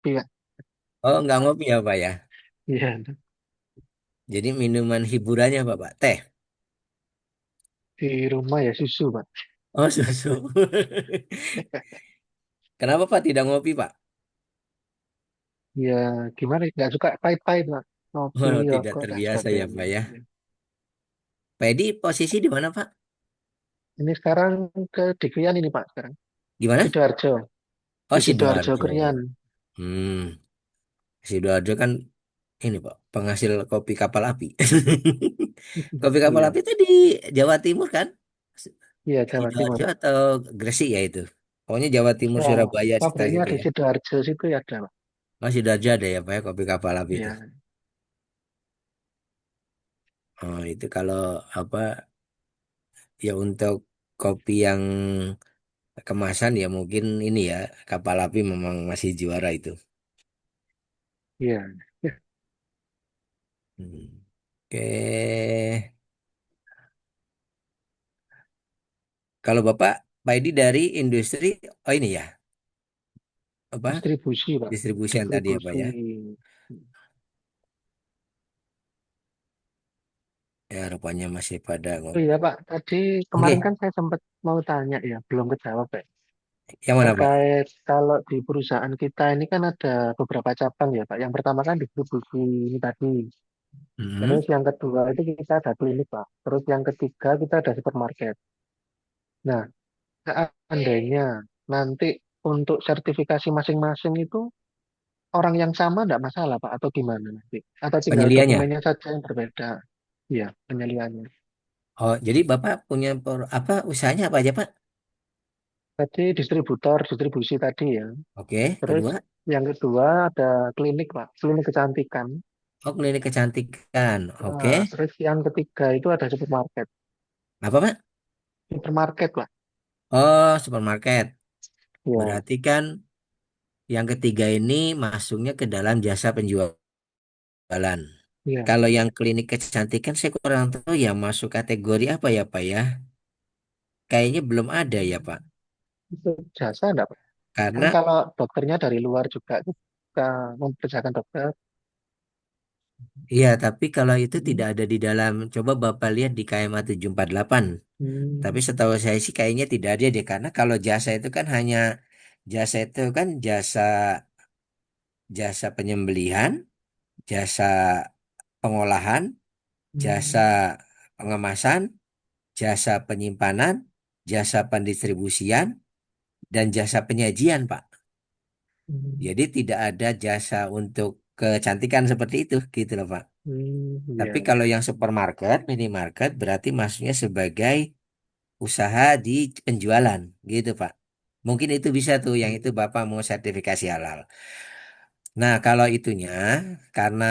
ngopi Pak. Oh, nggak ngopi ya, Pak ya? Iya, Jadi minuman hiburannya apa, Pak? Teh. di rumah ya susu Pak. Oh, susu. Kenapa, Pak, tidak ngopi, Pak? Ya gimana? Nggak suka pahit-pahit Pak. Ngopi, Oh, tidak rokok dan terbiasa ya, sebagainya. Pak ya. Ya. Pak Edi posisi di mana, Pak? Ini sekarang ke di Krian ini Pak sekarang. Gimana? Sidoarjo. Oh, Di Sidoarjo Krian. Sidoarjo. Hmm, Sidoarjo kan ini, Pak, penghasil kopi kapal api. Kopi kapal Iya, api itu di Jawa Timur kan? iya Jawa Timur. Sidoarjo atau Gresik ya itu? Pokoknya Jawa Timur, Ya, Surabaya, sekitar pabriknya situ di ya. Sidoarjo situ ya ada Pak. Oh, Sidoarjo ada ya, Pak ya, kopi kapal api itu. Iya, Oh, itu kalau apa ya untuk kopi yang kemasan ya mungkin ini ya kapal api memang masih juara itu. iya. Ya, Hmm. Oke, kalau Pak Edi dari industri, oh ini ya apa distribusi Pak. distribusian tadi ya Pak Distribusi. ya? Ya rupanya masih pada Oh ngopi. iya Pak, tadi kemarin Oke, kan saya sempat mau tanya ya, belum kejawab Pak. yang mana Pak? Terkait kalau di perusahaan kita ini kan ada beberapa cabang ya Pak. Yang pertama kan distribusi ini tadi. Hmm. Terus yang kedua itu kita ada klinik Pak. Terus yang ketiga kita ada supermarket. Nah, seandainya nanti untuk sertifikasi masing-masing itu orang yang sama enggak masalah Pak atau gimana nanti? Atau tinggal Penyeliannya. dokumennya saja yang berbeda? Iya, penyelihannya. Oh, jadi Bapak punya apa usahanya apa aja Pak? Tadi distributor, distribusi tadi ya. Oke, Terus kedua, yang kedua ada klinik Pak, klinik kecantikan. oh klinik kecantikan. Oke, Nah, terus yang ketiga itu ada supermarket. apa Pak? Supermarket lah. Oh, supermarket. Ya, Berarti kan yang ketiga ini masuknya ke dalam jasa penjualan. ya. Kalau yang klinik kecantikan saya kurang tahu ya masuk kategori apa ya Pak ya? Kayaknya belum ada ya Pak. Itu jasa enggak Pak? Kan Karena kalau dokternya dari luar juga kita memperkerjakan dokter. iya, tapi kalau itu Hmm, tidak ada di dalam, coba Bapak lihat di KMA 748. Tapi hmm, setahu saya sih kayaknya tidak ada deh, karena kalau jasa itu kan hanya jasa itu kan jasa jasa penyembelihan, jasa pengolahan, jasa hmm, pengemasan, jasa penyimpanan, jasa pendistribusian, dan jasa penyajian, Pak. hmm, Jadi tidak ada jasa untuk kecantikan seperti itu, gitu loh, Pak. Tapi ya. kalau yang supermarket, minimarket berarti masuknya sebagai usaha di penjualan, gitu Pak. Mungkin itu bisa tuh, yang itu Hmm. Bapak mau sertifikasi halal. Nah, kalau itunya, karena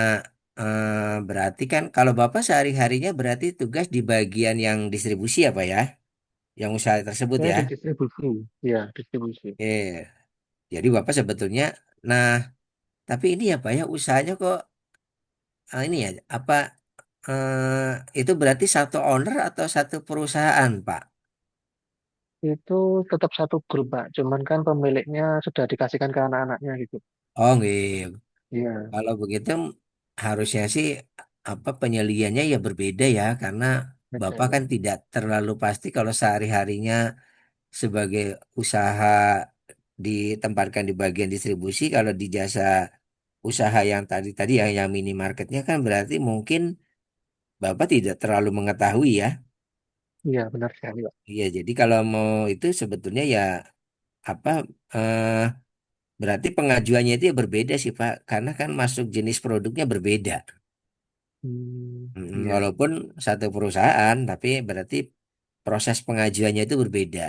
berarti kan kalau Bapak sehari-harinya berarti tugas di bagian yang distribusi ya Pak ya, yang usaha tersebut Saya ya. di distribusi. Ya, distribusi. Jadi Bapak sebetulnya, nah, tapi ini ya Pak ya, usahanya kok ini ya, apa, itu berarti satu owner atau satu perusahaan Pak? Itu tetap satu grup, Pak. Cuman kan pemiliknya sudah dikasihkan ke anak-anaknya gitu. Oh, nggih. Iya, Kalau begitu harusnya sih apa penyeliannya ya berbeda ya karena ada Bapak ya. kan tidak terlalu pasti kalau sehari-harinya sebagai usaha ditempatkan di bagian distribusi kalau di jasa usaha yang tadi yang minimarketnya kan berarti mungkin Bapak tidak terlalu mengetahui ya. Iya, benar sekali, Pak. Iya, jadi kalau mau itu sebetulnya ya apa eh, berarti pengajuannya itu ya berbeda sih Pak karena kan masuk jenis produknya berbeda. Iya. Walaupun satu perusahaan, tapi berarti proses pengajuannya itu berbeda.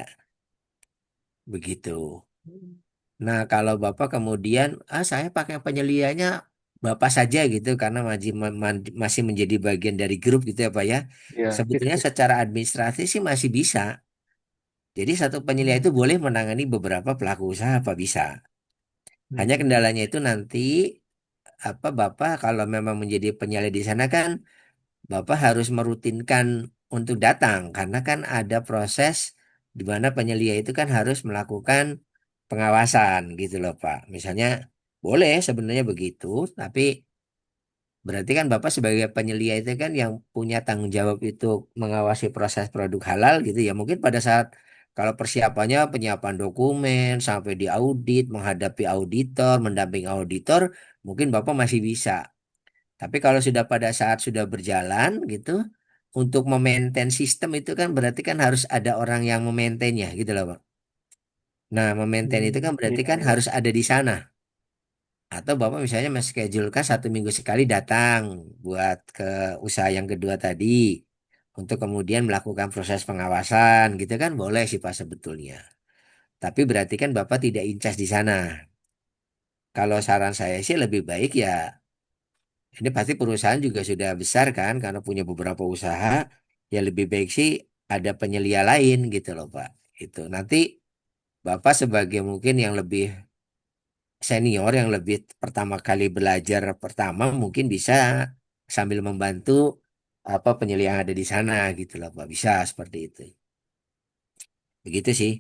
Begitu. Nah, kalau Bapak kemudian, saya pakai penyelianya Bapak saja gitu, karena masih menjadi bagian dari grup gitu ya Pak ya. Iya, Sebetulnya gitu. secara administrasi sih masih bisa. Jadi satu penyelia itu boleh menangani beberapa pelaku usaha, Pak bisa. Hanya Hmm, kendalanya itu nanti, apa Bapak kalau memang menjadi penyelia di sana kan, Bapak harus merutinkan untuk datang karena kan ada proses di mana penyelia itu kan harus melakukan pengawasan gitu loh Pak. Misalnya Boleh sebenarnya begitu, tapi berarti kan Bapak sebagai penyelia itu kan yang punya tanggung jawab itu mengawasi proses produk halal gitu ya. Mungkin pada saat kalau persiapannya penyiapan dokumen sampai di audit, menghadapi auditor, mendamping auditor, mungkin Bapak masih bisa. Tapi kalau sudah pada saat sudah berjalan gitu, untuk memaintain sistem itu kan berarti kan harus ada orang yang memaintainnya gitu loh Pak. Nah, memaintain itu kan berarti Iya, kan iya. harus ada di sana. Atau Bapak misalnya menschedulekan 1 minggu sekali datang buat ke usaha yang kedua tadi untuk kemudian melakukan proses pengawasan gitu kan boleh sih Pak sebetulnya. Tapi berarti kan Bapak tidak incas di sana. Kalau saran saya sih lebih baik ya ini pasti perusahaan juga sudah besar kan karena punya beberapa usaha ya lebih baik sih ada penyelia lain gitu loh Pak. Itu nanti Bapak sebagai mungkin yang lebih senior yang lebih pertama kali belajar pertama mungkin bisa sambil membantu apa penyelia yang ada di sana gitu loh Pak. Bisa seperti itu. Begitu sih.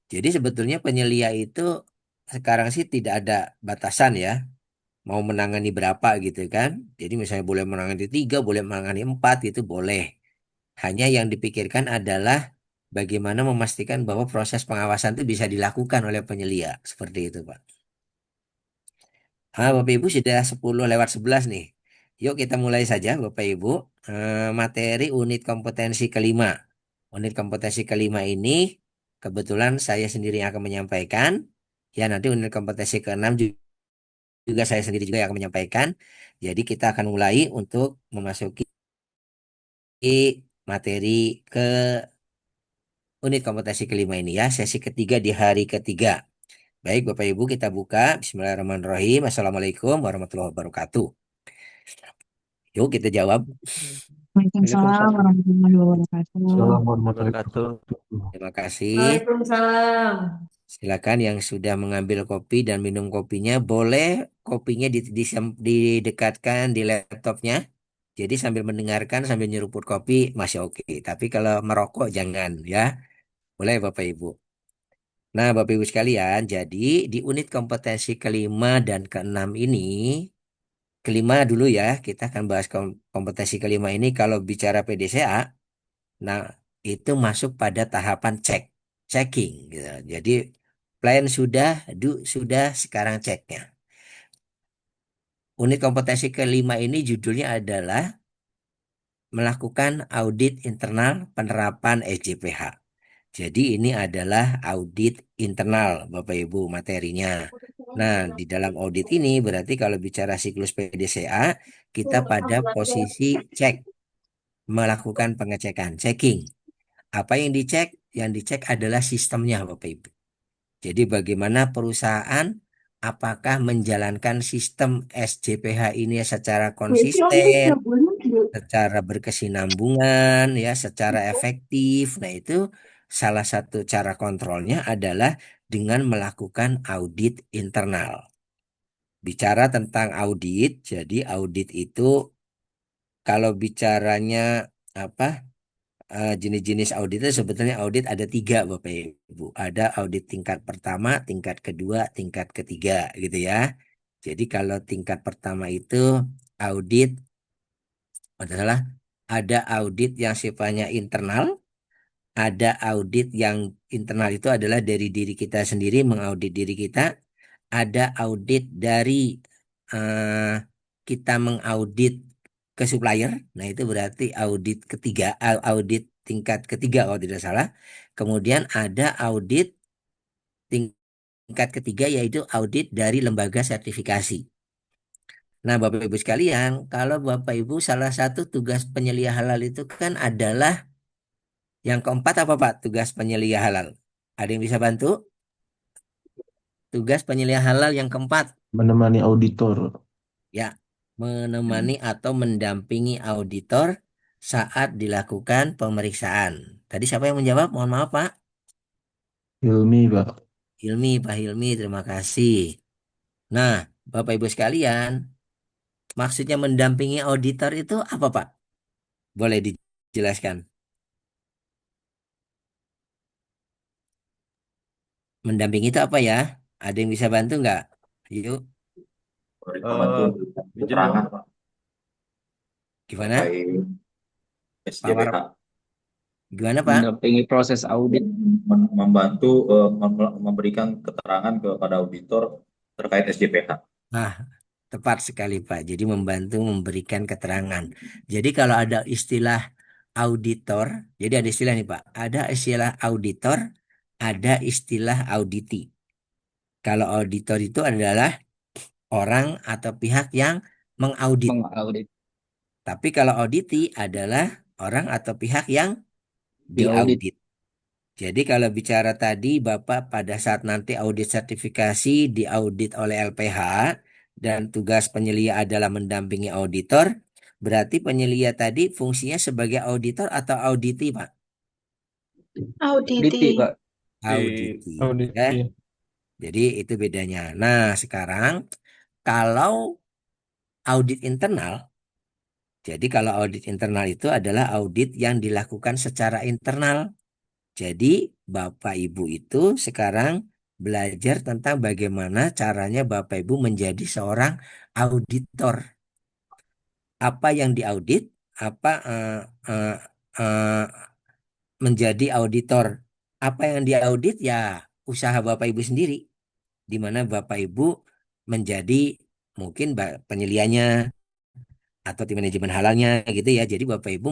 Jadi sebetulnya penyelia itu sekarang sih tidak ada batasan ya. Mau menangani berapa gitu kan. Jadi misalnya boleh menangani 3, boleh menangani 4 gitu boleh. Hanya yang dipikirkan adalah bagaimana memastikan bahwa proses pengawasan itu bisa dilakukan oleh penyelia. Seperti itu Pak. Bapak Ibu sudah 10 lewat 11 nih. Yuk kita mulai saja Bapak Ibu. Materi unit kompetensi kelima. Unit kompetensi kelima ini kebetulan saya sendiri yang akan menyampaikan. Ya nanti unit kompetensi keenam juga saya sendiri juga yang akan menyampaikan. Jadi kita akan mulai untuk memasuki materi ke unit kompetensi kelima ini ya. Sesi ketiga di hari ketiga. Baik Bapak Ibu kita buka. Bismillahirrahmanirrahim. Assalamualaikum warahmatullahi wabarakatuh. Yuk kita jawab. Waalaikumsalam Waalaikumsalam warahmatullahi wabarakatuh. warahmatullahi Wabarakatuh. wabarakatuh. Terima kasih. Waalaikumsalam. Silakan yang sudah mengambil kopi dan minum kopinya, boleh kopinya didekatkan di laptopnya. Jadi sambil mendengarkan, sambil nyeruput kopi masih oke. Tapi kalau merokok jangan ya. Boleh Bapak Ibu. Nah Bapak Ibu sekalian, jadi di unit kompetensi kelima dan keenam ini, kelima dulu ya, kita akan bahas kompetensi kelima ini kalau bicara PDCA. Nah, itu masuk pada tahapan checking gitu. Jadi plan sudah, do sudah, sekarang ceknya. Unit kompetensi kelima ini judulnya adalah melakukan audit internal penerapan SJPH. Jadi ini adalah audit internal, Bapak Ibu, materinya. Nah, di dalam audit ini berarti kalau bicara siklus PDCA, kita pada posisi cek, melakukan pengecekan, checking. Apa yang dicek? Yang dicek adalah sistemnya, Bapak Ibu. Jadi bagaimana perusahaan apakah menjalankan sistem SJPH ini secara konsisten, secara berkesinambungan, ya, secara efektif. Nah, itu salah satu cara kontrolnya adalah dengan melakukan audit internal. Bicara tentang audit, jadi audit itu kalau bicaranya apa? Jenis-jenis audit itu sebetulnya audit ada 3 Bapak Ibu. Ada audit tingkat pertama, tingkat kedua, tingkat ketiga gitu ya. Jadi kalau tingkat pertama itu audit adalah ada audit yang sifatnya internal, ada audit yang internal itu adalah dari diri kita sendiri mengaudit diri kita, ada audit dari eh, kita mengaudit ke supplier. Nah, itu berarti audit ketiga, audit tingkat ketiga kalau tidak salah. Kemudian ada audit tingkat ketiga yaitu audit dari lembaga sertifikasi. Nah, Bapak Ibu sekalian, kalau Bapak Ibu salah satu tugas penyelia halal itu kan adalah yang keempat apa Pak? Tugas penyelia halal. Ada yang bisa bantu? Tugas penyelia halal yang keempat. Menemani auditor. Ya, menemani atau mendampingi auditor saat dilakukan pemeriksaan. Tadi siapa yang menjawab? Mohon maaf, Pak. Hilmi, Pak. Hilmi, Pak Hilmi, terima kasih. Nah, Bapak Ibu sekalian, maksudnya mendampingi auditor itu apa, Pak? Boleh dijelaskan. Mendampingi itu apa ya? Ada yang bisa bantu nggak? Yuk. membantu keterangan Pak, Gimana, terkait Pak War? SJPH. Gimana, Pak? Mendampingi proses audit. Membantu memberikan keterangan kepada auditor terkait SJPH. Nah, tepat sekali, Pak. Jadi membantu memberikan keterangan. Jadi kalau ada istilah auditor, jadi ada istilah nih, Pak. Ada istilah auditor, ada istilah auditi. Kalau auditor itu adalah orang atau pihak yang mengaudit. Mengaudit. Tapi kalau auditi adalah orang atau pihak yang Diaudit. diaudit. Jadi kalau bicara tadi Bapak pada saat nanti audit sertifikasi diaudit oleh LPH dan tugas penyelia adalah mendampingi auditor, berarti penyelia tadi fungsinya sebagai auditor atau auditi, Pak? Auditi, Pak. Auditi, Audit, ya. iya. Jadi itu bedanya. Nah, sekarang kalau audit internal, jadi kalau audit internal itu adalah audit yang dilakukan secara internal. Jadi Bapak Ibu itu sekarang belajar tentang bagaimana caranya Bapak Ibu menjadi seorang auditor. Apa yang diaudit, apa eh, eh, menjadi auditor. Apa yang diaudit ya usaha Bapak Ibu sendiri, di mana Bapak Ibu menjadi mungkin penyelianya atau tim manajemen halalnya gitu ya. Jadi Bapak Ibu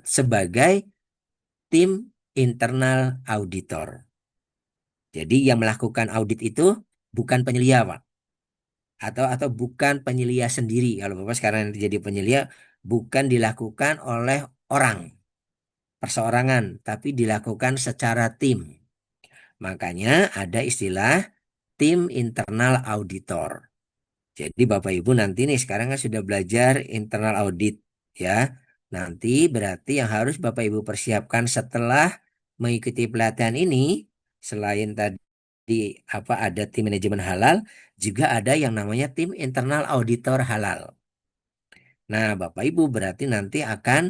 sebagai tim internal auditor. Jadi yang melakukan audit itu bukan penyelia, Pak. Atau bukan penyelia sendiri. Kalau Bapak sekarang nanti jadi penyelia, bukan dilakukan oleh orang, perseorangan, tapi dilakukan secara tim. Makanya ada istilah tim internal auditor. Jadi Bapak Ibu nanti nih sekarang kan sudah belajar internal audit ya. Nanti berarti yang harus Bapak Ibu persiapkan setelah mengikuti pelatihan ini, selain tadi apa ada tim manajemen halal, juga ada yang namanya tim internal auditor halal. Nah, Bapak Ibu berarti nanti akan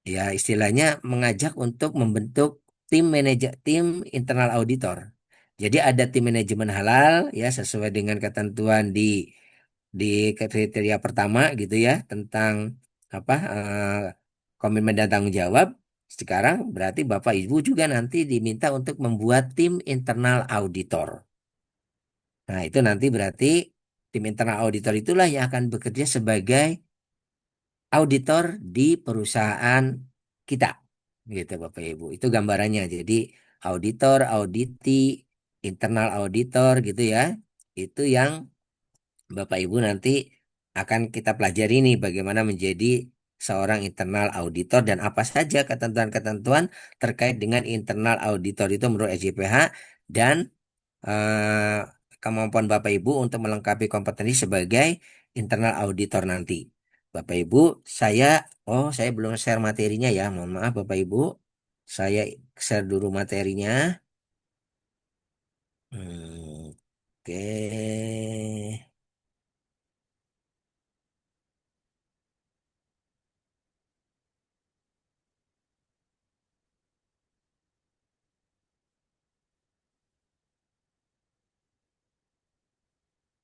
ya istilahnya mengajak untuk membentuk tim internal auditor. Jadi ada tim manajemen halal ya sesuai dengan ketentuan di kriteria pertama gitu ya tentang apa komitmen dan tanggung jawab. Sekarang berarti Bapak Ibu juga nanti diminta untuk membuat tim internal auditor. Nah, itu nanti berarti tim internal auditor itulah yang akan bekerja sebagai auditor di perusahaan kita. Gitu Bapak Ibu. Itu gambarannya. Jadi auditor, auditi, internal auditor gitu ya. Itu yang Bapak Ibu nanti akan kita pelajari nih bagaimana menjadi seorang internal auditor dan apa saja ketentuan-ketentuan terkait dengan internal auditor itu menurut SJPH dan eh, kemampuan Bapak Ibu untuk melengkapi kompetensi sebagai internal auditor nanti. Bapak Ibu, saya belum share materinya ya. Mohon maaf Bapak Ibu. Saya share dulu materinya. Oke.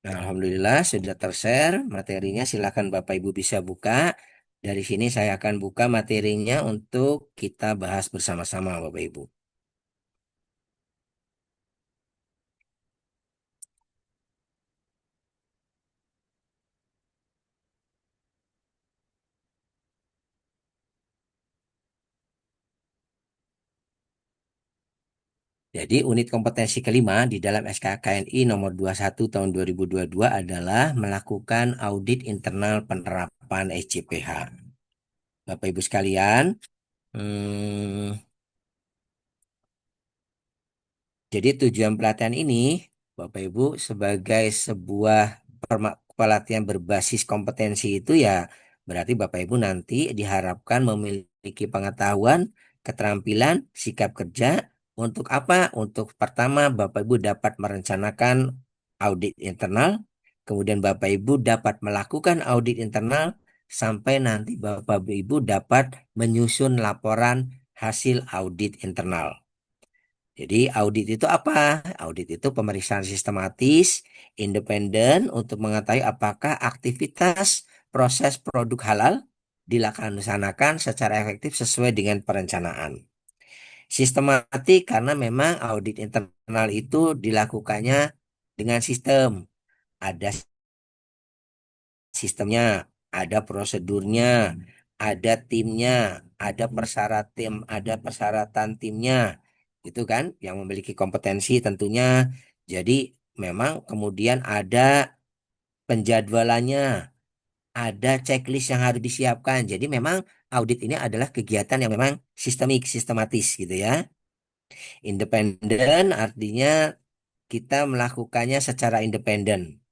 Nah, Alhamdulillah sudah tershare materinya. Silakan Bapak Ibu bisa buka. Dari sini saya akan buka materinya untuk kita bahas bersama-sama Bapak Ibu. Jadi unit kompetensi kelima di dalam SKKNI nomor 21 tahun 2022 adalah melakukan audit internal penerapan SJPH. Bapak Ibu sekalian, hmm, jadi tujuan pelatihan ini, Bapak Ibu, sebagai sebuah pelatihan berbasis kompetensi itu ya, berarti Bapak Ibu nanti diharapkan memiliki pengetahuan, keterampilan, sikap kerja, untuk apa? Untuk pertama, Bapak Ibu dapat merencanakan audit internal, kemudian Bapak Ibu dapat melakukan audit internal, sampai nanti Bapak Ibu dapat menyusun laporan hasil audit internal. Jadi audit itu apa? Audit itu pemeriksaan sistematis, independen untuk mengetahui apakah aktivitas proses produk halal dilaksanakan secara efektif sesuai dengan perencanaan. Sistematik karena memang audit internal itu dilakukannya dengan sistem. Ada sistemnya, ada prosedurnya, ada timnya, ada persyaratan timnya, itu kan yang memiliki kompetensi tentunya. Jadi memang kemudian ada penjadwalannya, ada checklist yang harus disiapkan. Jadi memang audit ini adalah kegiatan yang memang sistematis gitu ya. Independen artinya kita melakukannya secara independen,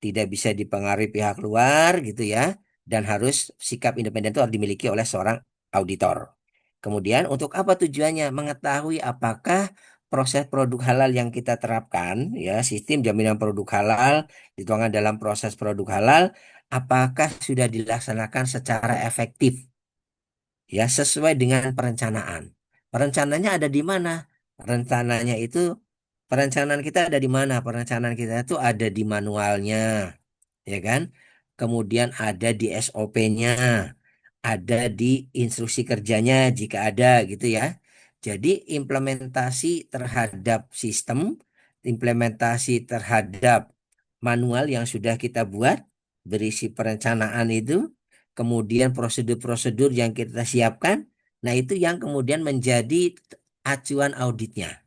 tidak bisa dipengaruhi pihak luar gitu ya, dan harus sikap independen itu harus dimiliki oleh seorang auditor. Kemudian untuk apa tujuannya? Mengetahui apakah proses produk halal yang kita terapkan ya, sistem jaminan produk halal dituangkan dalam proses produk halal, apakah sudah dilaksanakan secara efektif ya sesuai dengan perencanaan. Perencanaannya ada di mana? Rencananya itu Perencanaan kita ada di mana? Perencanaan kita itu ada di manualnya, ya kan? Kemudian ada di SOP-nya, ada di instruksi kerjanya jika ada gitu ya. Jadi implementasi terhadap sistem, implementasi terhadap manual yang sudah kita buat berisi perencanaan itu, kemudian prosedur-prosedur yang kita siapkan, nah itu yang kemudian menjadi acuan auditnya.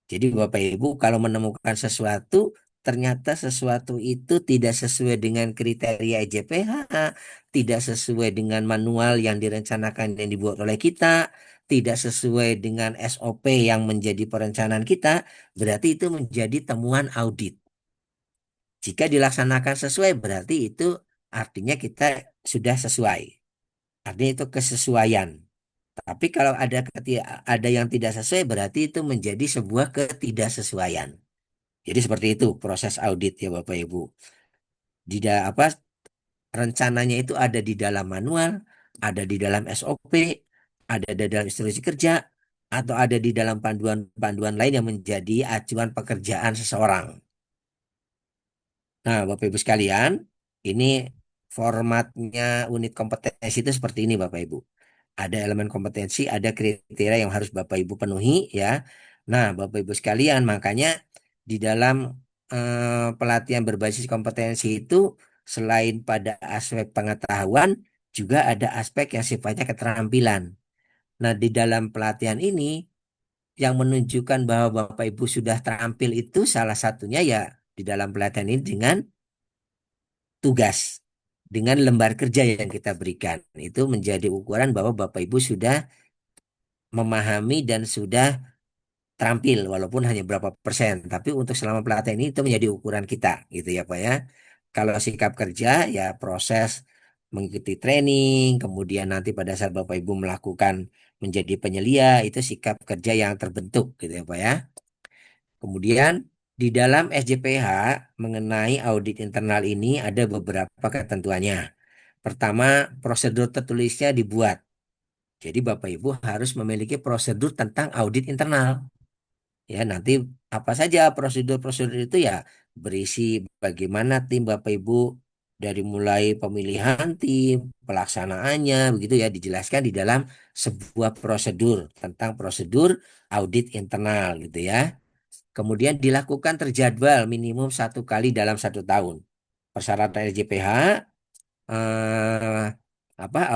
Jadi Bapak Ibu kalau menemukan sesuatu, ternyata sesuatu itu tidak sesuai dengan kriteria EJPH, tidak sesuai dengan manual yang direncanakan dan dibuat oleh kita, tidak sesuai dengan SOP yang menjadi perencanaan kita, berarti itu menjadi temuan audit. Jika dilaksanakan sesuai, berarti itu artinya kita sudah sesuai. Artinya itu kesesuaian. Tapi kalau ada yang tidak sesuai, berarti itu menjadi sebuah ketidaksesuaian. Jadi seperti itu proses audit ya Bapak Ibu. Apa rencananya itu ada di dalam manual, ada di dalam SOP, ada di dalam instruksi kerja, atau ada di dalam panduan-panduan lain yang menjadi acuan pekerjaan seseorang. Nah, Bapak Ibu sekalian, ini formatnya unit kompetensi itu seperti ini Bapak Ibu. Ada elemen kompetensi, ada kriteria yang harus Bapak Ibu penuhi ya. Nah, Bapak Ibu sekalian, makanya di dalam pelatihan berbasis kompetensi itu selain pada aspek pengetahuan, juga ada aspek yang sifatnya keterampilan. Nah, di dalam pelatihan ini yang menunjukkan bahwa Bapak Ibu sudah terampil itu salah satunya ya di dalam pelatihan ini dengan tugas, dengan lembar kerja yang kita berikan. Itu menjadi ukuran bahwa Bapak Ibu sudah memahami dan sudah terampil walaupun hanya berapa persen. Tapi untuk selama pelatihan ini itu menjadi ukuran kita gitu ya Pak ya. Kalau sikap kerja ya proses mengikuti training, kemudian nanti pada saat Bapak Ibu melakukan menjadi penyelia itu sikap kerja yang terbentuk gitu ya Pak ya. Kemudian di dalam SJPH mengenai audit internal ini ada beberapa ketentuannya. Pertama, prosedur tertulisnya dibuat. Jadi Bapak Ibu harus memiliki prosedur tentang audit internal. Ya, nanti apa saja prosedur-prosedur itu ya berisi bagaimana tim Bapak Ibu dari mulai pemilihan tim, pelaksanaannya, begitu ya dijelaskan di dalam sebuah prosedur tentang prosedur audit internal gitu ya. Kemudian dilakukan terjadwal minimum 1 kali dalam 1 tahun. Persyaratan LJPH eh,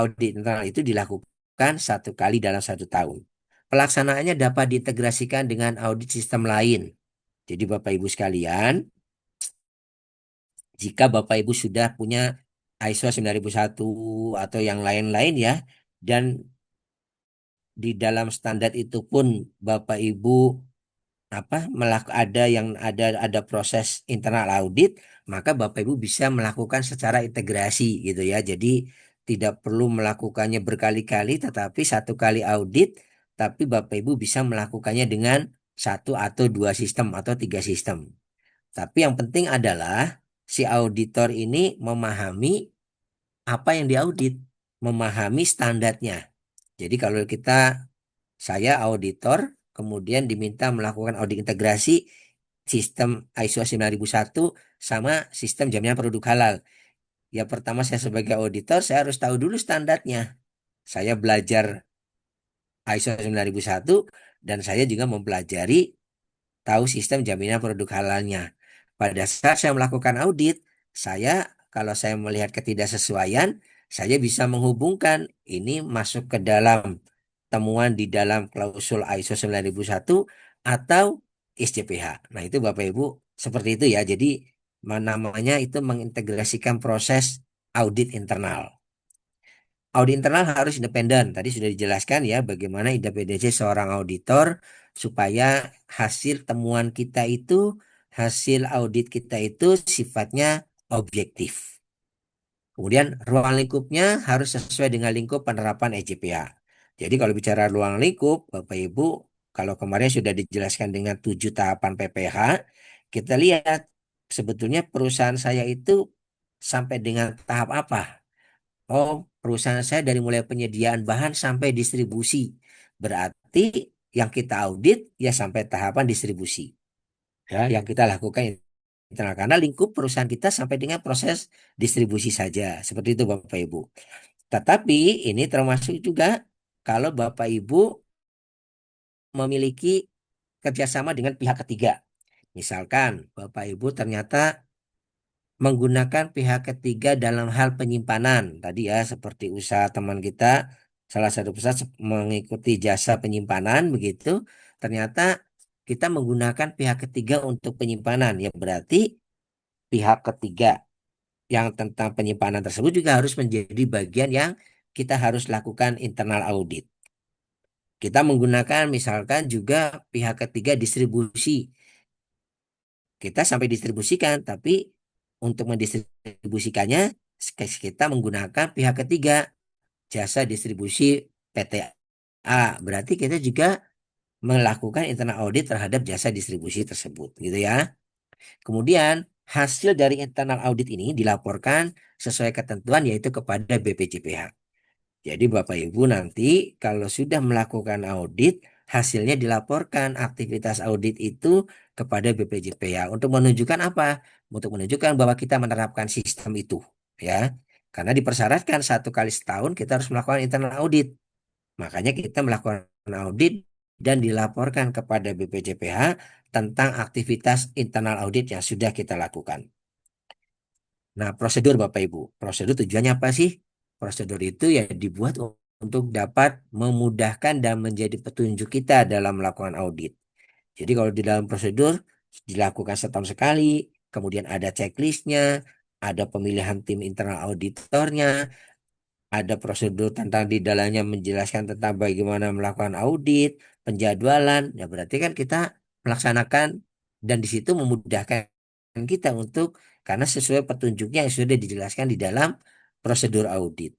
audit internal itu dilakukan 1 kali dalam 1 tahun. Pelaksanaannya dapat diintegrasikan dengan audit sistem lain. Jadi Bapak Ibu sekalian, jika Bapak Ibu sudah punya ISO 9001 atau yang lain-lain ya, dan di dalam standar itu pun Bapak Ibu ada proses internal audit, maka Bapak Ibu bisa melakukan secara integrasi gitu ya. Jadi tidak perlu melakukannya berkali-kali, tetapi 1 kali audit, tapi Bapak Ibu bisa melakukannya dengan 1 atau 2 sistem atau 3 sistem. Tapi yang penting adalah si auditor ini memahami apa yang diaudit, memahami standarnya. Jadi kalau saya auditor, kemudian diminta melakukan audit integrasi sistem ISO 9001 sama sistem jaminan produk halal. Ya pertama saya sebagai auditor, saya harus tahu dulu standarnya. Saya belajar ISO 9001 dan saya juga mempelajari tahu sistem jaminan produk halalnya. Pada saat saya melakukan audit, saya kalau saya melihat ketidaksesuaian, saya bisa menghubungkan ini masuk ke dalam temuan di dalam klausul ISO 9001 atau SJPH. Nah, itu Bapak Ibu seperti itu ya. Jadi namanya itu mengintegrasikan proses audit internal. Audit internal harus independen. Tadi sudah dijelaskan ya bagaimana independensi seorang auditor supaya hasil temuan kita itu, hasil audit kita itu sifatnya objektif. Kemudian ruang lingkupnya harus sesuai dengan lingkup penerapan EJPH. Jadi kalau bicara ruang lingkup, Bapak Ibu, kalau kemarin sudah dijelaskan dengan 7 tahapan PPH, kita lihat sebetulnya perusahaan saya itu sampai dengan tahap apa? Oh, perusahaan saya dari mulai penyediaan bahan sampai distribusi. Berarti yang kita audit ya sampai tahapan distribusi. Ya, yang kita lakukan internal karena lingkup perusahaan kita sampai dengan proses distribusi saja. Seperti itu Bapak Ibu. Tetapi ini termasuk juga kalau Bapak Ibu memiliki kerjasama dengan pihak ketiga. Misalkan Bapak Ibu ternyata menggunakan pihak ketiga dalam hal penyimpanan. Tadi ya seperti usaha teman kita, salah satu perusahaan mengikuti jasa penyimpanan begitu. Ternyata kita menggunakan pihak ketiga untuk penyimpanan. Ya berarti pihak ketiga yang tentang penyimpanan tersebut juga harus menjadi bagian yang kita harus lakukan internal audit. Kita menggunakan misalkan juga pihak ketiga distribusi. Kita sampai distribusikan, tapi untuk mendistribusikannya kita menggunakan pihak ketiga, jasa distribusi PTA. Berarti kita juga melakukan internal audit terhadap jasa distribusi tersebut, gitu ya. Kemudian hasil dari internal audit ini dilaporkan sesuai ketentuan yaitu kepada BPJPH. Jadi Bapak Ibu nanti kalau sudah melakukan audit, hasilnya dilaporkan aktivitas audit itu kepada BPJPH untuk menunjukkan apa? Untuk menunjukkan bahwa kita menerapkan sistem itu, ya. Karena dipersyaratkan 1 kali setahun kita harus melakukan internal audit. Makanya kita melakukan audit dan dilaporkan kepada BPJPH tentang aktivitas internal audit yang sudah kita lakukan. Nah, prosedur Bapak Ibu. Prosedur tujuannya apa sih? Prosedur itu ya dibuat untuk dapat memudahkan dan menjadi petunjuk kita dalam melakukan audit. Jadi kalau di dalam prosedur dilakukan setahun sekali, kemudian ada checklistnya, ada pemilihan tim internal auditornya, ada prosedur tentang di dalamnya menjelaskan tentang bagaimana melakukan audit, penjadwalan. Ya berarti kan kita melaksanakan dan di situ memudahkan kita untuk karena sesuai petunjuknya yang sudah dijelaskan di dalam prosedur audit.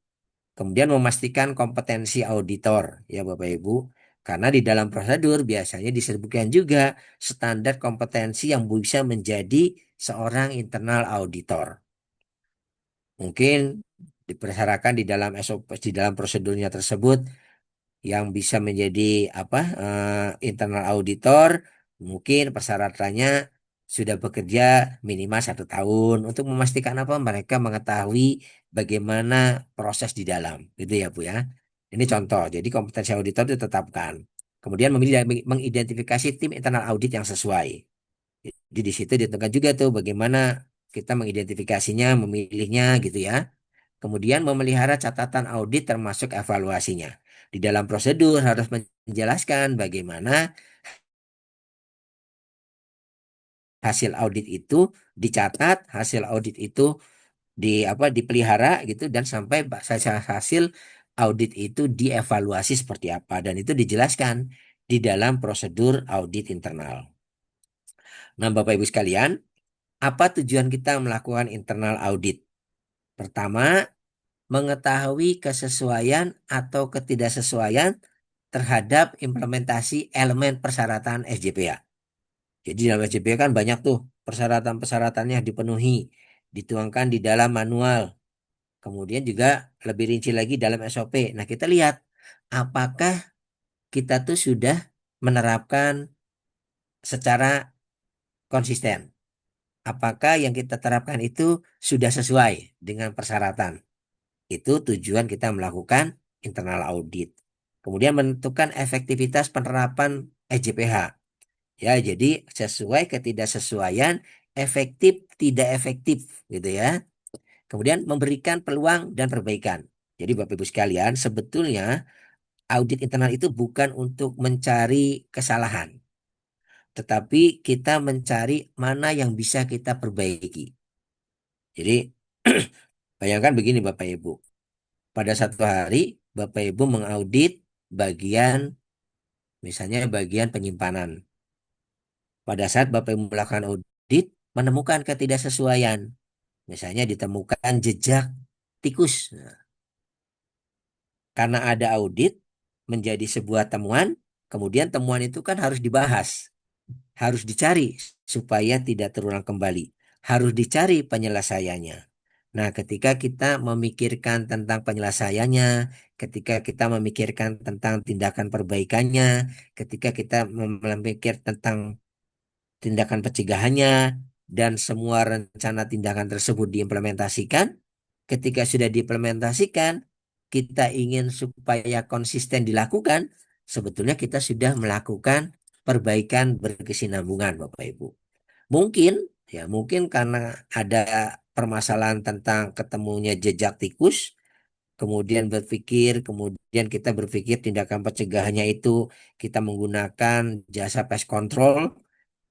Kemudian memastikan kompetensi auditor, ya Bapak Ibu. Karena di dalam prosedur biasanya disebutkan juga standar kompetensi yang bisa menjadi seorang internal auditor. Mungkin dipersyaratkan di dalam SOP, di dalam prosedurnya tersebut yang bisa menjadi internal auditor, mungkin persyaratannya sudah bekerja minimal 1 tahun untuk memastikan apa mereka mengetahui bagaimana proses di dalam, gitu ya Bu ya. Ini contoh. Jadi kompetensi auditor ditetapkan. Kemudian memilih dan mengidentifikasi tim internal audit yang sesuai. Jadi di situ ditentukan juga tuh bagaimana kita mengidentifikasinya, memilihnya gitu ya. Kemudian memelihara catatan audit termasuk evaluasinya. Di dalam prosedur harus menjelaskan bagaimana hasil audit itu dicatat, hasil audit itu dipelihara gitu dan sampai hasil audit itu dievaluasi seperti apa dan itu dijelaskan di dalam prosedur audit internal. Nah, Bapak Ibu sekalian, apa tujuan kita melakukan internal audit? Pertama, mengetahui kesesuaian atau ketidaksesuaian terhadap implementasi elemen persyaratan SJPA. Jadi dalam SJPA kan banyak tuh persyaratan-persyaratannya dipenuhi, dituangkan di dalam manual. Kemudian juga lebih rinci lagi dalam SOP. Nah, kita lihat apakah kita tuh sudah menerapkan secara konsisten. Apakah yang kita terapkan itu sudah sesuai dengan persyaratan? Itu tujuan kita melakukan internal audit. Kemudian menentukan efektivitas penerapan SJPH. Ya, jadi sesuai ketidaksesuaian, efektif tidak efektif gitu ya. Kemudian memberikan peluang dan perbaikan. Jadi Bapak Ibu sekalian, sebetulnya audit internal itu bukan untuk mencari kesalahan, tetapi kita mencari mana yang bisa kita perbaiki. Jadi bayangkan begini Bapak Ibu, pada satu hari Bapak Ibu mengaudit bagian, misalnya bagian penyimpanan. Pada saat Bapak Ibu melakukan audit, menemukan ketidaksesuaian, misalnya ditemukan jejak tikus. Nah, karena ada audit menjadi sebuah temuan, kemudian temuan itu kan harus dibahas, harus dicari supaya tidak terulang kembali, harus dicari penyelesaiannya. Nah, ketika kita memikirkan tentang penyelesaiannya, ketika kita memikirkan tentang tindakan perbaikannya, ketika kita memikir tentang tindakan pencegahannya, dan semua rencana tindakan tersebut diimplementasikan, ketika sudah diimplementasikan, kita ingin supaya konsisten dilakukan, sebetulnya kita sudah melakukan perbaikan berkesinambungan, Bapak Ibu. Mungkin, ya mungkin karena ada permasalahan tentang ketemunya jejak tikus, kemudian kita berpikir tindakan pencegahannya itu kita menggunakan jasa pest control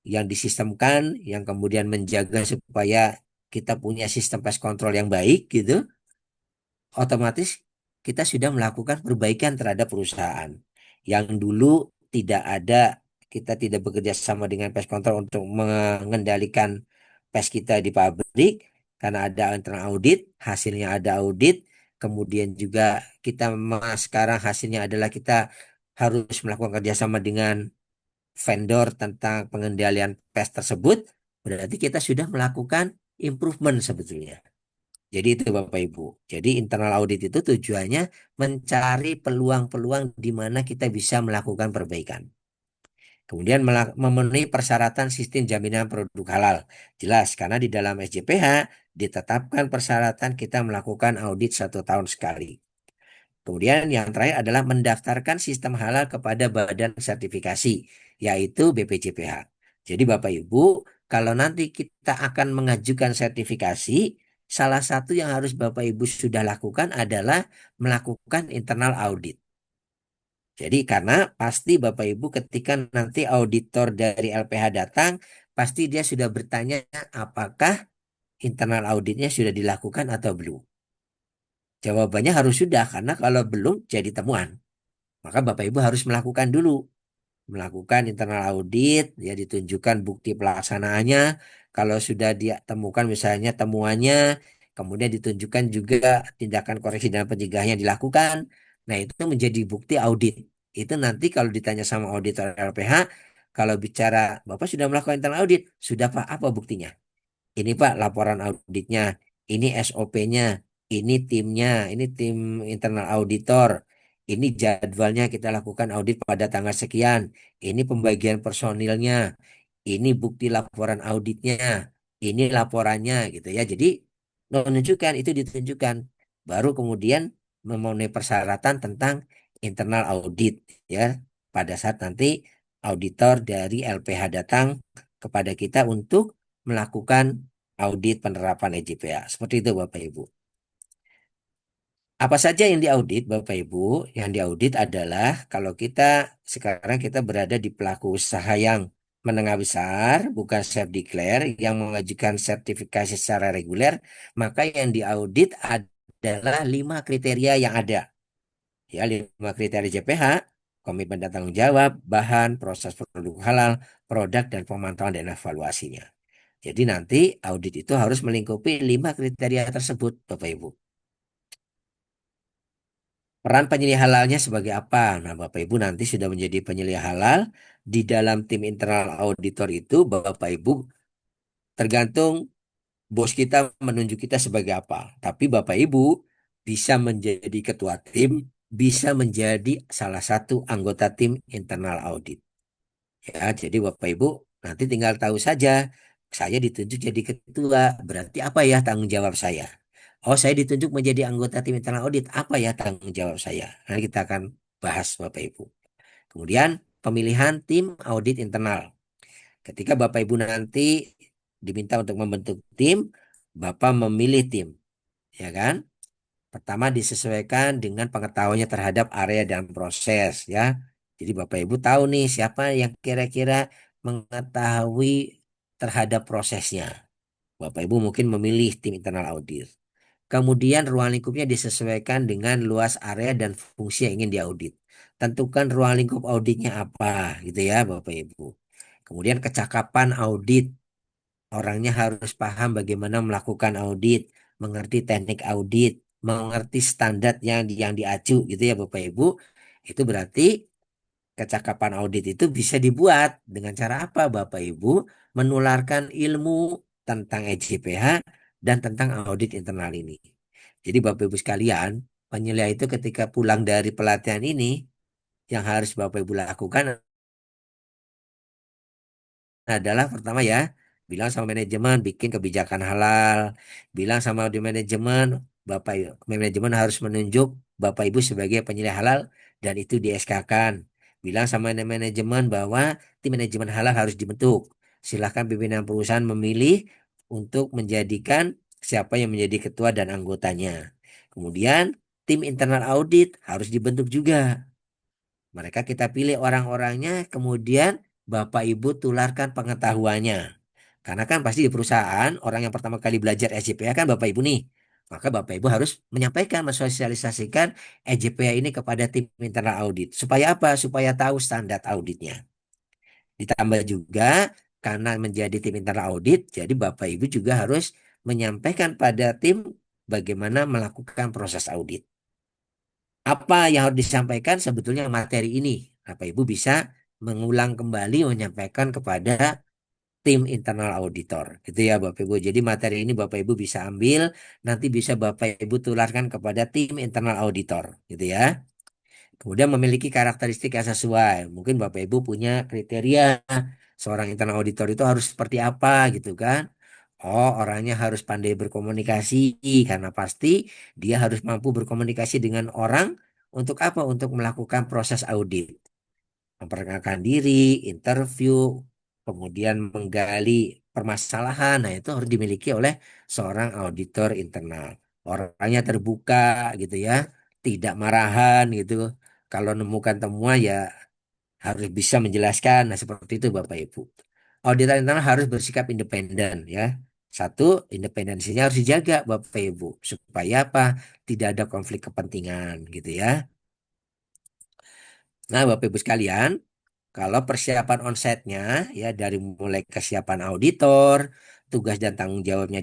yang disistemkan, yang kemudian menjaga supaya kita punya sistem pest control yang baik gitu, otomatis kita sudah melakukan perbaikan terhadap perusahaan. Yang dulu tidak ada, kita tidak bekerja sama dengan pest control untuk mengendalikan pest kita di pabrik, karena ada internal audit, hasilnya ada audit, kemudian juga sekarang hasilnya adalah kita harus melakukan kerjasama dengan vendor tentang pengendalian pest tersebut, berarti kita sudah melakukan improvement sebetulnya. Jadi itu Bapak Ibu. Jadi internal audit itu tujuannya mencari peluang-peluang di mana kita bisa melakukan perbaikan. Kemudian memenuhi persyaratan sistem jaminan produk halal. Jelas, karena di dalam SJPH ditetapkan persyaratan kita melakukan audit 1 tahun sekali. Kemudian yang terakhir adalah mendaftarkan sistem halal kepada badan sertifikasi, yaitu BPJPH. Jadi Bapak Ibu, kalau nanti kita akan mengajukan sertifikasi, salah satu yang harus Bapak Ibu sudah lakukan adalah melakukan internal audit. Jadi karena pasti Bapak Ibu ketika nanti auditor dari LPH datang, pasti dia sudah bertanya apakah internal auditnya sudah dilakukan atau belum. Jawabannya harus sudah, karena kalau belum jadi temuan. Maka Bapak Ibu harus melakukan dulu, melakukan internal audit, ya ditunjukkan bukti pelaksanaannya. Kalau sudah dia temukan misalnya temuannya, kemudian ditunjukkan juga tindakan koreksi dan pencegahan yang dilakukan. Nah, itu menjadi bukti audit. Itu nanti kalau ditanya sama auditor LPH, kalau bicara Bapak sudah melakukan internal audit, sudah Pak, apa buktinya? Ini Pak laporan auditnya, ini SOP-nya, ini timnya, ini tim internal auditor, ini jadwalnya kita lakukan audit pada tanggal sekian, ini pembagian personilnya, ini bukti laporan auditnya, ini laporannya gitu ya. Jadi menunjukkan itu ditunjukkan, baru kemudian memenuhi persyaratan tentang internal audit ya. Pada saat nanti auditor dari LPH datang kepada kita untuk melakukan audit penerapan EJPA. Seperti itu Bapak Ibu. Apa saja yang diaudit Bapak Ibu? Yang diaudit adalah kalau sekarang kita berada di pelaku usaha yang menengah besar, bukan self declare, yang mengajukan sertifikasi secara reguler, maka yang diaudit adalah 5 kriteria yang ada. Ya, 5 kriteria JPH, komitmen dan tanggung jawab, bahan, proses produk halal, produk, dan pemantauan dan evaluasinya. Jadi nanti audit itu harus melingkupi 5 kriteria tersebut, Bapak Ibu. Peran penyelia halalnya sebagai apa? Nah, Bapak Ibu nanti sudah menjadi penyelia halal. Di dalam tim internal auditor itu, Bapak Ibu tergantung bos kita menunjuk kita sebagai apa. Tapi Bapak Ibu bisa menjadi ketua tim, bisa menjadi salah satu anggota tim internal audit. Ya, jadi Bapak Ibu nanti tinggal tahu saja, saya ditunjuk jadi ketua, berarti apa ya tanggung jawab saya? Oh, saya ditunjuk menjadi anggota tim internal audit, apa ya tanggung jawab saya? Nanti kita akan bahas Bapak Ibu. Kemudian pemilihan tim audit internal. Ketika Bapak Ibu nanti diminta untuk membentuk tim, Bapak memilih tim, ya kan? Pertama disesuaikan dengan pengetahuannya terhadap area dan proses, ya. Jadi Bapak Ibu tahu nih siapa yang kira-kira mengetahui terhadap prosesnya. Bapak Ibu mungkin memilih tim internal audit. Kemudian ruang lingkupnya disesuaikan dengan luas area dan fungsi yang ingin diaudit. Tentukan ruang lingkup auditnya apa, gitu ya Bapak Ibu. Kemudian kecakapan audit. Orangnya harus paham bagaimana melakukan audit, mengerti teknik audit, mengerti standar yang diacu gitu ya Bapak Ibu. Itu berarti kecakapan audit itu bisa dibuat dengan cara apa Bapak Ibu? Menularkan ilmu tentang EJPH dan tentang audit internal ini. Jadi Bapak Ibu sekalian, penilai itu ketika pulang dari pelatihan ini yang harus Bapak Ibu lakukan adalah pertama ya, bilang sama manajemen bikin kebijakan halal, bilang sama di manajemen manajemen harus menunjuk Bapak Ibu sebagai penilai halal dan itu di SK-kan. Bilang sama manajemen bahwa tim manajemen halal harus dibentuk. Silahkan pimpinan perusahaan memilih untuk menjadikan siapa yang menjadi ketua dan anggotanya. Kemudian tim internal audit harus dibentuk juga. Mereka kita pilih orang-orangnya, kemudian Bapak Ibu tularkan pengetahuannya. Karena kan pasti di perusahaan, orang yang pertama kali belajar SJPA kan Bapak Ibu nih. Maka Bapak Ibu harus menyampaikan, mensosialisasikan SJPA ini kepada tim internal audit. Supaya apa? Supaya tahu standar auditnya. Ditambah juga, karena menjadi tim internal audit, jadi Bapak Ibu juga harus menyampaikan pada tim bagaimana melakukan proses audit. Apa yang harus disampaikan sebetulnya materi ini. Bapak Ibu bisa mengulang kembali menyampaikan kepada tim internal auditor. Gitu ya Bapak Ibu. Jadi materi ini Bapak Ibu bisa ambil, nanti bisa Bapak Ibu tularkan kepada tim internal auditor. Gitu ya. Kemudian memiliki karakteristik yang sesuai. Mungkin Bapak Ibu punya kriteria seorang internal auditor itu harus seperti apa gitu kan. Oh, orangnya harus pandai berkomunikasi karena pasti dia harus mampu berkomunikasi dengan orang untuk apa? Untuk melakukan proses audit, memperkenalkan diri, interview, kemudian menggali permasalahan. Nah, itu harus dimiliki oleh seorang auditor internal. Orangnya terbuka gitu ya, tidak marahan gitu. Kalau nemukan temuan ya harus bisa menjelaskan. Nah, seperti itu Bapak Ibu. Auditor internal harus bersikap independen ya. Satu, independensinya harus dijaga Bapak Ibu supaya apa? Tidak ada konflik kepentingan gitu ya. Nah, Bapak Ibu sekalian, kalau persiapan onsetnya ya dari mulai kesiapan auditor, tugas dan tanggung jawabnya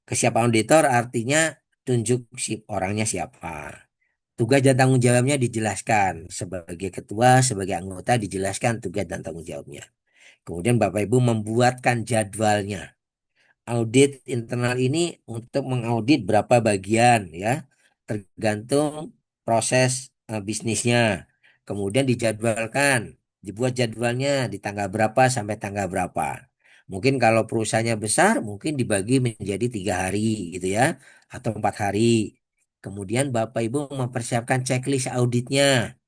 kesiapan auditor artinya tunjuk si orangnya siapa. Tugas dan tanggung jawabnya dijelaskan sebagai ketua, sebagai anggota dijelaskan tugas dan tanggung jawabnya. Kemudian Bapak Ibu membuatkan jadwalnya. Audit internal ini untuk mengaudit berapa bagian ya, tergantung proses bisnisnya. Kemudian dijadwalkan, dibuat jadwalnya di tanggal berapa sampai tanggal berapa. Mungkin kalau perusahaannya besar, mungkin dibagi menjadi 3 hari gitu ya, atau 4 hari. Kemudian Bapak Ibu mempersiapkan checklist auditnya.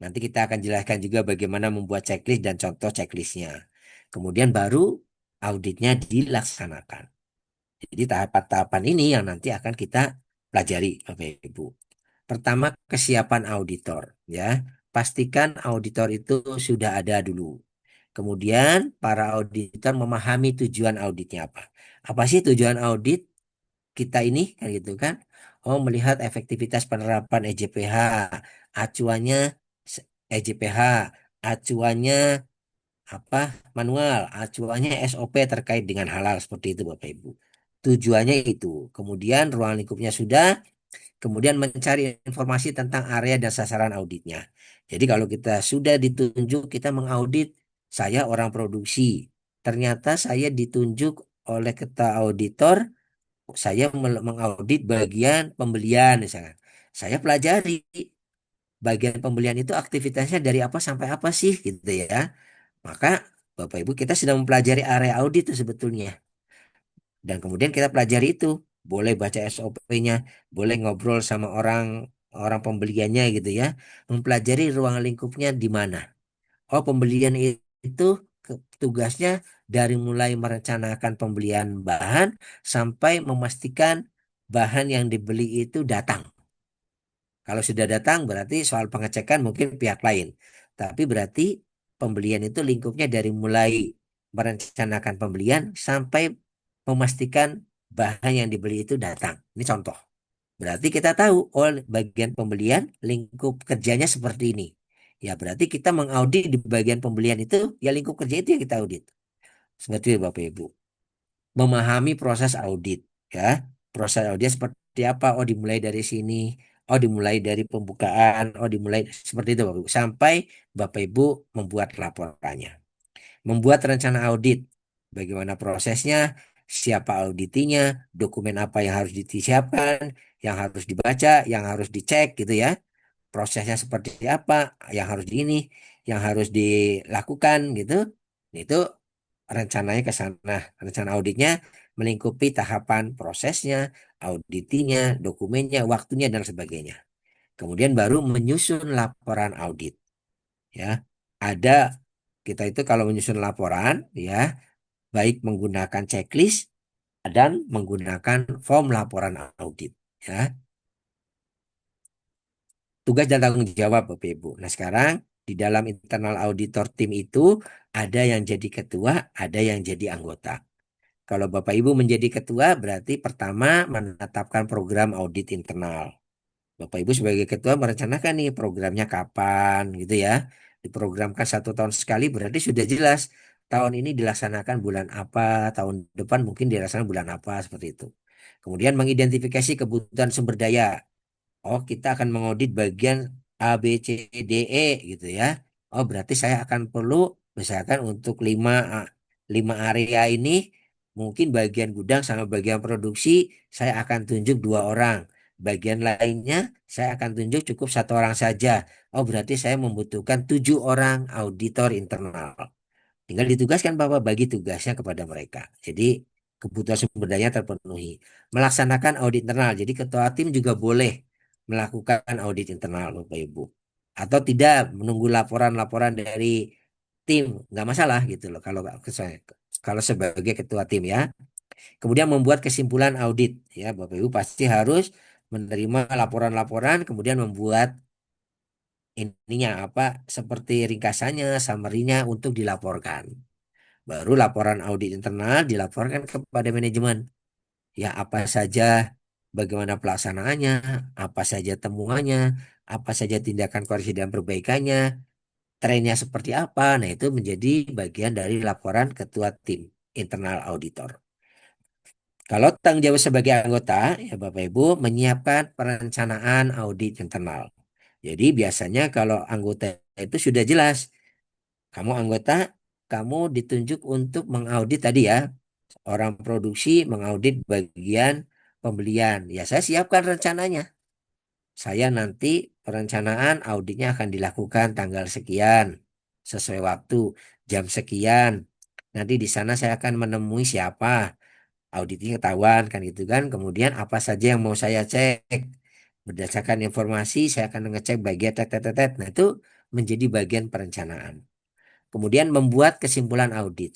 Nanti kita akan jelaskan juga bagaimana membuat checklist dan contoh checklistnya. Kemudian baru auditnya dilaksanakan. Jadi tahapan-tahapan ini yang nanti akan kita pelajari, Bapak Ibu. Pertama, kesiapan auditor, ya. Pastikan auditor itu sudah ada dulu. Kemudian para auditor memahami tujuan auditnya apa. Apa sih tujuan audit kita ini? Kan gitu kan? Oh, melihat efektivitas penerapan EJPH, acuannya EJPH, acuannya apa manual, acuannya SOP terkait dengan halal seperti itu Bapak Ibu. Tujuannya itu. Kemudian ruang lingkupnya sudah, kemudian mencari informasi tentang area dan sasaran auditnya. Jadi kalau kita sudah ditunjuk kita mengaudit, saya orang produksi. Ternyata saya ditunjuk oleh ketua auditor, saya mengaudit bagian pembelian misalkan. Saya pelajari bagian pembelian itu aktivitasnya dari apa sampai apa sih gitu ya. Maka Bapak Ibu kita sedang mempelajari area audit itu sebetulnya. Dan kemudian kita pelajari itu, boleh baca SOP-nya, boleh ngobrol sama orang orang pembeliannya gitu ya, mempelajari ruang lingkupnya di mana. Oh, pembelian itu tugasnya dari mulai merencanakan pembelian bahan sampai memastikan bahan yang dibeli itu datang. Kalau sudah datang berarti soal pengecekan mungkin pihak lain. Tapi berarti pembelian itu lingkupnya dari mulai merencanakan pembelian sampai memastikan bahan yang dibeli itu datang. Ini contoh. Berarti kita tahu, oh bagian pembelian lingkup kerjanya seperti ini. Ya berarti kita mengaudit di bagian pembelian itu, ya lingkup kerja itu yang kita audit. Seperti itu Bapak Ibu. Memahami proses audit, ya. Proses audit seperti apa? Oh dimulai dari sini. Oh dimulai dari pembukaan. Oh dimulai seperti itu Bapak Ibu. Sampai Bapak Ibu membuat laporannya. Membuat rencana audit. Bagaimana prosesnya, siapa auditinya, dokumen apa yang harus disiapkan, yang harus dibaca, yang harus dicek gitu ya. Prosesnya seperti apa, yang harus di ini, yang harus dilakukan gitu. Itu rencananya ke sana. Rencana auditnya melingkupi tahapan prosesnya, auditinya, dokumennya, waktunya dan sebagainya. Kemudian baru menyusun laporan audit ya. Ada kita itu kalau menyusun laporan ya, baik menggunakan checklist dan menggunakan form laporan audit ya. Tugas dan tanggung jawab Bapak Ibu. Nah, sekarang di dalam internal auditor tim itu ada yang jadi ketua, ada yang jadi anggota. Kalau Bapak Ibu menjadi ketua berarti pertama menetapkan program audit internal. Bapak Ibu sebagai ketua merencanakan nih programnya kapan gitu ya. Diprogramkan 1 tahun sekali berarti sudah jelas tahun ini dilaksanakan bulan apa, tahun depan mungkin dilaksanakan bulan apa seperti itu. Kemudian mengidentifikasi kebutuhan sumber daya. Oh, kita akan mengaudit bagian A, B, C, D, E gitu ya. Oh, berarti saya akan perlu misalkan untuk 5 area ini mungkin bagian gudang sama bagian produksi saya akan tunjuk 2 orang. Bagian lainnya saya akan tunjuk cukup 1 orang saja. Oh, berarti saya membutuhkan 7 orang auditor internal. Tinggal ditugaskan Bapak bagi tugasnya kepada mereka. Jadi kebutuhan sumber daya terpenuhi. Melaksanakan audit internal. Jadi ketua tim juga boleh melakukan audit internal Bapak Ibu. Atau tidak menunggu laporan-laporan dari tim. Nggak masalah gitu loh kalau sebagai ketua tim ya. Kemudian membuat kesimpulan audit. Ya Bapak Ibu pasti harus menerima laporan-laporan kemudian membuat ininya apa seperti ringkasannya, summary-nya untuk dilaporkan. Baru laporan audit internal dilaporkan kepada manajemen. Ya apa saja, bagaimana pelaksanaannya, apa saja temuannya, apa saja tindakan koreksi dan perbaikannya, trennya seperti apa. Nah itu menjadi bagian dari laporan ketua tim internal auditor. Kalau tanggung jawab sebagai anggota, ya Bapak Ibu menyiapkan perencanaan audit internal. Jadi biasanya kalau anggota itu sudah jelas, kamu anggota, kamu ditunjuk untuk mengaudit tadi ya, orang produksi mengaudit bagian pembelian. Ya, saya siapkan rencananya. Saya nanti perencanaan auditnya akan dilakukan tanggal sekian, sesuai waktu, jam sekian. Nanti di sana saya akan menemui siapa, auditnya ketahuan kan gitu kan. Kemudian apa saja yang mau saya cek. Berdasarkan informasi, saya akan mengecek bagian tet, tet, tet, tet. Nah, itu menjadi bagian perencanaan. Kemudian membuat kesimpulan audit.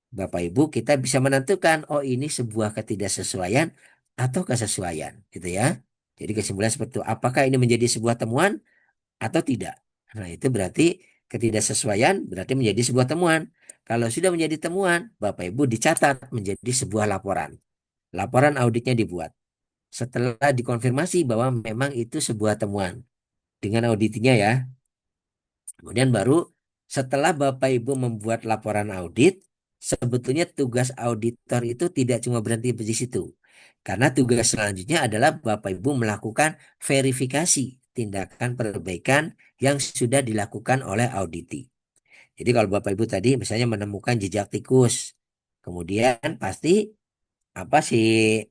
Bapak Ibu, kita bisa menentukan, oh ini sebuah ketidaksesuaian atau kesesuaian, gitu ya. Jadi kesimpulan seperti itu, apakah ini menjadi sebuah temuan atau tidak? Nah, itu berarti ketidaksesuaian berarti menjadi sebuah temuan. Kalau sudah menjadi temuan, Bapak Ibu dicatat menjadi sebuah laporan. Laporan auditnya dibuat. Setelah dikonfirmasi bahwa memang itu sebuah temuan dengan auditnya ya. Kemudian baru setelah Bapak Ibu membuat laporan audit, sebetulnya tugas auditor itu tidak cuma berhenti di situ. Karena tugas selanjutnya adalah Bapak Ibu melakukan verifikasi tindakan perbaikan yang sudah dilakukan oleh auditi. Jadi kalau Bapak Ibu tadi misalnya menemukan jejak tikus, kemudian pasti apa sih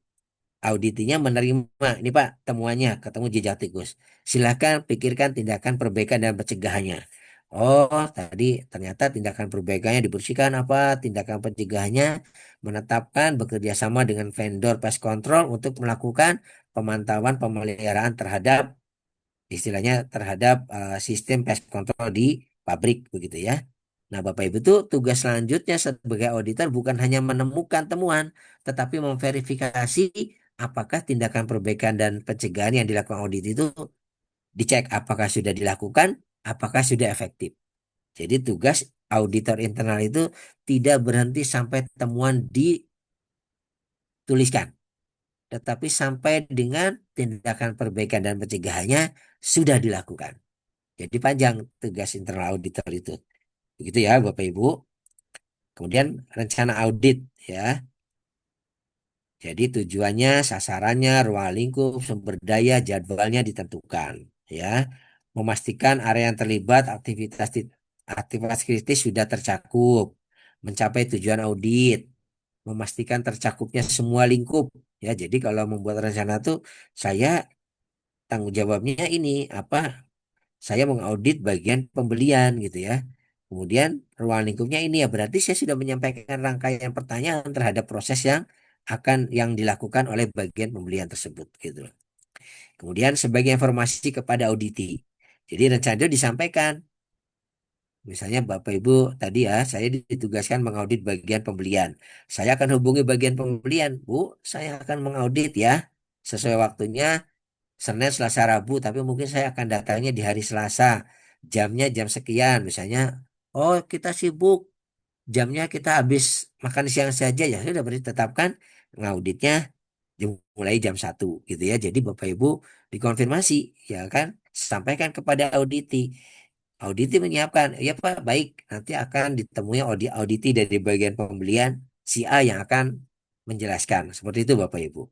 auditinya menerima ini Pak temuannya ketemu jejak tikus. Silakan pikirkan tindakan perbaikan dan pencegahannya. Oh, tadi ternyata tindakan perbaikannya dibersihkan apa? Tindakan pencegahannya menetapkan bekerja sama dengan vendor pest control untuk melakukan pemantauan pemeliharaan terhadap istilahnya terhadap sistem pest control di pabrik begitu ya. Nah, Bapak Ibu tuh tugas selanjutnya sebagai auditor bukan hanya menemukan temuan, tetapi memverifikasi apakah tindakan perbaikan dan pencegahan yang dilakukan audit itu dicek apakah sudah dilakukan, apakah sudah efektif. Jadi tugas auditor internal itu tidak berhenti sampai temuan dituliskan, tetapi sampai dengan tindakan perbaikan dan pencegahannya sudah dilakukan. Jadi panjang tugas internal auditor itu. Begitu ya Bapak Ibu. Kemudian rencana audit ya. Jadi tujuannya, sasarannya, ruang lingkup, sumber daya, jadwalnya ditentukan ya. Memastikan area yang terlibat aktivitas kritis sudah tercakup. Mencapai tujuan audit, memastikan tercakupnya semua lingkup ya. Jadi kalau membuat rencana tuh saya tanggung jawabnya ini apa? Saya mengaudit bagian pembelian gitu ya. Kemudian ruang lingkupnya ini ya berarti saya sudah menyampaikan rangkaian pertanyaan terhadap proses yang dilakukan oleh bagian pembelian tersebut gitu. Kemudian sebagai informasi kepada auditi. Jadi rencana itu disampaikan. Misalnya Bapak Ibu tadi ya, saya ditugaskan mengaudit bagian pembelian. Saya akan hubungi bagian pembelian, Bu, saya akan mengaudit ya sesuai waktunya Senin, Selasa, Rabu, tapi mungkin saya akan datangnya di hari Selasa. Jamnya jam sekian, misalnya. Oh, kita sibuk. Jamnya kita habis makan siang saja ya. Sudah berarti tetapkan ngauditnya mulai jam 1 gitu ya. Jadi Bapak Ibu dikonfirmasi ya kan. Sampaikan kepada auditi. Auditi menyiapkan, ya Pak, baik. Nanti akan ditemui auditi dari bagian pembelian si A yang akan menjelaskan. Seperti itu Bapak Ibu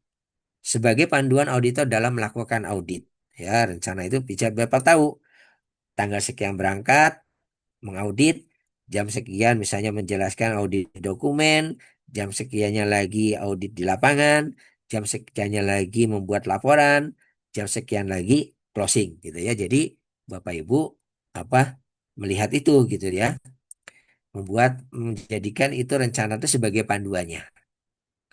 sebagai panduan auditor dalam melakukan audit. Ya, rencana itu bisa Bapak tahu tanggal sekian berangkat mengaudit, jam sekian misalnya menjelaskan audit dokumen, jam sekiannya lagi audit di lapangan, jam sekiannya lagi membuat laporan, jam sekian lagi closing gitu ya. Jadi Bapak Ibu apa melihat itu gitu ya, menjadikan itu rencana itu sebagai panduannya.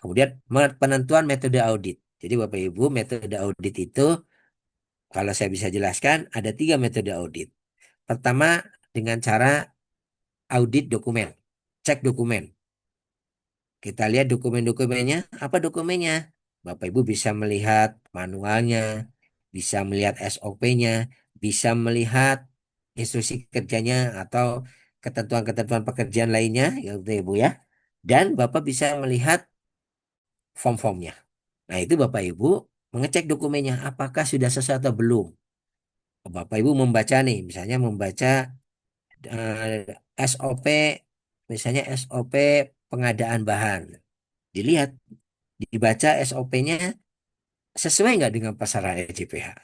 Kemudian penentuan metode audit. Jadi Bapak Ibu metode audit itu kalau saya bisa jelaskan ada 3 metode audit. Pertama dengan cara audit dokumen, cek dokumen. Kita lihat dokumen-dokumennya, apa dokumennya? Bapak Ibu bisa melihat manualnya, bisa melihat SOP-nya, bisa melihat instruksi kerjanya atau ketentuan-ketentuan pekerjaan lainnya, ya Bapak Ibu ya. Dan Bapak bisa melihat form-formnya. Nah, itu Bapak Ibu mengecek dokumennya apakah sudah sesuai atau belum. Bapak Ibu membaca nih, misalnya membaca SOP, misalnya SOP pengadaan bahan. Dilihat, dibaca SOP-nya sesuai nggak dengan pasaran EJPH.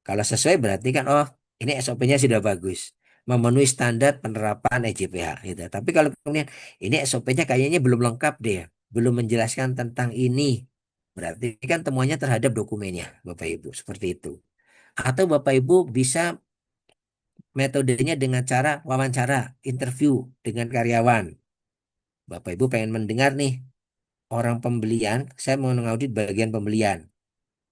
Kalau sesuai berarti kan, oh ini SOP-nya sudah bagus. Memenuhi standar penerapan EJPH. Gitu. Tapi kalau kemudian ini SOP-nya kayaknya belum lengkap deh. Belum menjelaskan tentang ini. Berarti kan temuannya terhadap dokumennya, Bapak Ibu. Seperti itu. Atau Bapak Ibu bisa metodenya dengan cara wawancara, interview dengan karyawan. Bapak Ibu pengen mendengar nih orang pembelian, saya mau mengaudit bagian pembelian.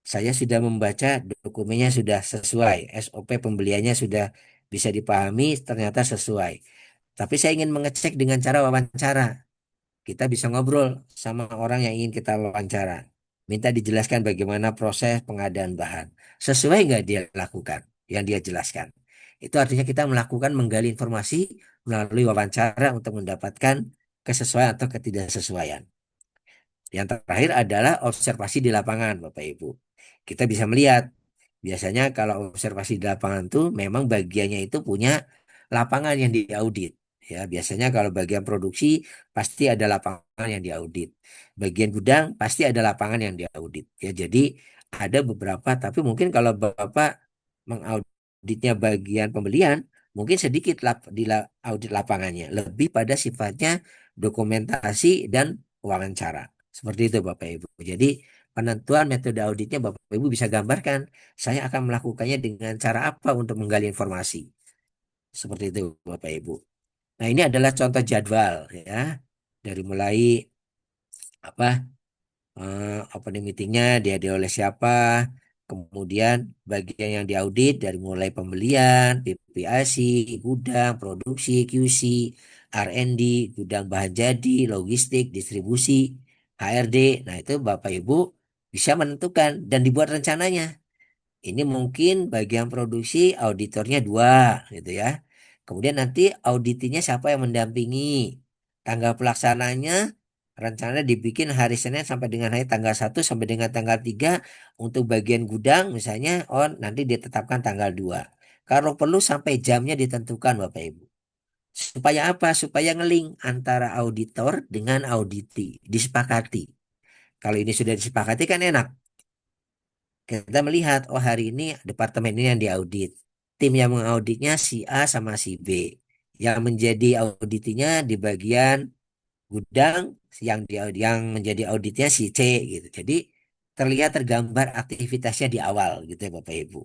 Saya sudah membaca dokumennya sudah sesuai, SOP pembeliannya sudah bisa dipahami, ternyata sesuai. Tapi saya ingin mengecek dengan cara wawancara. Kita bisa ngobrol sama orang yang ingin kita wawancara. Minta dijelaskan bagaimana proses pengadaan bahan. Sesuai nggak dia lakukan, yang dia jelaskan. Itu artinya kita melakukan menggali informasi melalui wawancara untuk mendapatkan kesesuaian atau ketidaksesuaian. Yang terakhir adalah observasi di lapangan, Bapak Ibu. Kita bisa melihat, biasanya kalau observasi di lapangan tuh memang bagiannya itu punya lapangan yang diaudit. Ya, biasanya kalau bagian produksi pasti ada lapangan yang diaudit. Bagian gudang pasti ada lapangan yang diaudit. Ya, jadi ada beberapa, tapi mungkin kalau Bapak mengauditnya bagian pembelian, mungkin sedikit audit lapangannya. Lebih pada sifatnya dokumentasi dan wawancara. Seperti itu Bapak Ibu. Jadi penentuan metode auditnya Bapak Ibu bisa gambarkan. Saya akan melakukannya dengan cara apa untuk menggali informasi. Seperti itu Bapak Ibu. Nah, ini adalah contoh jadwal ya. Dari mulai apa opening meetingnya dia oleh siapa, kemudian bagian yang diaudit dari mulai pembelian, PPAC, gudang, produksi, QC, R&D, gudang bahan jadi, logistik, distribusi, HRD. Nah, itu Bapak Ibu bisa menentukan dan dibuat rencananya. Ini mungkin bagian produksi auditornya dua gitu ya. Kemudian nanti auditinya siapa yang mendampingi. Tanggal pelaksananya rencana dibikin hari Senin sampai dengan hari tanggal 1 sampai dengan tanggal 3 untuk bagian gudang misalnya nanti ditetapkan tanggal 2. Kalau perlu sampai jamnya ditentukan Bapak Ibu. Supaya apa? Supaya ngeling antara auditor dengan auditi, disepakati. Kalau ini sudah disepakati kan enak. Kita melihat, oh hari ini departemen ini yang diaudit. Tim yang mengauditnya si A sama si B. Yang menjadi auditinya di bagian gudang, yang menjadi auditnya si C gitu. Jadi terlihat tergambar aktivitasnya di awal gitu ya Bapak Ibu.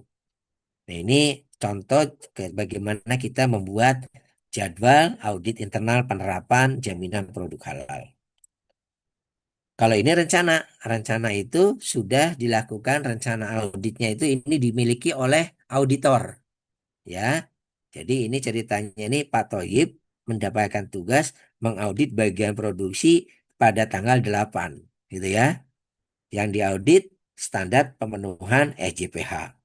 Nah ini contoh bagaimana kita membuat jadwal audit internal penerapan jaminan produk halal. Kalau ini rencana itu sudah dilakukan rencana auditnya itu ini dimiliki oleh auditor, ya. Jadi ini ceritanya ini Pak Toyib mendapatkan tugas mengaudit bagian produksi pada tanggal 8, gitu ya. Yang diaudit standar pemenuhan SJPH.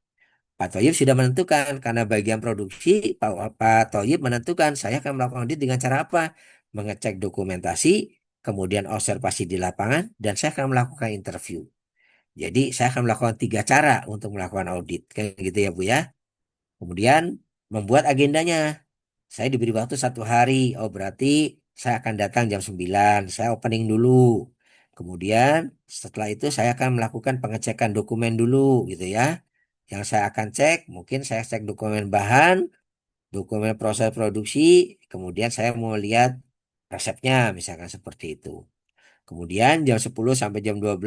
Pak Toyib sudah menentukan karena bagian produksi Pak Toyib menentukan saya akan melakukan audit dengan cara apa? Mengecek dokumentasi, kemudian observasi di lapangan, dan saya akan melakukan interview. Jadi saya akan melakukan 3 cara untuk melakukan audit, kayak gitu ya Bu ya. Kemudian membuat agendanya. Saya diberi waktu 1 hari. Oh berarti saya akan datang jam 9. Saya opening dulu. Kemudian setelah itu saya akan melakukan pengecekan dokumen dulu gitu ya. Yang saya akan cek, mungkin saya cek dokumen bahan, dokumen proses produksi, kemudian saya mau lihat resepnya misalkan seperti itu. Kemudian jam 10 sampai jam 12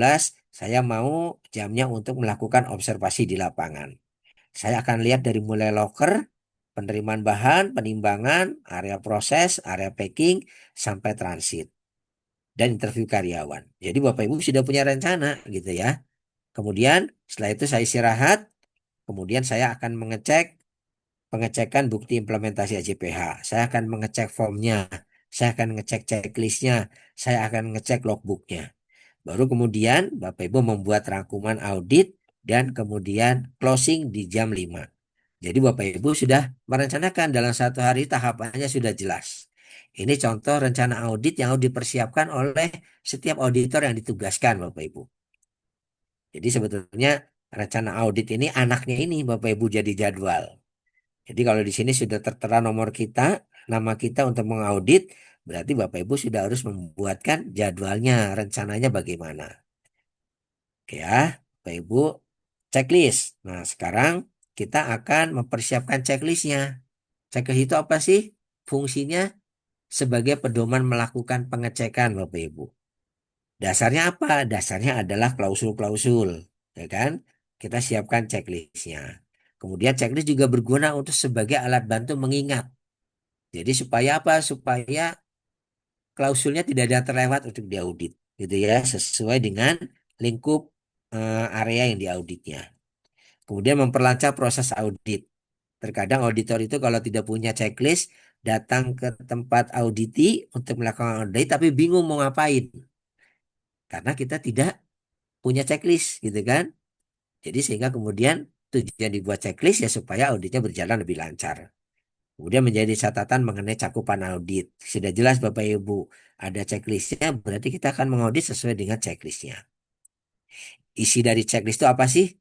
saya mau jamnya untuk melakukan observasi di lapangan. Saya akan lihat dari mulai loker, penerimaan bahan, penimbangan, area proses, area packing, sampai transit. Dan interview karyawan. Jadi Bapak Ibu sudah punya rencana gitu ya. Kemudian setelah itu saya istirahat. Kemudian saya akan mengecek pengecekan bukti implementasi AJPH. Saya akan mengecek formnya. Saya akan ngecek checklistnya. Saya akan ngecek logbooknya. Baru kemudian Bapak Ibu membuat rangkuman audit dan kemudian closing di jam 5. Jadi Bapak Ibu sudah merencanakan dalam 1 hari tahapannya sudah jelas. Ini contoh rencana audit yang harus dipersiapkan oleh setiap auditor yang ditugaskan Bapak Ibu. Jadi sebetulnya rencana audit ini anaknya ini Bapak Ibu jadi jadwal. Jadi kalau di sini sudah tertera nomor kita, nama kita untuk mengaudit, berarti Bapak Ibu sudah harus membuatkan jadwalnya, rencananya bagaimana. Oke ya, Bapak Ibu, checklist. Nah, sekarang kita akan mempersiapkan checklistnya. Checklist itu apa sih? Fungsinya sebagai pedoman melakukan pengecekan, Bapak Ibu. Dasarnya apa? Dasarnya adalah klausul-klausul, ya kan? Kita siapkan checklistnya. Kemudian checklist juga berguna untuk sebagai alat bantu mengingat. Jadi supaya apa? Supaya klausulnya tidak ada yang terlewat untuk diaudit, gitu ya, sesuai dengan lingkup area yang diauditnya. Kemudian memperlancar proses audit. Terkadang auditor itu kalau tidak punya checklist, datang ke tempat auditi untuk melakukan audit tapi bingung mau ngapain. Karena kita tidak punya checklist gitu kan. Jadi sehingga kemudian tujuan dibuat checklist ya supaya auditnya berjalan lebih lancar. Kemudian menjadi catatan mengenai cakupan audit. Sudah jelas Bapak Ibu ada checklistnya berarti kita akan mengaudit sesuai dengan checklistnya. Isi dari checklist itu apa sih?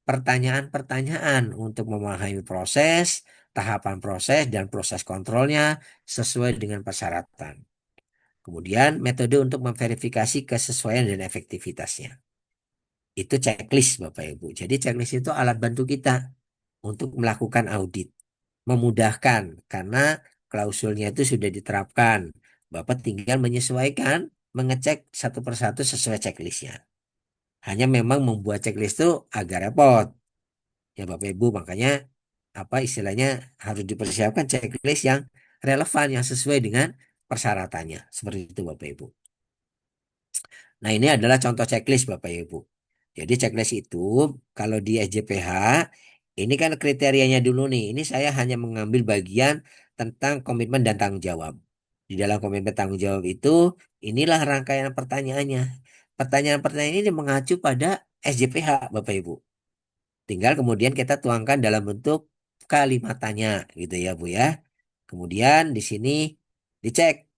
Pertanyaan-pertanyaan untuk memahami proses, tahapan proses, dan proses kontrolnya sesuai dengan persyaratan. Kemudian metode untuk memverifikasi kesesuaian dan efektivitasnya. Itu checklist Bapak Ibu. Jadi checklist itu alat bantu kita untuk melakukan audit. Memudahkan karena klausulnya itu sudah diterapkan. Bapak tinggal menyesuaikan, mengecek satu persatu sesuai checklistnya. Hanya memang membuat checklist itu agak repot. Ya Bapak Ibu, makanya apa istilahnya harus dipersiapkan checklist yang relevan yang sesuai dengan persyaratannya. Seperti itu Bapak Ibu. Nah, ini adalah contoh checklist Bapak Ibu. Jadi checklist itu kalau di SJPH ini kan kriterianya dulu nih. Ini saya hanya mengambil bagian tentang komitmen dan tanggung jawab. Di dalam komitmen tanggung jawab itu inilah rangkaian pertanyaannya. Pertanyaan-pertanyaan ini mengacu pada SJPH Bapak Ibu. Tinggal kemudian kita tuangkan dalam bentuk kalimat tanya gitu ya Bu ya. Kemudian di sini dicek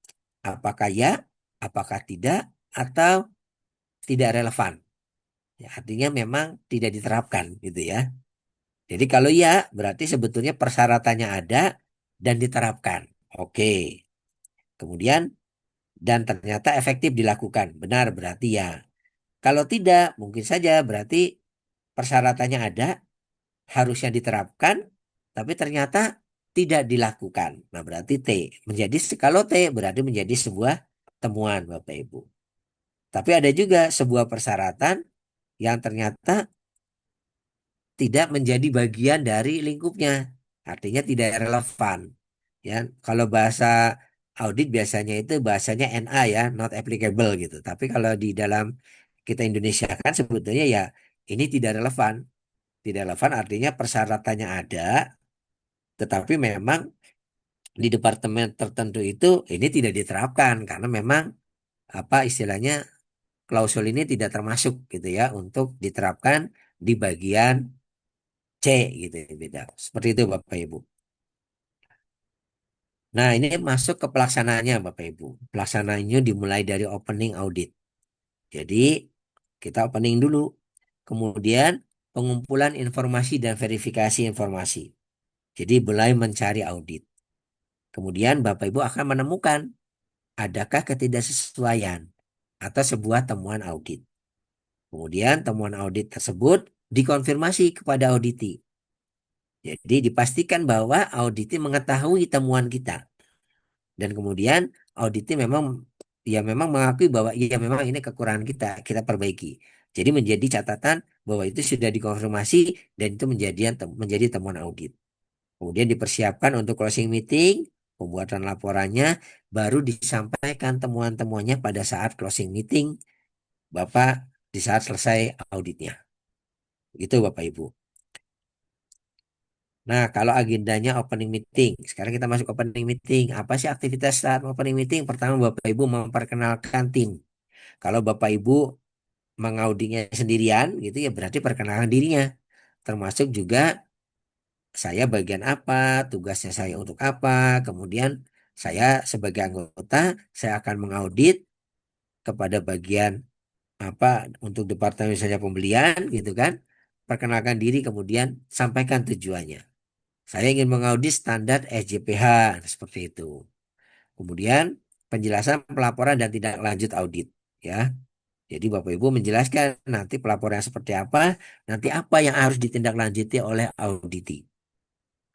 apakah ya, apakah tidak, atau tidak relevan. Ya, artinya memang tidak diterapkan gitu ya. Jadi kalau ya berarti sebetulnya persyaratannya ada dan diterapkan. Oke. Kemudian dan ternyata efektif dilakukan. Benar berarti ya. Kalau tidak mungkin saja berarti persyaratannya ada, harusnya diterapkan, tapi ternyata tidak dilakukan. Nah, berarti T. Kalau T berarti menjadi sebuah temuan Bapak Ibu. Tapi ada juga sebuah persyaratan yang ternyata tidak menjadi bagian dari lingkupnya. Artinya tidak relevan. Ya, kalau bahasa audit biasanya itu bahasanya NA ya, not applicable gitu. Tapi kalau di dalam kita Indonesia kan sebetulnya ya ini tidak relevan. Tidak relevan artinya persyaratannya ada, tetapi memang di departemen tertentu itu ini tidak diterapkan karena memang apa istilahnya klausul ini tidak termasuk gitu ya untuk diterapkan di bagian C gitu ya, beda. Seperti itu Bapak Ibu. Nah, ini masuk ke pelaksanaannya Bapak Ibu. Pelaksanaannya dimulai dari opening audit. Jadi, kita opening dulu. Kemudian pengumpulan informasi dan verifikasi informasi. Jadi, mulai mencari audit. Kemudian Bapak Ibu akan menemukan adakah ketidaksesuaian atau sebuah temuan audit. Kemudian temuan audit tersebut dikonfirmasi kepada auditi. Jadi dipastikan bahwa auditi mengetahui temuan kita. Dan kemudian auditi memang mengakui bahwa iya memang ini kekurangan kita perbaiki. Jadi menjadi catatan bahwa itu sudah dikonfirmasi dan itu menjadi temuan audit. Kemudian dipersiapkan untuk closing meeting, pembuatan laporannya, baru disampaikan temuan-temuannya pada saat closing meeting, Bapak di saat selesai auditnya. Itu Bapak Ibu. Nah, kalau agendanya opening meeting, sekarang kita masuk opening meeting. Apa sih aktivitas saat opening meeting? Pertama, Bapak Ibu memperkenalkan tim. Kalau Bapak Ibu mengauditnya sendirian, gitu ya berarti perkenalan dirinya. Termasuk juga saya bagian apa, tugasnya saya untuk apa, kemudian saya sebagai anggota, saya akan mengaudit kepada bagian apa untuk departemen misalnya pembelian, gitu kan. Perkenalkan diri, kemudian sampaikan tujuannya. Saya ingin mengaudit standar SJPH, seperti itu. Kemudian penjelasan pelaporan dan tindak lanjut audit. Ya, jadi Bapak Ibu menjelaskan nanti pelaporan seperti apa, nanti apa yang harus ditindaklanjuti oleh auditi.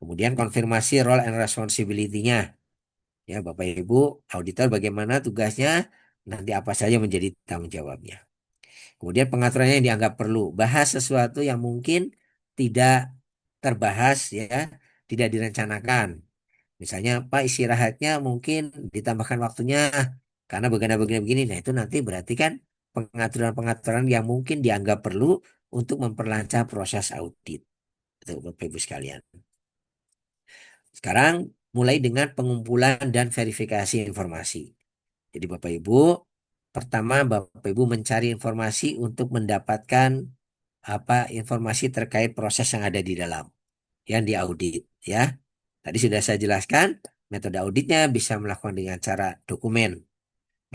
Kemudian konfirmasi role and responsibility-nya. Ya, Bapak Ibu, auditor bagaimana tugasnya, nanti apa saja menjadi tanggung jawabnya. Kemudian pengaturannya yang dianggap perlu. Bahas sesuatu yang mungkin tidak terbahas ya, tidak direncanakan. Misalnya Pak istirahatnya mungkin ditambahkan waktunya karena begini begini. Nah, itu nanti berarti kan pengaturan-pengaturan yang mungkin dianggap perlu untuk memperlancar proses audit. Itu Bapak Ibu sekalian. Sekarang mulai dengan pengumpulan dan verifikasi informasi. Jadi Bapak Ibu, pertama Bapak Ibu mencari informasi untuk mendapatkan apa informasi terkait proses yang ada di dalam yang diaudit ya. Tadi sudah saya jelaskan metode auditnya bisa melakukan dengan cara dokumen.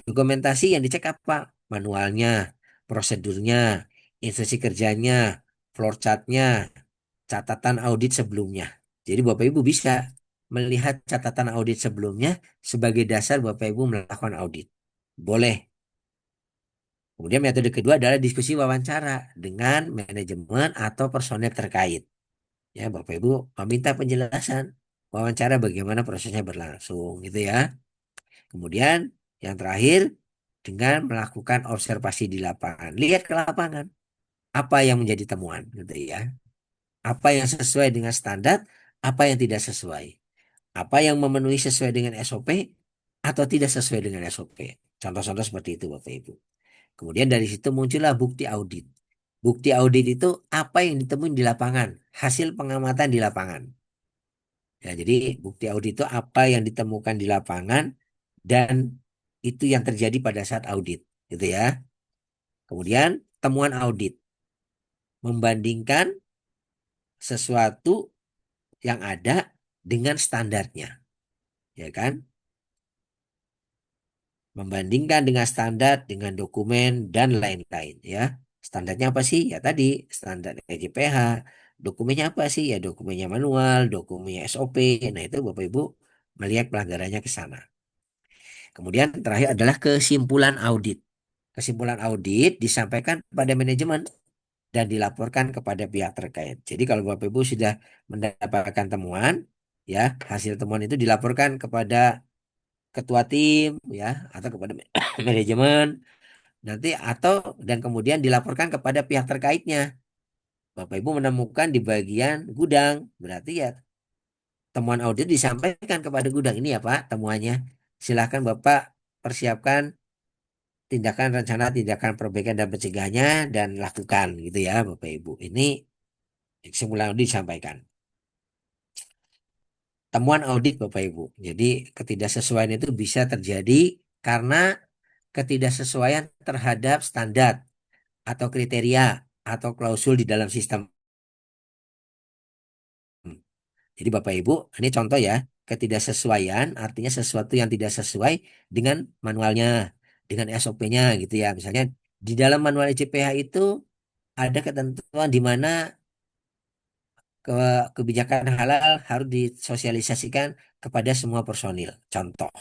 Dokumentasi yang dicek apa? Manualnya, prosedurnya, instruksi kerjanya, flowchartnya, catatan audit sebelumnya. Jadi Bapak Ibu bisa melihat catatan audit sebelumnya sebagai dasar Bapak Ibu melakukan audit. Boleh. Kemudian metode kedua adalah diskusi wawancara dengan manajemen atau personel terkait. Ya, Bapak Ibu meminta penjelasan wawancara bagaimana prosesnya berlangsung gitu ya. Kemudian yang terakhir dengan melakukan observasi di lapangan. Lihat ke lapangan apa yang menjadi temuan gitu ya. Apa yang sesuai dengan standar, apa yang tidak sesuai, apa yang memenuhi sesuai dengan SOP atau tidak sesuai dengan SOP. Contoh-contoh seperti itu Bapak Ibu. Kemudian dari situ muncullah bukti audit. Bukti audit itu apa yang ditemuin di lapangan, hasil pengamatan di lapangan. Ya, jadi bukti audit itu apa yang ditemukan di lapangan dan itu yang terjadi pada saat audit, gitu ya. Kemudian temuan audit membandingkan sesuatu yang ada dengan standarnya, ya kan? Membandingkan dengan standar, dengan dokumen dan lain-lain, ya. Standarnya apa sih? Ya tadi standar EJPH. Dokumennya apa sih? Ya dokumennya manual, dokumennya SOP. Nah, itu Bapak Ibu melihat pelanggarannya ke sana. Kemudian terakhir adalah kesimpulan audit. Kesimpulan audit disampaikan pada manajemen dan dilaporkan kepada pihak terkait. Jadi kalau Bapak Ibu sudah mendapatkan temuan, ya hasil temuan itu dilaporkan kepada ketua tim, ya atau kepada manajemen nanti atau dan kemudian dilaporkan kepada pihak terkaitnya. Bapak Ibu menemukan di bagian gudang, berarti ya temuan audit disampaikan kepada gudang ini ya Pak temuannya. Silakan Bapak persiapkan tindakan rencana tindakan perbaikan dan pencegahannya dan lakukan gitu ya Bapak Ibu. Ini kesimpulan audit disampaikan. Temuan audit Bapak Ibu. Jadi ketidaksesuaian itu bisa terjadi karena ketidaksesuaian terhadap standar atau kriteria atau klausul di dalam sistem. Jadi Bapak Ibu, ini contoh ya, ketidaksesuaian artinya sesuatu yang tidak sesuai dengan manualnya, dengan SOP-nya gitu ya. Misalnya di dalam manual ICPH itu ada ketentuan di mana ke kebijakan halal harus disosialisasikan kepada semua personil. Contoh.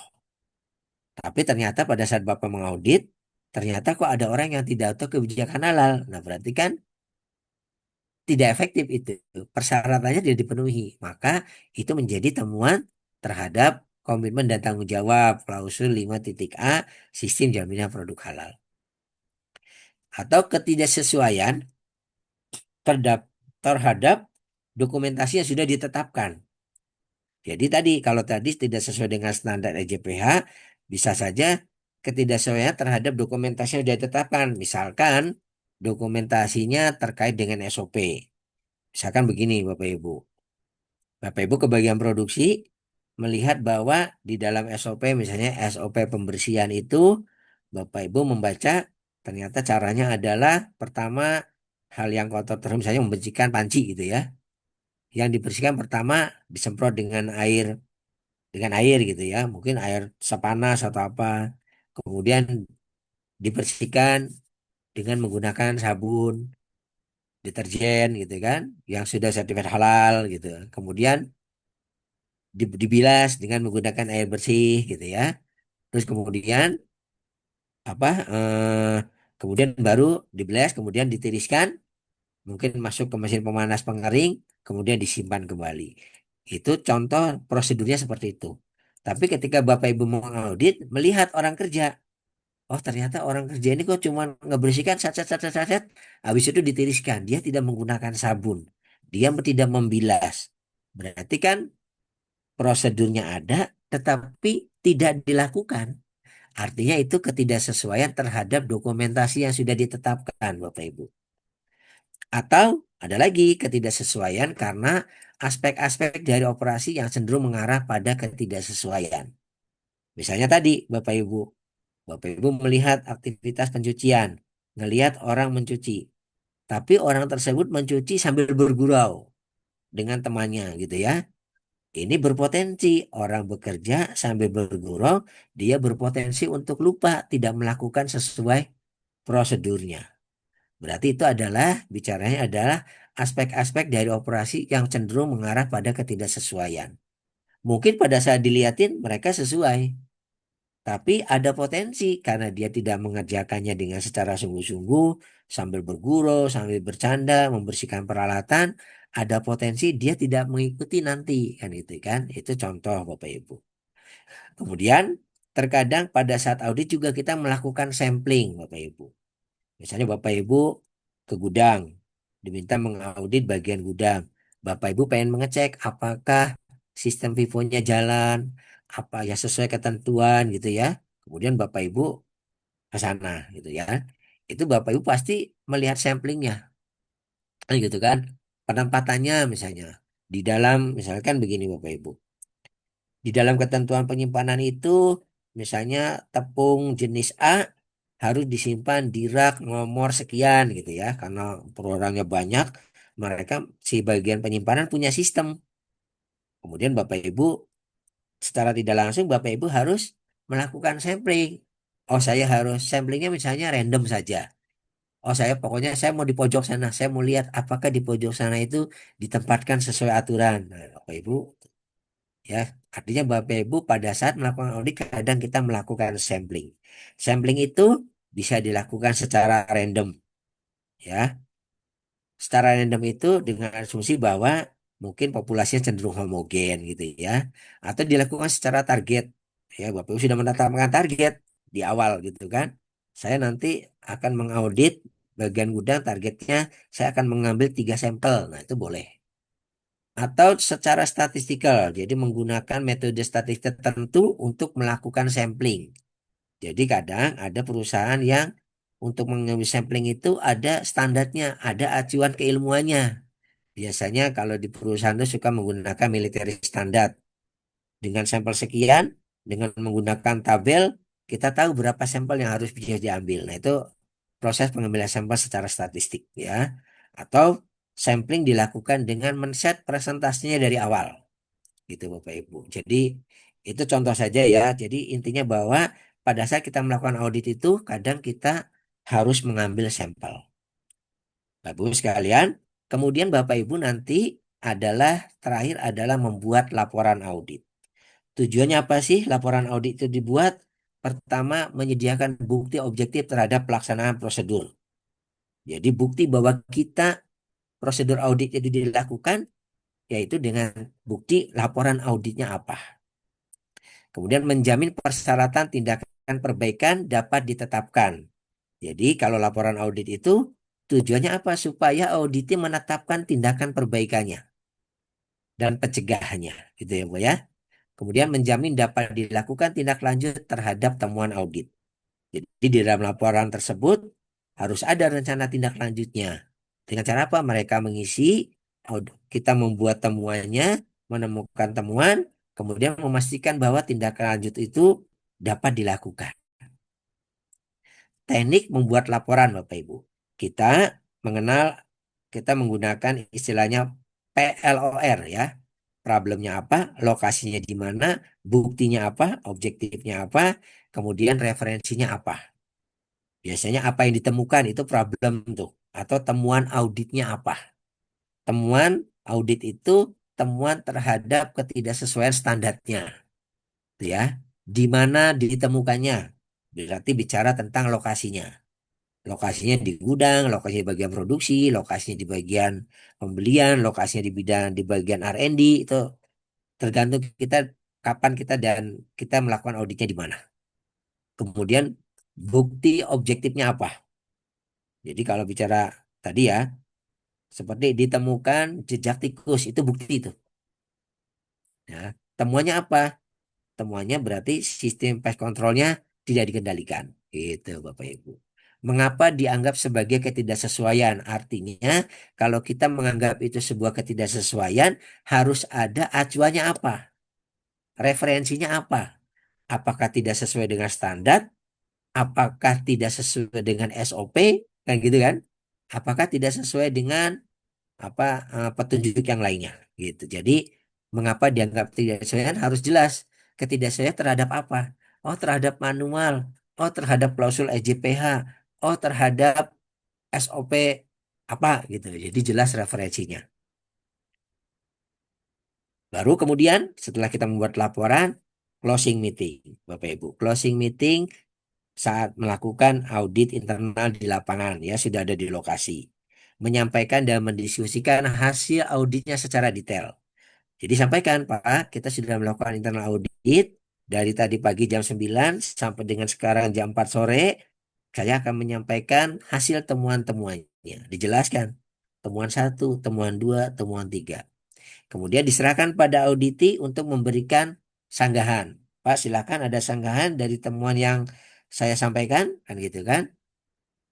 Tapi ternyata pada saat Bapak mengaudit, ternyata kok ada orang yang tidak tahu kebijakan halal. Nah, berarti kan tidak efektif itu. Persyaratannya tidak dipenuhi. Maka itu menjadi temuan terhadap komitmen dan tanggung jawab klausul 5.a sistem jaminan produk halal. Atau ketidaksesuaian terhadap dokumentasi yang sudah ditetapkan. Jadi tadi kalau tadi tidak sesuai dengan standar EJPH, bisa saja ketidaksesuaian terhadap dokumentasi yang sudah ditetapkan. Misalkan dokumentasinya terkait dengan SOP. Misalkan begini Bapak Ibu. Bapak Ibu ke bagian produksi melihat bahwa di dalam SOP misalnya SOP pembersihan itu Bapak Ibu membaca ternyata caranya adalah pertama hal yang kotor terus misalnya membersihkan panci gitu ya. Yang dibersihkan pertama disemprot dengan air gitu ya, mungkin air sepanas atau apa. Kemudian dibersihkan dengan menggunakan sabun, deterjen gitu kan, yang sudah sertifikat halal gitu. Kemudian dibilas dengan menggunakan air bersih gitu ya. Terus kemudian apa? Kemudian baru dibilas, kemudian ditiriskan, mungkin masuk ke mesin pemanas pengering, kemudian disimpan kembali. Itu contoh prosedurnya seperti itu. Tapi ketika Bapak Ibu mengaudit, melihat orang kerja, oh ternyata orang kerja ini kok cuma ngebersihkan sat, habis itu ditiriskan. Dia tidak menggunakan sabun. Dia tidak membilas. Berarti kan prosedurnya ada, tetapi tidak dilakukan. Artinya itu ketidaksesuaian terhadap dokumentasi yang sudah ditetapkan, Bapak Ibu. Atau ada lagi ketidaksesuaian karena aspek-aspek dari operasi yang cenderung mengarah pada ketidaksesuaian. Misalnya tadi, Bapak Ibu melihat aktivitas pencucian, ngelihat orang mencuci, tapi orang tersebut mencuci sambil bergurau dengan temannya gitu ya. Ini berpotensi orang bekerja sambil bergurau, dia berpotensi untuk lupa tidak melakukan sesuai prosedurnya. Berarti itu adalah bicaranya adalah aspek-aspek dari operasi yang cenderung mengarah pada ketidaksesuaian. Mungkin pada saat dilihatin mereka sesuai, tapi ada potensi karena dia tidak mengerjakannya dengan secara sungguh-sungguh, sambil bergurau, sambil bercanda, membersihkan peralatan, ada potensi dia tidak mengikuti nanti kan itu kan. Itu contoh Bapak Ibu. Kemudian terkadang pada saat audit juga kita melakukan sampling Bapak Ibu. Misalnya Bapak Ibu ke gudang, diminta mengaudit bagian gudang. Bapak Ibu pengen mengecek apakah sistem FIFO-nya jalan, apa ya sesuai ketentuan gitu ya. Kemudian Bapak Ibu ke sana gitu ya. Itu Bapak Ibu pasti melihat samplingnya, gitu kan. Penempatannya misalnya di dalam, misalkan begini Bapak Ibu. Di dalam ketentuan penyimpanan itu, misalnya tepung jenis A harus disimpan di rak nomor sekian gitu ya. Karena perorangnya banyak, mereka si bagian penyimpanan punya sistem. Kemudian Bapak Ibu secara tidak langsung Bapak Ibu harus melakukan sampling. Oh, saya harus samplingnya misalnya random saja. Oh, saya pokoknya saya mau di pojok sana. Saya mau lihat apakah di pojok sana itu ditempatkan sesuai aturan. Nah, Bapak Ibu ya, artinya Bapak Ibu pada saat melakukan audit kadang kita melakukan sampling. Sampling itu bisa dilakukan secara random ya. Secara random itu dengan asumsi bahwa mungkin populasinya cenderung homogen gitu ya. Atau dilakukan secara target. Ya, Bapak Ibu sudah menetapkan target di awal gitu kan. Saya nanti akan mengaudit bagian gudang, targetnya saya akan mengambil 3 sampel. Nah, itu boleh. Atau secara statistikal, jadi menggunakan metode statistik tertentu untuk melakukan sampling. Jadi kadang ada perusahaan yang untuk mengambil sampling itu ada standarnya, ada acuan keilmuannya. Biasanya kalau di perusahaan itu suka menggunakan military standard. Dengan sampel sekian, dengan menggunakan tabel, kita tahu berapa sampel yang harus bisa diambil. Nah, itu proses pengambilan sampel secara statistik ya. Atau sampling dilakukan dengan men-set presentasinya dari awal gitu Bapak Ibu. Jadi itu contoh saja ya. Jadi intinya bahwa pada saat kita melakukan audit itu kadang kita harus mengambil sampel. Bapak Ibu sekalian, kemudian Bapak Ibu nanti terakhir adalah membuat laporan audit. Tujuannya apa sih laporan audit itu dibuat? Pertama, menyediakan bukti objektif terhadap pelaksanaan prosedur. Jadi bukti bahwa prosedur audit itu dilakukan yaitu dengan bukti laporan auditnya apa. Kemudian menjamin persyaratan tindakan perbaikan dapat ditetapkan. Jadi kalau laporan audit itu tujuannya apa? Supaya auditnya menetapkan tindakan perbaikannya dan pencegahannya, gitu ya Bu ya. Kemudian menjamin dapat dilakukan tindak lanjut terhadap temuan audit. Jadi di dalam laporan tersebut harus ada rencana tindak lanjutnya. Dengan cara apa? Mereka mengisi, kita membuat temuannya, menemukan temuan, kemudian memastikan bahwa tindakan lanjut itu dapat dilakukan. Teknik membuat laporan, Bapak Ibu. Kita mengenal, kita menggunakan istilahnya PLOR ya. Problemnya apa, lokasinya di mana, buktinya apa, objektifnya apa, kemudian referensinya apa. Biasanya apa yang ditemukan itu problem tuh, atau temuan auditnya apa. Temuan audit itu temuan terhadap ketidaksesuaian standarnya, tuh ya. Di mana ditemukannya, berarti bicara tentang lokasinya. Lokasinya di gudang, lokasinya di bagian produksi, lokasinya di bagian pembelian, lokasinya di bagian R&D itu tergantung kita kapan kita melakukan auditnya di mana. Kemudian bukti objektifnya apa? Jadi kalau bicara tadi ya, seperti ditemukan jejak tikus itu bukti itu. Ya, temuannya apa? Temuannya berarti sistem pest controlnya tidak dikendalikan. Gitu Bapak Ibu. Mengapa dianggap sebagai ketidaksesuaian? Artinya kalau kita menganggap itu sebuah ketidaksesuaian harus ada acuannya apa? Referensinya apa? Apakah tidak sesuai dengan standar? Apakah tidak sesuai dengan SOP? Kan gitu kan? Apakah tidak sesuai dengan apa petunjuk yang lainnya gitu. Jadi mengapa dianggap ketidaksesuaian harus jelas. Ketidaksesuaian terhadap apa? Oh, terhadap manual. Oh, terhadap klausul EJPH. Oh, terhadap SOP apa gitu. Jadi jelas referensinya. Baru kemudian setelah kita membuat laporan, closing meeting, Bapak Ibu. Closing meeting saat melakukan audit internal di lapangan ya sudah ada di lokasi. Menyampaikan dan mendiskusikan hasil auditnya secara detail. Jadi sampaikan, Pak, kita sudah melakukan internal audit dari tadi pagi jam 9 sampai dengan sekarang jam 4 sore. Saya akan menyampaikan hasil temuan-temuannya. Dijelaskan. Temuan 1, temuan 2, temuan 3. Kemudian diserahkan pada auditi untuk memberikan sanggahan. Pak, silakan ada sanggahan dari temuan yang saya sampaikan, kan gitu kan?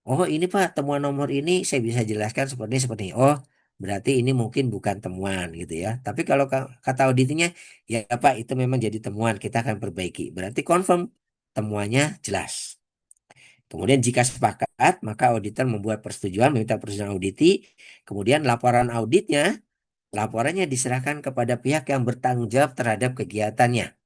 Oh ini Pak, temuan nomor ini saya bisa jelaskan seperti ini. Oh berarti ini mungkin bukan temuan gitu ya. Tapi kalau kata auditnya, ya Pak itu memang jadi temuan, kita akan perbaiki. Berarti confirm temuannya jelas. Kemudian jika sepakat, maka auditor membuat persetujuan, meminta persetujuan auditi. Kemudian laporannya diserahkan kepada pihak yang bertanggung jawab terhadap kegiatannya.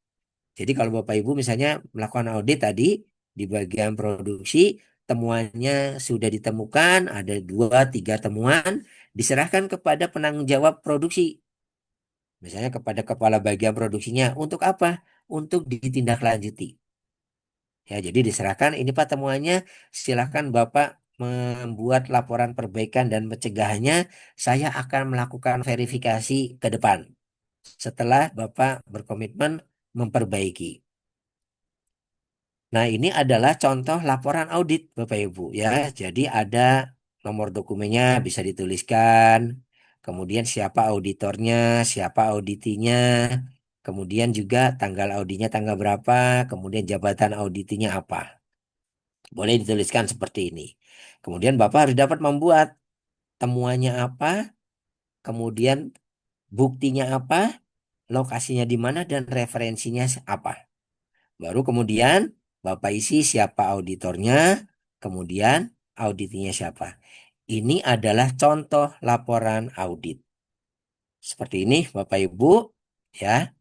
Jadi kalau Bapak Ibu misalnya melakukan audit tadi di bagian produksi, temuannya sudah ditemukan, ada 2, 3 temuan, diserahkan kepada penanggung jawab produksi. Misalnya kepada kepala bagian produksinya. Untuk apa? Untuk ditindaklanjuti. Ya, jadi diserahkan ini Pak temuannya, silakan Bapak membuat laporan perbaikan dan pencegahannya. Saya akan melakukan verifikasi ke depan setelah Bapak berkomitmen memperbaiki. Nah, ini adalah contoh laporan audit Bapak Ibu ya. Jadi ada nomor dokumennya bisa dituliskan, kemudian siapa auditornya, siapa auditinya, kemudian juga tanggal auditnya tanggal berapa, kemudian jabatan auditinya apa. Boleh dituliskan seperti ini. Kemudian Bapak harus dapat membuat temuannya apa, kemudian buktinya apa, lokasinya di mana, dan referensinya apa. Baru kemudian Bapak isi siapa auditornya, kemudian auditnya siapa. Ini adalah contoh laporan audit. Seperti ini Bapak Ibu ya.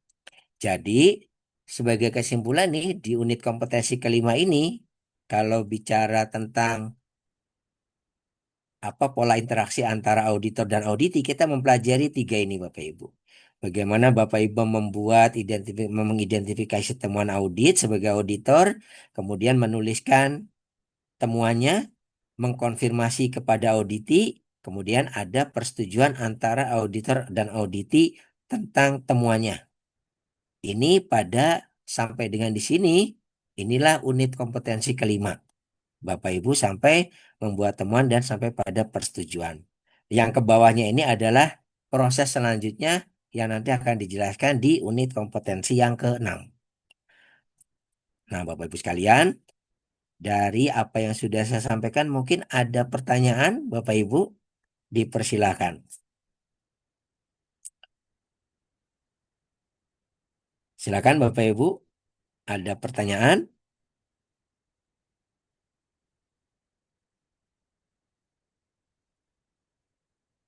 Jadi sebagai kesimpulan nih di unit kompetensi kelima ini, kalau bicara tentang apa pola interaksi antara auditor dan auditi, kita mempelajari 3 ini Bapak Ibu. Bagaimana Bapak Ibu mengidentifikasi temuan audit sebagai auditor, kemudian menuliskan temuannya, mengkonfirmasi kepada auditi, kemudian ada persetujuan antara auditor dan auditi tentang temuannya. Ini sampai dengan di sini, inilah unit kompetensi kelima. Bapak Ibu sampai membuat temuan dan sampai pada persetujuan. Yang ke bawahnya ini adalah proses selanjutnya yang nanti akan dijelaskan di unit kompetensi yang ke-6. Nah, Bapak Ibu sekalian, dari apa yang sudah saya sampaikan mungkin ada pertanyaan, Bapak Ibu, dipersilakan. Silakan Bapak Ibu, ada pertanyaan?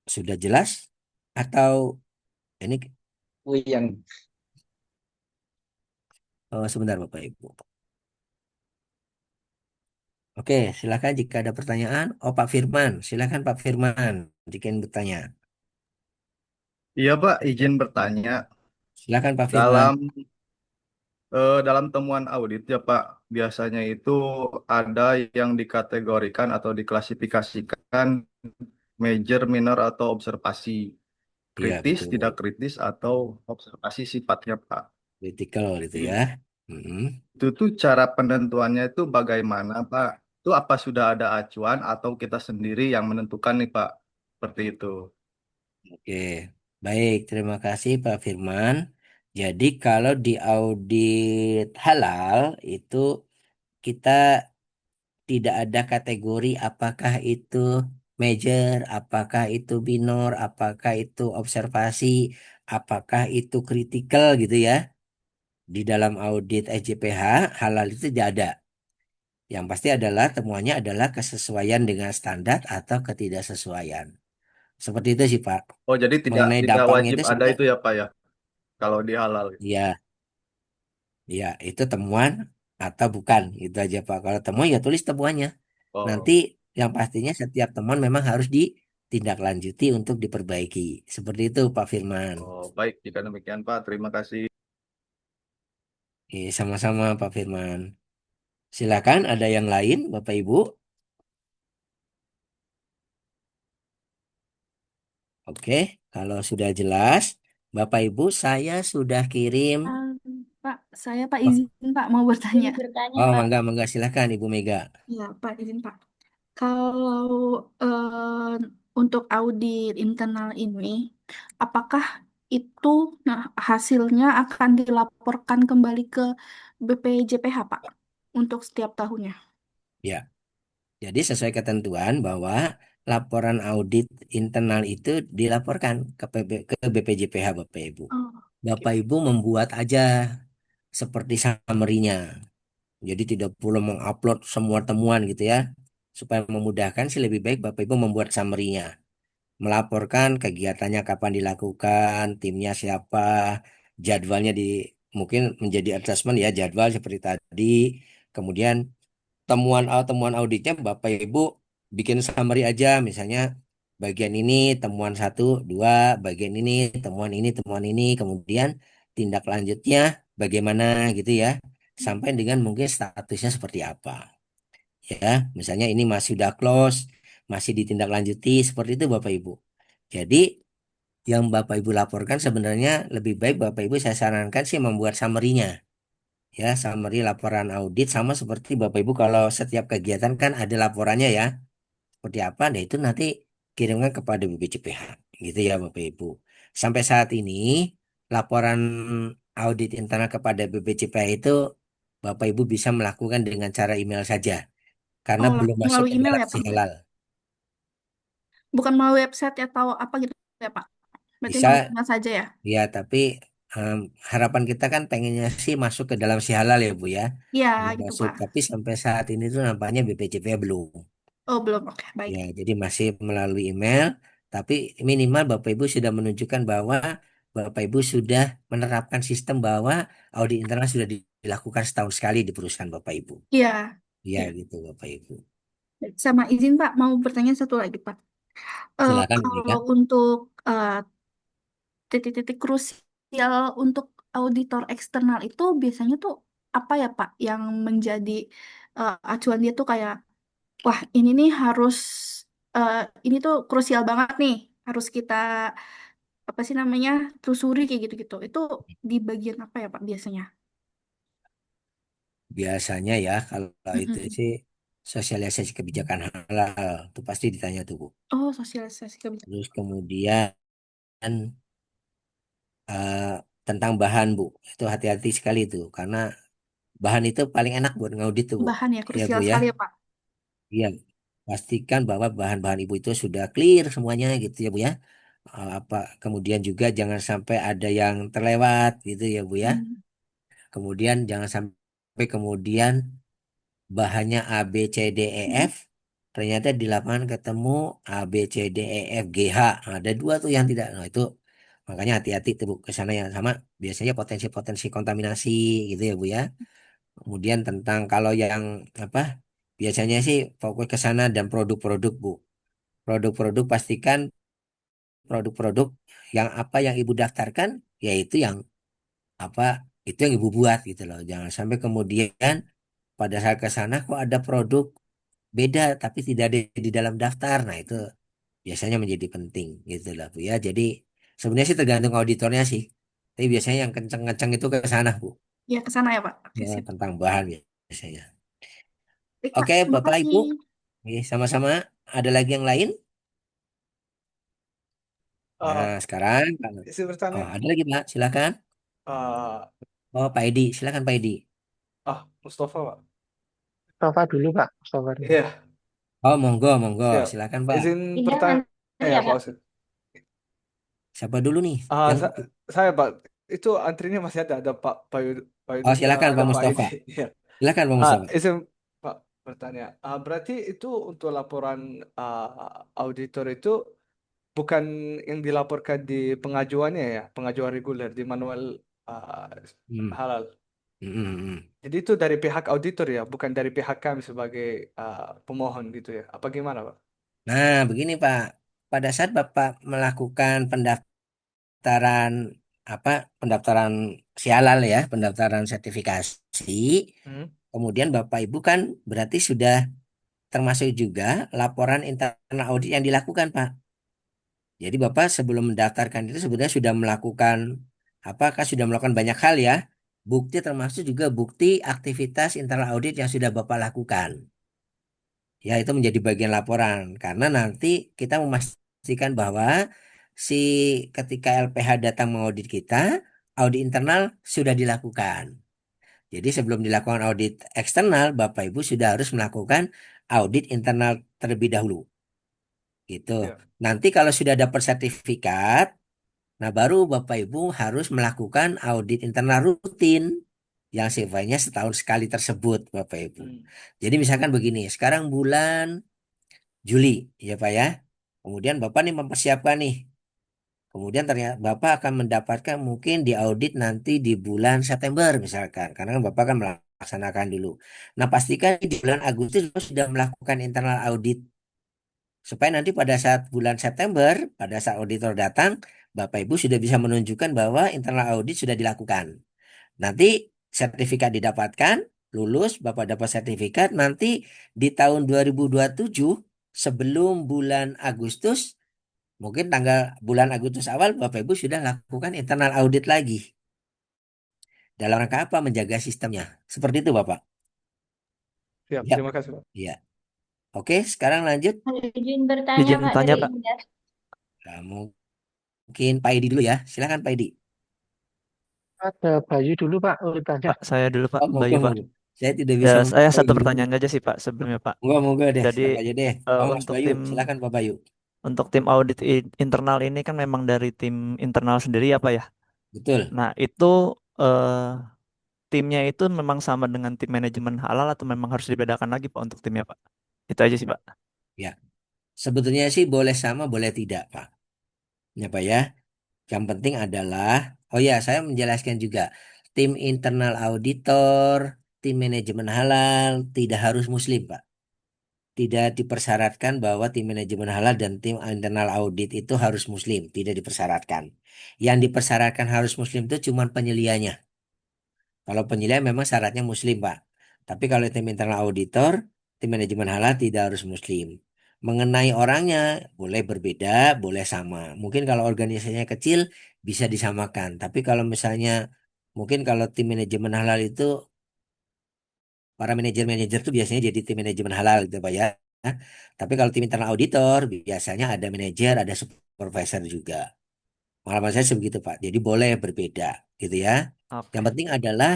Sudah jelas? Atau ini Yang sebentar Bapak Ibu. Oke, silakan jika ada pertanyaan. Oh, Pak Firman, silakan Pak Firman jika ingin bertanya. Iya Pak, izin bertanya. Silakan Pak Firman. Dalam temuan audit ya Pak, biasanya itu ada yang dikategorikan atau diklasifikasikan major, minor, atau observasi. Iya, Kritis, betul. tidak kritis, atau observasi sifatnya Pak. Critical gitu ya. Mm-mm. Itu tuh cara penentuannya itu bagaimana Pak? Itu apa sudah ada acuan atau kita sendiri yang menentukan nih Pak? Seperti itu. Oke, baik. Terima kasih Pak Firman. Jadi kalau di audit halal itu kita tidak ada kategori apakah itu major, apakah itu minor, apakah itu observasi, apakah itu critical gitu ya. Di dalam audit SJPH halal itu tidak ada. Yang pasti adalah temuannya adalah kesesuaian dengan standar atau ketidaksesuaian. Seperti itu sih Pak. Oh, jadi tidak Mengenai tidak dampaknya wajib itu ada sebenarnya itu ya Pak ya, kalau di halal. ya, ya itu temuan atau bukan itu aja Pak. Kalau temuan ya tulis temuannya. Nanti Oh, yang pastinya setiap temuan memang harus ditindaklanjuti untuk diperbaiki. Seperti itu Pak Firman. oh baik. Jika demikian Pak, terima kasih. Sama-sama Pak Firman. Silakan ada yang lain Bapak Ibu. Oke, kalau sudah jelas, Bapak Ibu saya sudah kirim. Pak, saya Pak Oh, izin Pak mau bertanya. oh, mangga silakan Ibu Mega. Ya, Pak izin Pak. Kalau untuk audit internal ini, apakah itu, nah hasilnya akan dilaporkan kembali ke BPJPH, Pak, untuk setiap tahunnya. Ya, jadi sesuai ketentuan bahwa laporan audit internal itu dilaporkan ke BPJPH Bapak Ibu. Oh, Bapak Ibu membuat aja seperti summary-nya. Jadi tidak perlu mengupload semua temuan gitu ya. Supaya memudahkan sih lebih baik Bapak Ibu membuat summary-nya. Melaporkan kegiatannya kapan dilakukan, timnya siapa, jadwalnya mungkin menjadi adjustment ya jadwal seperti tadi. Kemudian temuan auditnya Bapak Ibu bikin summary aja, misalnya bagian ini temuan satu, dua, bagian ini, temuan ini, kemudian tindak lanjutnya bagaimana gitu ya, sampai dengan mungkin statusnya seperti apa. Ya, misalnya ini masih udah close, masih ditindaklanjuti seperti itu Bapak Ibu. Jadi yang Bapak Ibu laporkan sebenarnya lebih baik Bapak Ibu saya sarankan sih membuat summary-nya. Ya, summary laporan audit sama seperti Bapak Ibu kalau setiap kegiatan kan ada laporannya ya. Seperti apa? Nah, itu nanti kirimkan kepada BPJPH. Gitu ya Bapak Ibu. Sampai saat ini laporan audit internal kepada BPJPH itu Bapak Ibu bisa melakukan dengan cara email saja karena oh, belum masuk melalui ke email dalam ya, si Pak? halal. Bukan melalui website atau apa gitu ya, Pak? Berarti Bisa melalui email saja ya? ya, tapi em, harapan kita kan pengennya sih masuk ke dalam si halal ya Bu ya. Iya, Belum gitu, masuk, Pak. tapi sampai saat ini tuh nampaknya BPJPH belum. Oh, belum. Oke, baik. Ya, jadi masih melalui email, tapi minimal Bapak Ibu sudah menunjukkan bahwa Bapak Ibu sudah menerapkan sistem bahwa audit internal sudah dilakukan setahun sekali di perusahaan Bapak Ibu. Iya, Ya, iya. gitu Bapak Ibu. Sama izin, Pak, mau bertanya satu lagi, Pak. Silakan Kalau ya. untuk titik-titik krusial untuk auditor eksternal itu biasanya tuh apa ya, Pak, yang menjadi acuan dia tuh kayak, wah ini nih harus, eh, ini tuh krusial banget nih, harus kita apa sih namanya telusuri kayak gitu-gitu. Itu di bagian apa ya, Pak, biasanya? Biasanya ya, kalau itu Mm-mm. sih sosialisasi kebijakan halal, itu pasti ditanya tuh Bu. Oh, sosialisasi kebijakan. Terus kemudian eh, tentang bahan Bu, itu hati-hati sekali tuh, karena bahan itu paling enak buat ngaudit tuh Bu. Bahan ya, Ya Bu krusial ya. sekali ya, Pak. Iya, pastikan bahwa bahan-bahan ibu itu sudah clear semuanya gitu ya Bu ya. Apa kemudian juga jangan sampai ada yang terlewat gitu ya Bu ya. Hmm. Kemudian jangan sampai kemudian bahannya A B C D E Hmm. F ternyata di lapangan ketemu A B C D E F G H. Nah, ada dua tuh yang tidak. Nah, itu makanya hati-hati tuh Bu ke sana yang sama biasanya potensi-potensi kontaminasi gitu ya Bu ya. Kemudian tentang kalau yang apa biasanya sih fokus ke sana dan produk-produk Bu. Produk-produk pastikan produk-produk yang apa yang ibu daftarkan yaitu yang apa itu yang ibu buat gitu loh. Jangan sampai kemudian pada saat ke sana kok ada produk beda tapi tidak ada di dalam daftar. Nah, itu biasanya menjadi penting gitu loh Bu ya. Jadi sebenarnya sih tergantung auditornya sih. Tapi biasanya yang kenceng-kenceng itu ke sana Bu. Ya, ke sana ya, Pak. Oke, Ya, sip. tentang bahan biasanya. Baik, Pak. Oke, Terima Bapak kasih. Ibu. Oke, sama-sama. Ada lagi yang lain? Eh, Nah, sekarang, isi bertanya. oh, ada lagi Pak, silakan. eh Oh, Pak Edi, silakan Pak Edi. Mustafa, Pak. Mustafa dulu Pak, Mustafa dulu. Iya, Oh, monggo, monggo, siap. silakan Pak. Izin Iya, bertanya ngantri ya, ya, Pak Pak. Osid. Siapa dulu nih? Ah, Yang saya, Pak, itu antrinya masih ada Pak Oh, Yudi, silakan ada Pak Pak Edi. Mustafa. Iya. Silakan Pak Mustafa. Izin Pak bertanya. Berarti itu untuk laporan auditor itu bukan yang dilaporkan di pengajuannya ya, pengajuan reguler di manual ah, Hmm. halal. Hmm, hmm, hmm. Jadi itu dari pihak auditor ya, bukan dari pihak kami sebagai pemohon gitu ya. Apa gimana, Pak? Nah, begini Pak. Pada saat Bapak melakukan pendaftaran apa? Pendaftaran sialal ya, pendaftaran sertifikasi. Hmm? Kemudian Bapak Ibu kan berarti sudah termasuk juga laporan internal audit yang dilakukan, Pak. Jadi Bapak sebelum mendaftarkan itu sebenarnya sudah melakukan apakah sudah melakukan banyak hal ya. Bukti termasuk juga bukti aktivitas internal audit yang sudah Bapak lakukan. Ya, itu menjadi bagian laporan karena nanti kita memastikan bahwa si ketika LPH datang mengaudit kita, audit internal sudah dilakukan. Jadi sebelum dilakukan audit eksternal, Bapak Ibu sudah harus melakukan audit internal terlebih dahulu. Gitu. Ya. Nanti kalau sudah dapat sertifikat, nah baru Bapak Ibu harus melakukan audit internal rutin yang sifatnya setahun sekali tersebut, Bapak Ibu. Hmm. Jadi misalkan begini, sekarang bulan Juli, ya Pak ya. Kemudian Bapak nih mempersiapkan nih. Kemudian ternyata Bapak akan mendapatkan mungkin di audit nanti di bulan September misalkan. Karena kan Bapak akan melaksanakan dulu. Nah pastikan di bulan Agustus Bapak sudah melakukan internal audit. Supaya nanti pada saat bulan September, pada saat auditor datang, Bapak Ibu sudah bisa menunjukkan bahwa internal audit sudah dilakukan. Nanti sertifikat didapatkan, lulus, Bapak dapat sertifikat, nanti di tahun 2027 sebelum bulan Agustus, mungkin tanggal bulan Agustus awal, Bapak Ibu sudah lakukan internal audit lagi. Dalam rangka apa? Menjaga sistemnya. Seperti itu, Bapak. Siap, Ya, terima kasih Pak. iya. Oke, sekarang lanjut. Izin bertanya Izin Pak tanya, dari Pak. Indah. Nah, mungkin Pak Edi dulu ya. Silakan Pak Edi. Ada Bayu dulu Pak urutannya. Pak, saya dulu Pak, Oh, Bayu Pak. monggo. Saya tidak bisa Ya, saya membaca satu ini. pertanyaan aja sih Pak sebelumnya Pak. Monggo deh, Jadi silakan aja deh. Oh, Mas untuk Bayu, tim silakan Pak Bayu. audit internal ini kan memang dari tim internal sendiri ya Pak ya. Betul. Nah, itu timnya itu memang sama dengan tim manajemen halal atau memang harus dibedakan lagi Pak untuk timnya Pak? Itu aja sih Pak. Ya, sebetulnya sih boleh sama, boleh tidak, Pak. Ya, Pak ya. Yang penting adalah, oh ya, saya menjelaskan juga, tim internal auditor, tim manajemen halal tidak harus muslim, Pak. Tidak dipersyaratkan bahwa tim manajemen halal dan tim internal audit itu harus muslim, tidak dipersyaratkan. Yang dipersyaratkan harus muslim itu cuma penyelianya. Kalau penilaian memang syaratnya muslim, Pak. Tapi kalau tim internal auditor, tim manajemen halal tidak harus muslim. Mengenai orangnya, boleh berbeda, boleh sama. Mungkin kalau organisasinya kecil, bisa disamakan. Tapi kalau misalnya, mungkin kalau tim manajemen halal itu, para manajer-manajer itu biasanya jadi tim manajemen halal gitu, Pak ya. Tapi kalau tim internal auditor, biasanya ada manajer, ada supervisor juga. Pengalaman saya sebegitu, Pak. Jadi boleh berbeda, gitu ya. Yang Oke. penting adalah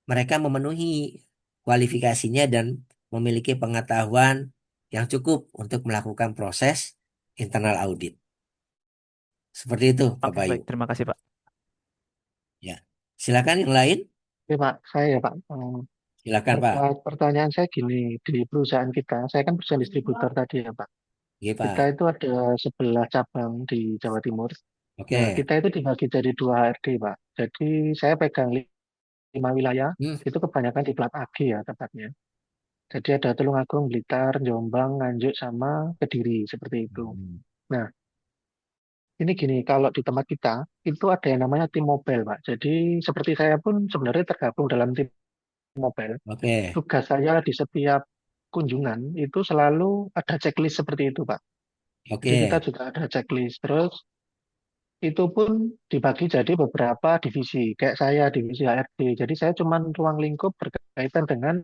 mereka memenuhi kualifikasinya dan memiliki pengetahuan yang cukup untuk melakukan proses internal audit. Seperti itu, Pak Oke, Bayu. baik. Terima kasih Pak. Ya, silakan yang lain. Oke Pak, saya ya Pak. Silakan Pak. Terkait pertanyaan saya gini, di perusahaan kita, saya kan perusahaan distributor tadi ya Pak. Iya Kita Pak. itu ada 11 cabang di Jawa Timur. Nah, Oke. kita itu dibagi jadi 2 HRD Pak. Jadi saya pegang 5 wilayah, Hmm. itu kebanyakan di plat AG ya tepatnya. Jadi ada Tulungagung, Blitar, Jombang, Nganjuk, sama Kediri, seperti itu. Hmm. Nah, ini gini, kalau di tempat kita, itu ada yang namanya tim mobile, Pak. Jadi seperti saya pun sebenarnya tergabung dalam tim mobile. Oke. Tugas saya di setiap kunjungan itu selalu ada checklist seperti itu, Pak. Jadi kita Oke. juga ada checklist. Terus itu pun dibagi jadi beberapa divisi. Kayak saya divisi HRD. Jadi saya cuma ruang lingkup berkaitan dengan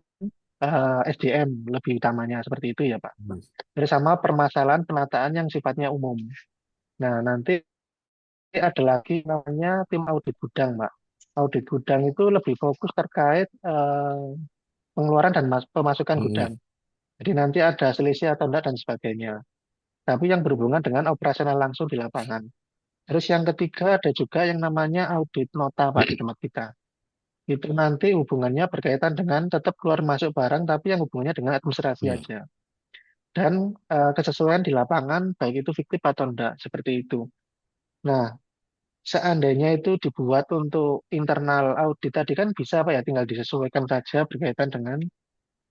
SDM lebih utamanya seperti itu ya, Pak. Hmm. Terus sama permasalahan penataan yang sifatnya umum. Nah, nanti ada lagi namanya tim audit gudang, Pak. Audit gudang itu lebih fokus terkait pengeluaran dan pemasukan Hmm. gudang. Jadi nanti ada selisih atau enggak dan sebagainya. Tapi yang berhubungan dengan operasional langsung di lapangan. Terus yang ketiga ada juga yang namanya audit nota Pak di tempat kita. Itu nanti hubungannya berkaitan dengan tetap keluar masuk barang tapi yang hubungannya dengan administrasi Hmm. aja. Dan kesesuaian di lapangan baik itu fiktif atau enggak seperti itu. Nah, seandainya itu dibuat untuk internal audit tadi kan bisa Pak ya tinggal disesuaikan saja berkaitan dengan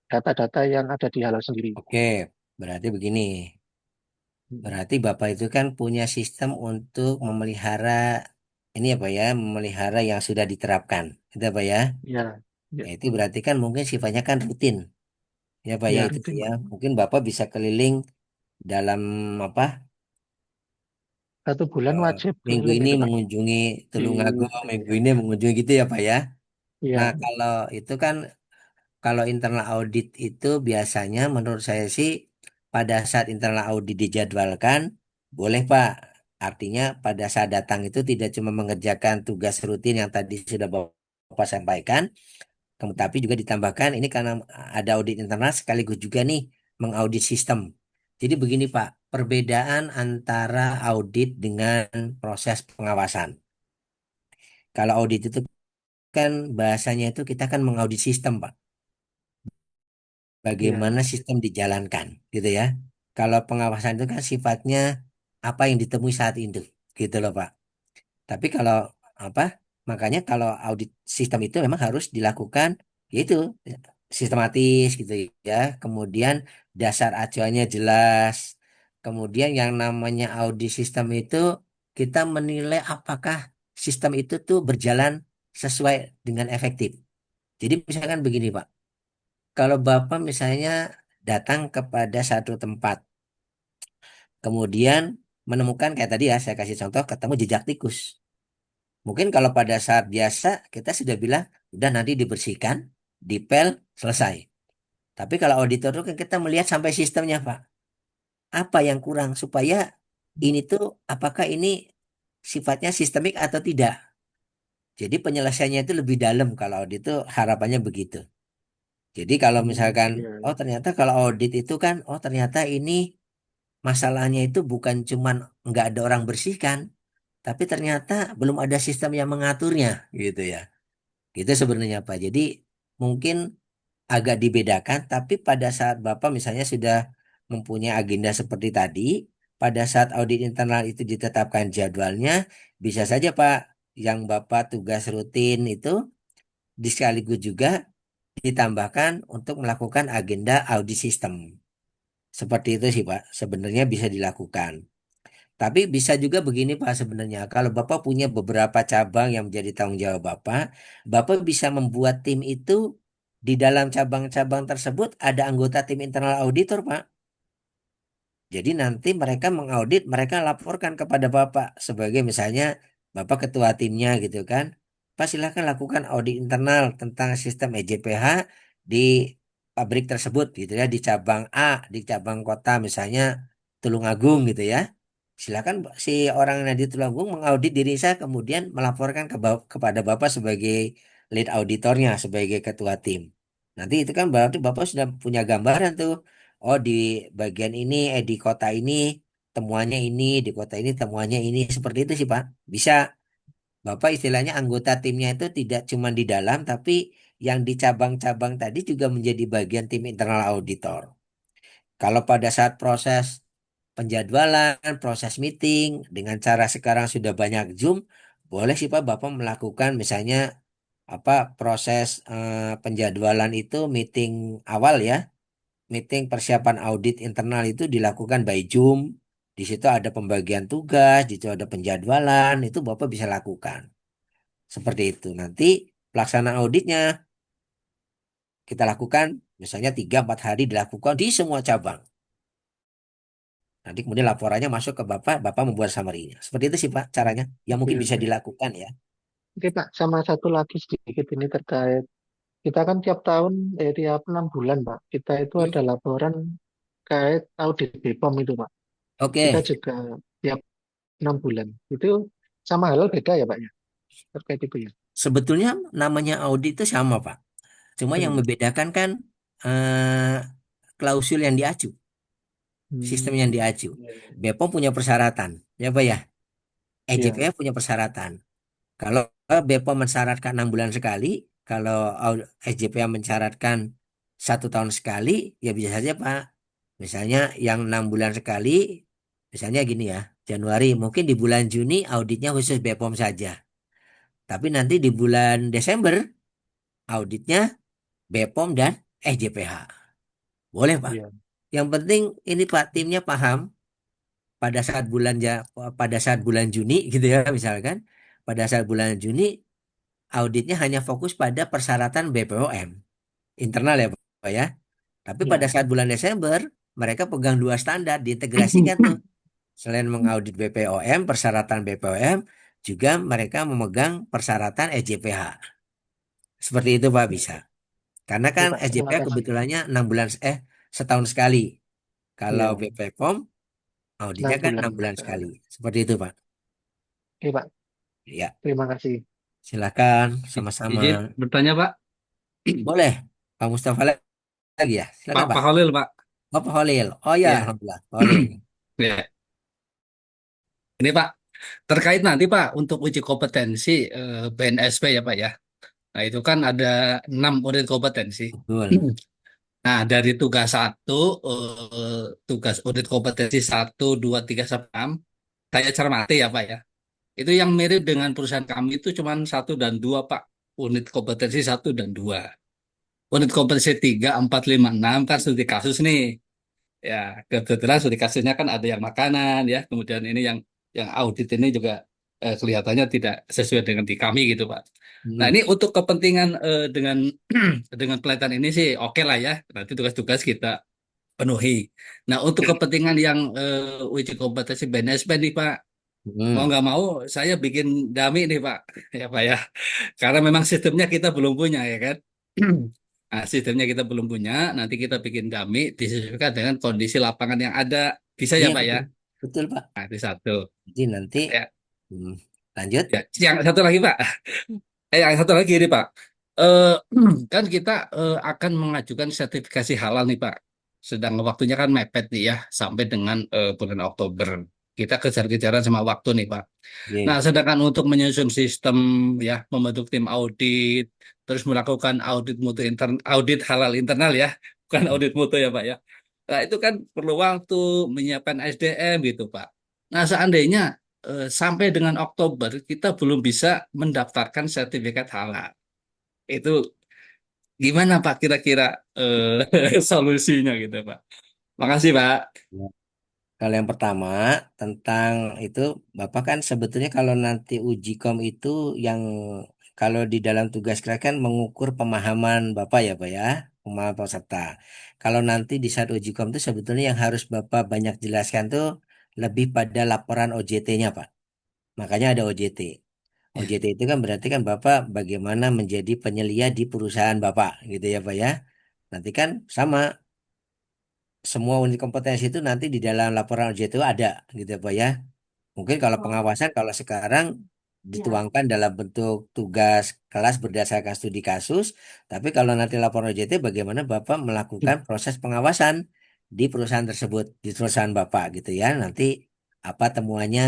data-data yang ada di Halal sendiri. Oke. Berarti begini. Hmm. Berarti Bapak itu kan punya sistem untuk memelihara ini apa ya, memelihara yang sudah diterapkan. Itu apa ya? Ya, ya, Ya, itu berarti kan mungkin sifatnya kan rutin. Ya Pak ya ya itu Pak rutin ya. Pak. Mungkin Bapak bisa keliling dalam apa? 1 bulan wajib Minggu keliling ini itu Pak. mengunjungi Tulungagung, minggu Iya, ini mengunjungi gitu ya Pak ya. Nah, iya, kalau itu kan kalau internal audit itu biasanya menurut saya sih pada saat internal audit dijadwalkan boleh Pak. Artinya pada saat datang itu tidak cuma mengerjakan tugas rutin yang tadi sudah Bapak sampaikan, tapi juga ditambahkan ini karena ada audit internal sekaligus juga nih mengaudit sistem. Jadi begini Pak, perbedaan antara audit dengan proses pengawasan. Kalau audit itu kan bahasanya itu kita kan mengaudit sistem Pak. Iya. Bagaimana sistem dijalankan gitu ya. Kalau pengawasan itu kan sifatnya apa yang ditemui saat itu gitu loh Pak. Tapi kalau apa? Makanya kalau audit sistem itu memang harus dilakukan yaitu sistematis gitu ya. Kemudian dasar acuannya jelas. Kemudian yang namanya audit sistem itu kita menilai apakah sistem itu tuh berjalan sesuai dengan efektif. Jadi misalkan begini Pak, kalau Bapak misalnya datang kepada satu tempat, kemudian menemukan kayak tadi ya saya kasih contoh ketemu jejak tikus. Mungkin kalau pada saat biasa kita sudah bilang udah nanti dibersihkan, dipel, selesai. Tapi kalau auditor itu kan kita melihat sampai sistemnya, Pak. Apa yang kurang supaya ini tuh apakah ini sifatnya sistemik atau tidak. Jadi penyelesaiannya itu lebih dalam kalau audit itu harapannya begitu. Jadi kalau misalkan Iya, oh iya. ternyata kalau audit itu kan oh ternyata ini masalahnya itu bukan cuman nggak ada orang bersihkan, tapi ternyata belum ada sistem yang mengaturnya gitu ya. Gitu sebenarnya Pak. Jadi mungkin agak dibedakan, tapi pada saat Bapak misalnya sudah mempunyai agenda seperti tadi, pada saat audit internal itu ditetapkan jadwalnya, bisa saja Pak, yang Bapak tugas rutin itu sekaligus juga ditambahkan untuk melakukan agenda audit sistem. Seperti itu sih Pak, sebenarnya bisa dilakukan. Tapi bisa juga begini Pak sebenarnya. Kalau Bapak punya beberapa cabang yang menjadi tanggung jawab Bapak, Bapak bisa membuat tim itu di dalam cabang-cabang tersebut ada anggota tim internal auditor Pak. Jadi nanti mereka mengaudit, mereka laporkan kepada Bapak sebagai misalnya Bapak ketua timnya gitu kan. Pak silakan lakukan audit internal tentang sistem EJPH di pabrik tersebut gitu ya, di cabang A, di cabang kota misalnya Tulungagung gitu ya. Silakan si orang yang di Tulungagung mengaudit diri saya kemudian melaporkan kepada Bapak sebagai lead auditornya, sebagai ketua tim. Nanti itu kan berarti Bapak sudah punya gambaran tuh. Oh di bagian ini, di kota ini temuannya ini, di kota ini temuannya ini. Seperti itu sih Pak. Bisa Bapak istilahnya anggota timnya itu tidak cuma di dalam, tapi yang di cabang-cabang tadi juga menjadi bagian tim internal auditor. Kalau pada saat proses penjadwalan, proses meeting, dengan cara sekarang sudah banyak Zoom, boleh sih Pak Bapak melakukan misalnya apa proses penjadwalan itu meeting awal ya, meeting persiapan audit internal itu dilakukan by Zoom. Di situ ada pembagian tugas, di situ ada penjadwalan, itu Bapak bisa lakukan. Seperti itu. Nanti pelaksanaan auditnya kita lakukan misalnya 3-4 hari dilakukan di semua cabang. Nanti kemudian laporannya masuk ke Bapak, Bapak membuat summary-nya. Seperti itu sih Pak caranya, yang Oke, mungkin bisa oke. dilakukan ya. Oke, Pak. Sama satu lagi sedikit ini terkait. Kita kan tiap tahun, tiap 6 bulan, Pak. Kita itu Hmm. ada laporan terkait audit BPOM itu, Pak. Kita Oke, juga tiap 6 bulan. Itu sama halal beda ya, Pak ya? Terkait itu ya. sebetulnya namanya audit itu sama Pak. Cuma yang Hmm. membedakan kan eh, klausul yang diacu, sistem yang Hmm. diacu. Iya, iya. BPOM punya persyaratan, ya Pak ya. Iya. EJPF punya persyaratan. Kalau BPOM mensyaratkan 6 bulan sekali, kalau SJPA mensyaratkan 1 tahun sekali, ya bisa saja Pak. Misalnya yang 6 bulan sekali, misalnya gini ya, Januari, mungkin di bulan Juni auditnya khusus BPOM saja. Tapi nanti di bulan Desember auditnya BPOM dan SJPH. Boleh Pak. Iya. Yang penting ini Pak timnya paham pada saat pada saat bulan Juni gitu ya misalkan, pada saat bulan Juni auditnya hanya fokus pada persyaratan BPOM internal ya Pak ya. Tapi pada Iya. saat bulan Desember mereka pegang dua standar diintegrasikan tuh. Selain mengaudit BPOM, persyaratan BPOM, juga mereka memegang persyaratan SJPH. Seperti itu Pak bisa. Karena Oke, kan Pak. Terima SJPH kasih. kebetulannya 6 bulan setahun sekali. Kalau Iya. BPOM Auditnya 6 kan bulan 6 bulan sekali. Seperti itu, Pak. Oke Pak, Ya, terima kasih. silakan sama-sama. Izin bertanya Pak. Boleh, Pak Mustafa lagi ya? Silakan, Pak Pak. Holil Pak. Oh, Pak Holil. Oh ya, Ya. Alhamdulillah. Pak Holil. Ya. Ini Pak, terkait nanti Pak untuk uji kompetensi BNSP ya Pak ya. Nah itu kan ada 6 unit kompetensi. Betul. Nah dari tugas satu, tugas unit kompetensi 1, 2, 3, sampai 6, saya cermati ya Pak ya. Itu yang mirip dengan perusahaan kami itu cuma 1 dan 2 Pak. Unit kompetensi 1 dan 2. Unit kompetensi 3, 4, 5, 6 kan studi kasus nih. Ya, kebetulan studi kasusnya kan ada yang makanan ya. Kemudian ini yang audit ini juga kelihatannya tidak sesuai dengan di kami gitu Pak. Nah Hmm. ini untuk kepentingan dengan dengan pelatihan ini sih oke lah ya. Nanti tugas-tugas kita penuhi. Nah untuk kepentingan yang uji kompetensi BNSP nih Pak. Mau Hmm. nggak mau saya bikin dummy nih Pak. Ya Pak ya. Karena memang sistemnya kita belum punya ya kan. Nah, sistemnya kita belum punya, nanti kita bikin dummy disesuaikan dengan kondisi lapangan yang ada. Bisa ya Iya, Pak ya? betul. Betul, Pak. Nah, itu satu. Jadi nanti Ya, hmm, lanjut. ya. Yang satu lagi Pak. Yang satu lagi ini Pak. Kan kita akan mengajukan sertifikasi halal nih Pak. Sedang waktunya kan mepet nih ya, sampai dengan bulan Oktober. Kita kejar-kejaran sama waktu nih Pak. Nah, Oke. sedangkan untuk menyusun sistem ya, membentuk tim audit, terus melakukan audit halal internal ya, bukan audit mutu ya Pak ya. Nah, itu kan perlu waktu menyiapkan SDM gitu Pak. Nah, seandainya sampai dengan Oktober kita belum bisa mendaftarkan sertifikat halal. Itu gimana Pak kira-kira solusinya gitu Pak. Makasih Pak. Ya. Kalau yang pertama tentang itu, Bapak kan sebetulnya kalau nanti uji kom itu yang kalau di dalam tugas kira kan mengukur pemahaman Bapak ya, Pak ya, pemahaman peserta. Kalau nanti di saat uji kom itu sebetulnya yang harus Bapak banyak jelaskan tuh lebih pada laporan OJT-nya, Pak. Makanya ada OJT. Ya, OJT itu kan berarti kan Bapak bagaimana menjadi penyelia di perusahaan Bapak, gitu ya, Pak ya. Nanti kan sama semua unit kompetensi itu nanti di dalam laporan OJT itu ada, gitu ya, Pak ya. Mungkin kalau pengawasan kalau sekarang dituangkan dalam bentuk tugas kelas berdasarkan studi kasus, tapi kalau nanti laporan OJT bagaimana Bapak melakukan proses pengawasan di perusahaan tersebut, di perusahaan Bapak gitu ya. Nanti apa temuannya,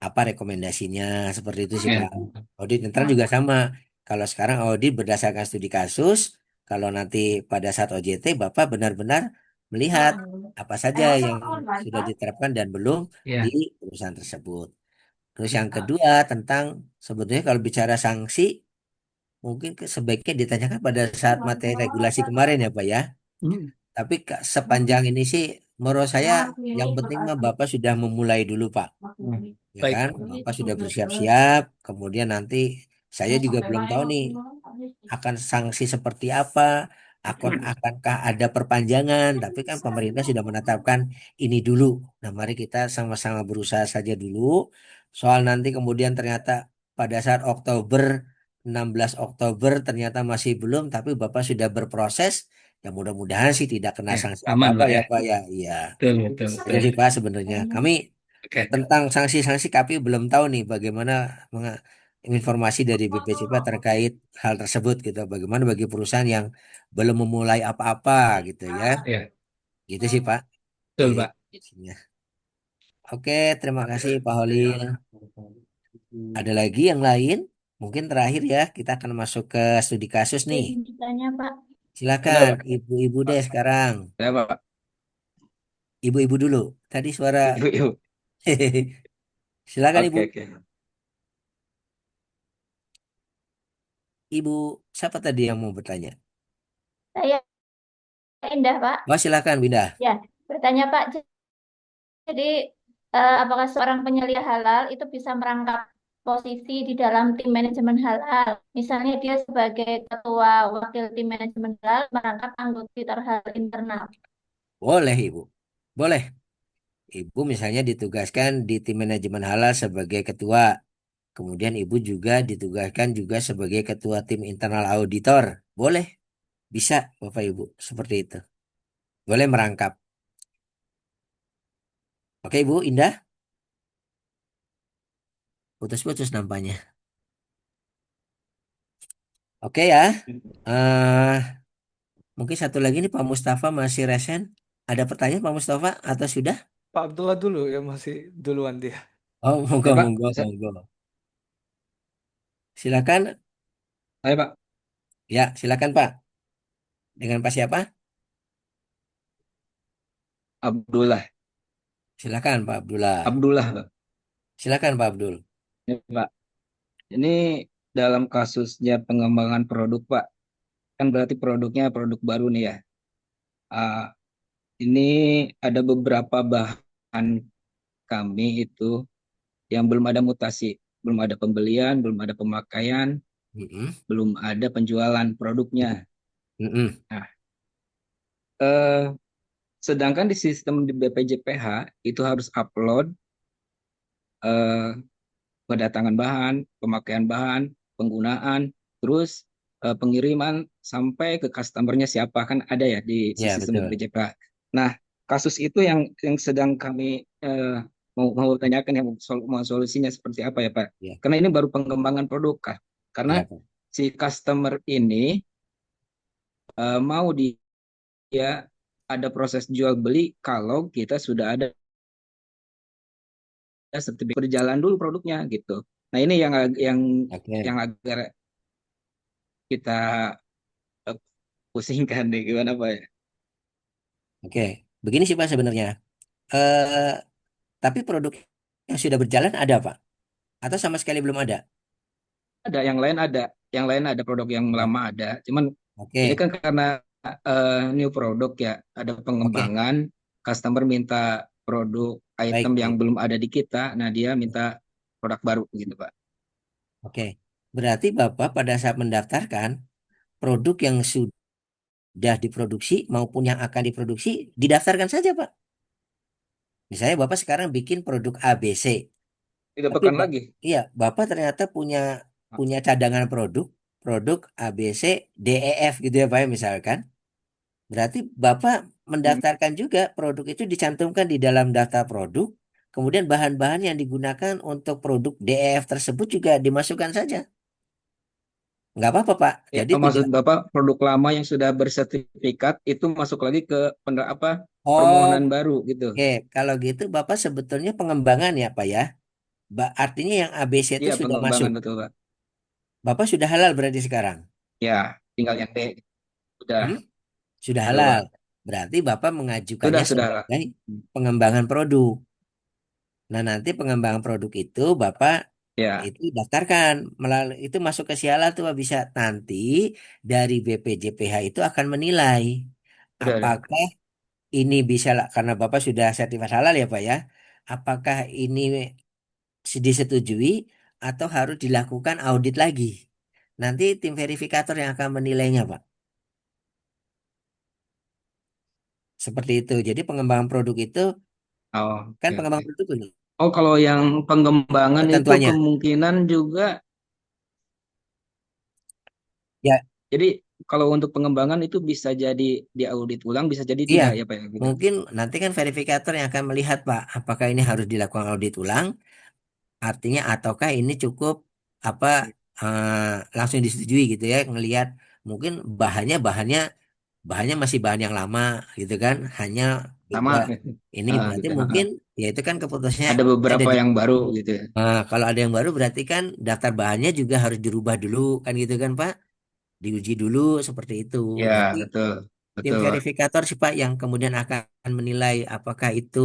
apa rekomendasinya, seperti itu sih ya, Pak. Audit internal juga sama. Kalau sekarang audit berdasarkan studi kasus, kalau nanti pada saat OJT Bapak benar-benar melihat apa saja yang sudah diterapkan dan belum di ya, perusahaan tersebut. Terus yang kedua tentang sebetulnya kalau bicara sanksi, mungkin sebaiknya ditanyakan pada saat materi regulasi kemarin ya Pak ya. Hmm, Tapi sepanjang ini sih menurut saya yang penting mah Bapak sudah memulai dulu Pak. Ya baik. kan, Bapak sudah bersiap-siap, kemudian nanti saya juga belum tahu nih akan sanksi seperti apa, akankah ada perpanjangan, tapi kan pemerintah sudah menetapkan ini dulu. Nah, mari kita sama-sama berusaha saja dulu. Soal nanti kemudian ternyata pada saat Oktober, 16 Oktober ternyata masih belum, tapi Bapak sudah berproses, ya mudah-mudahan sih tidak kena Ya, sanksi aman apa-apa Pak ya ya. Pak ya. Iya, Betul, betul, itu betul. sih Pak sebenarnya. Kami Oke. tentang sanksi-sanksi kami belum tahu nih bagaimana informasi dari BPJPA terkait hal tersebut gitu. Bagaimana bagi perusahaan yang belum memulai apa-apa gitu ya. Ya, Gitu sih Pak. betul Iya. Pak. Oke, terima kasih Pak Holil. Ada lagi yang lain? Mungkin terakhir ya, kita akan masuk ke studi kasus nih. Izin ditanya, Pak. Ada Silakan, Pak. ibu-ibu deh sekarang. Ada Pak. Ibu-ibu dulu. Tadi suara. Ibu, ibu. Silakan Ibu. Oke, oke. Ibu, siapa tadi yang mau bertanya? Saya Indah, Pak. Oh, silakan Winda. Ya, bertanya, Pak. Jadi, apakah seorang penyelia halal itu bisa merangkap posisi di dalam tim manajemen halal? Misalnya dia sebagai ketua wakil tim manajemen halal merangkap anggota halal internal. Boleh Ibu. Boleh. Ibu misalnya ditugaskan di tim manajemen halal sebagai ketua. Kemudian Ibu juga ditugaskan juga sebagai ketua tim internal auditor. Boleh. Bisa Bapak Ibu. Seperti itu. Boleh merangkap. Oke, Ibu Indah, putus-putus nampaknya. Oke ya. eh Mungkin satu lagi nih Pak Mustafa masih resen. Ada pertanyaan Pak Mustafa atau sudah? Pak Abdullah dulu yang masih duluan dia. Oh, monggo, Ya Pak, monggo, bisa. monggo. Silakan. Ayo Pak, Ya, silakan Pak. Dengan Pak siapa? Abdullah. Silakan Pak Abdullah. Abdullah Pak. Silakan Pak Abdul. Ya, Pak. Ini dalam kasusnya pengembangan produk Pak, kan berarti produknya produk baru nih ya. Ah, ini ada beberapa bahan kami itu yang belum ada mutasi, belum ada pembelian, belum ada pemakaian, Mm-mm. belum ada penjualan produknya. Mm-mm. Nah, eh, sedangkan di sistem di BPJPH itu harus upload eh, kedatangan bahan, pemakaian bahan, penggunaan, terus pengiriman sampai ke customernya siapa kan ada ya di Ya, sistem betul. BPJPH. Nah, kasus itu yang sedang kami mau tanyakan yang mau solusinya seperti apa ya Pak? Ya, Karena ini baru pengembangan produk Kak. Karena ya Pak. si customer ini mau dia ada proses jual beli kalau kita sudah ada sertifikat berjalan dulu produknya gitu. Nah, ini yang Oke. agak kita eh, pusingkan deh gimana Pak ya? Oke. Begini sih Pak sebenarnya. Eh, tapi produk yang sudah berjalan ada Pak? Atau sama sekali belum ada? Ada yang lain ada produk yang Ya. lama ada. Cuman ini Oke. kan karena new produk ya, ada Oke. pengembangan, customer minta produk item Baik, yang baik. belum ada di kita, nah dia minta produk baru gitu Pak. Oke. Berarti Bapak pada saat mendaftarkan produk yang sudah diproduksi maupun yang akan diproduksi didaftarkan saja Pak. Misalnya Bapak sekarang bikin produk ABC, tapi Didapatkan lagi. iya Bapak ternyata punya punya cadangan produk ABC DEF gitu ya Pak ya misalkan. Berarti Bapak Hmm, mendaftarkan juga produk itu dicantumkan di dalam daftar produk. Kemudian bahan-bahan yang digunakan untuk produk DEF tersebut juga dimasukkan saja. Nggak apa-apa Pak. Ya, Jadi maksud tujuan. Bapak produk lama yang sudah bersertifikat itu masuk lagi ke Oh, permohonan baru gitu. oke. Kalau gitu Bapak sebetulnya pengembangan ya Pak ya. Artinya yang ABC itu Iya, sudah masuk. pengembangan betul Pak. Bapak sudah halal berarti sekarang. Ya, tinggal yang D sudah Hmm? Sudah betul halal. Pak. Berarti Bapak mengajukannya Sudah lah. sebagai pengembangan produk. Nah, nanti pengembangan produk itu Bapak Ya, itu daftarkan melalui itu masuk ke Siala tuh Pak, bisa nanti dari BPJPH itu akan menilai udah. apakah ini bisa lah karena Bapak sudah sertifikat halal ya Pak ya. Apakah ini disetujui atau harus dilakukan audit lagi? Nanti tim verifikator yang akan menilainya Pak. Seperti itu. Jadi pengembangan produk itu Oh, kan oke, oke. pengembangan produk ini Oh, kalau yang pengembangan itu ketentuannya. kemungkinan juga, Ya, jadi kalau untuk pengembangan itu bisa jadi diaudit ulang, bisa jadi iya. tidak ya Pak ya gitu. Mungkin nanti kan verifikator yang akan melihat Pak, apakah ini harus dilakukan audit ulang, artinya ataukah ini cukup apa langsung disetujui gitu ya, ngelihat mungkin bahannya bahannya masih bahan yang lama gitu kan, hanya beda Sama, ini berarti gitu. mungkin ya itu kan keputusannya Ada ada beberapa di yang baru gitu ya. kalau ada yang baru berarti kan daftar bahannya juga harus dirubah dulu kan gitu kan Pak, diuji dulu seperti itu. Ya, Nanti betul, tim betul Pak. verifikator sih Pak yang kemudian akan menilai apakah itu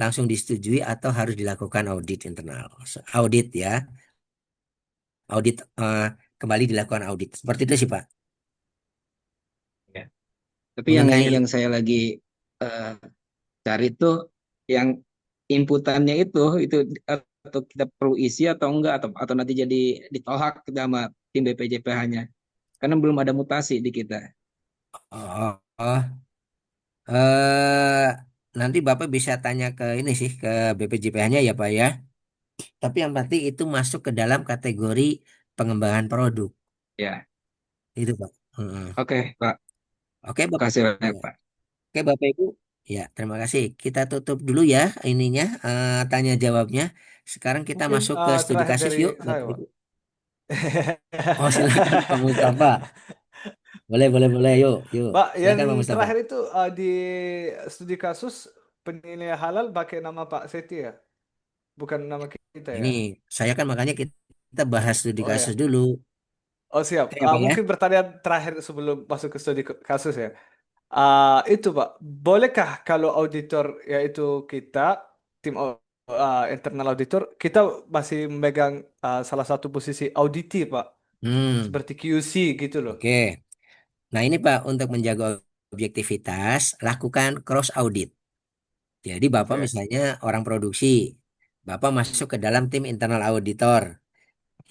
langsung disetujui atau harus dilakukan audit internal. Audit ya, audit kembali dilakukan audit. Seperti itu sih Pak. Ya. Tapi yang Mengenai saya lagi eh, cari tuh yang inputannya itu atau kita perlu isi atau enggak atau nanti jadi ditolak sama tim BPJPH-nya. Karena belum ada mutasi di kita. oh, oh, eh, nanti Bapak bisa tanya ke ini sih ke BPJPH-nya ya Pak ya. Tapi yang pasti itu masuk ke dalam kategori pengembangan produk. Ya, Itu Pak. Heeh. oke Pak. Oke Bapak. Makasih banyak Ya. Pak. Oke Bapak Ibu. Ya, terima kasih. Kita tutup dulu ya ininya tanya jawabnya. Sekarang kita Mungkin masuk ke studi terakhir kasus dari yuk, saya, Bapak Pak. Ibu. Oh, silakan Pak Mustafa. Boleh, boleh, boleh. Yuk, yuk. Pak, yang Silakan Pak Mustafa. terakhir itu di studi kasus penilaian halal pakai nama Pak Seti ya, bukan nama kita Ini ya. saya kan makanya kita bahas studi Oh kasus ya. dulu. Oh siap. Oke ya, Pak ya. Mungkin pertanyaan terakhir sebelum masuk ke studi kasus ya. Itu Pak, bolehkah kalau auditor yaitu kita tim internal auditor kita masih memegang salah satu posisi auditi Pak, Hmm, seperti QC gitu loh. oke. Nah, ini Pak, untuk menjaga objektivitas, lakukan cross audit. Jadi Bapak Oke. misalnya orang produksi, Bapak Hmm. masuk ke dalam tim internal auditor,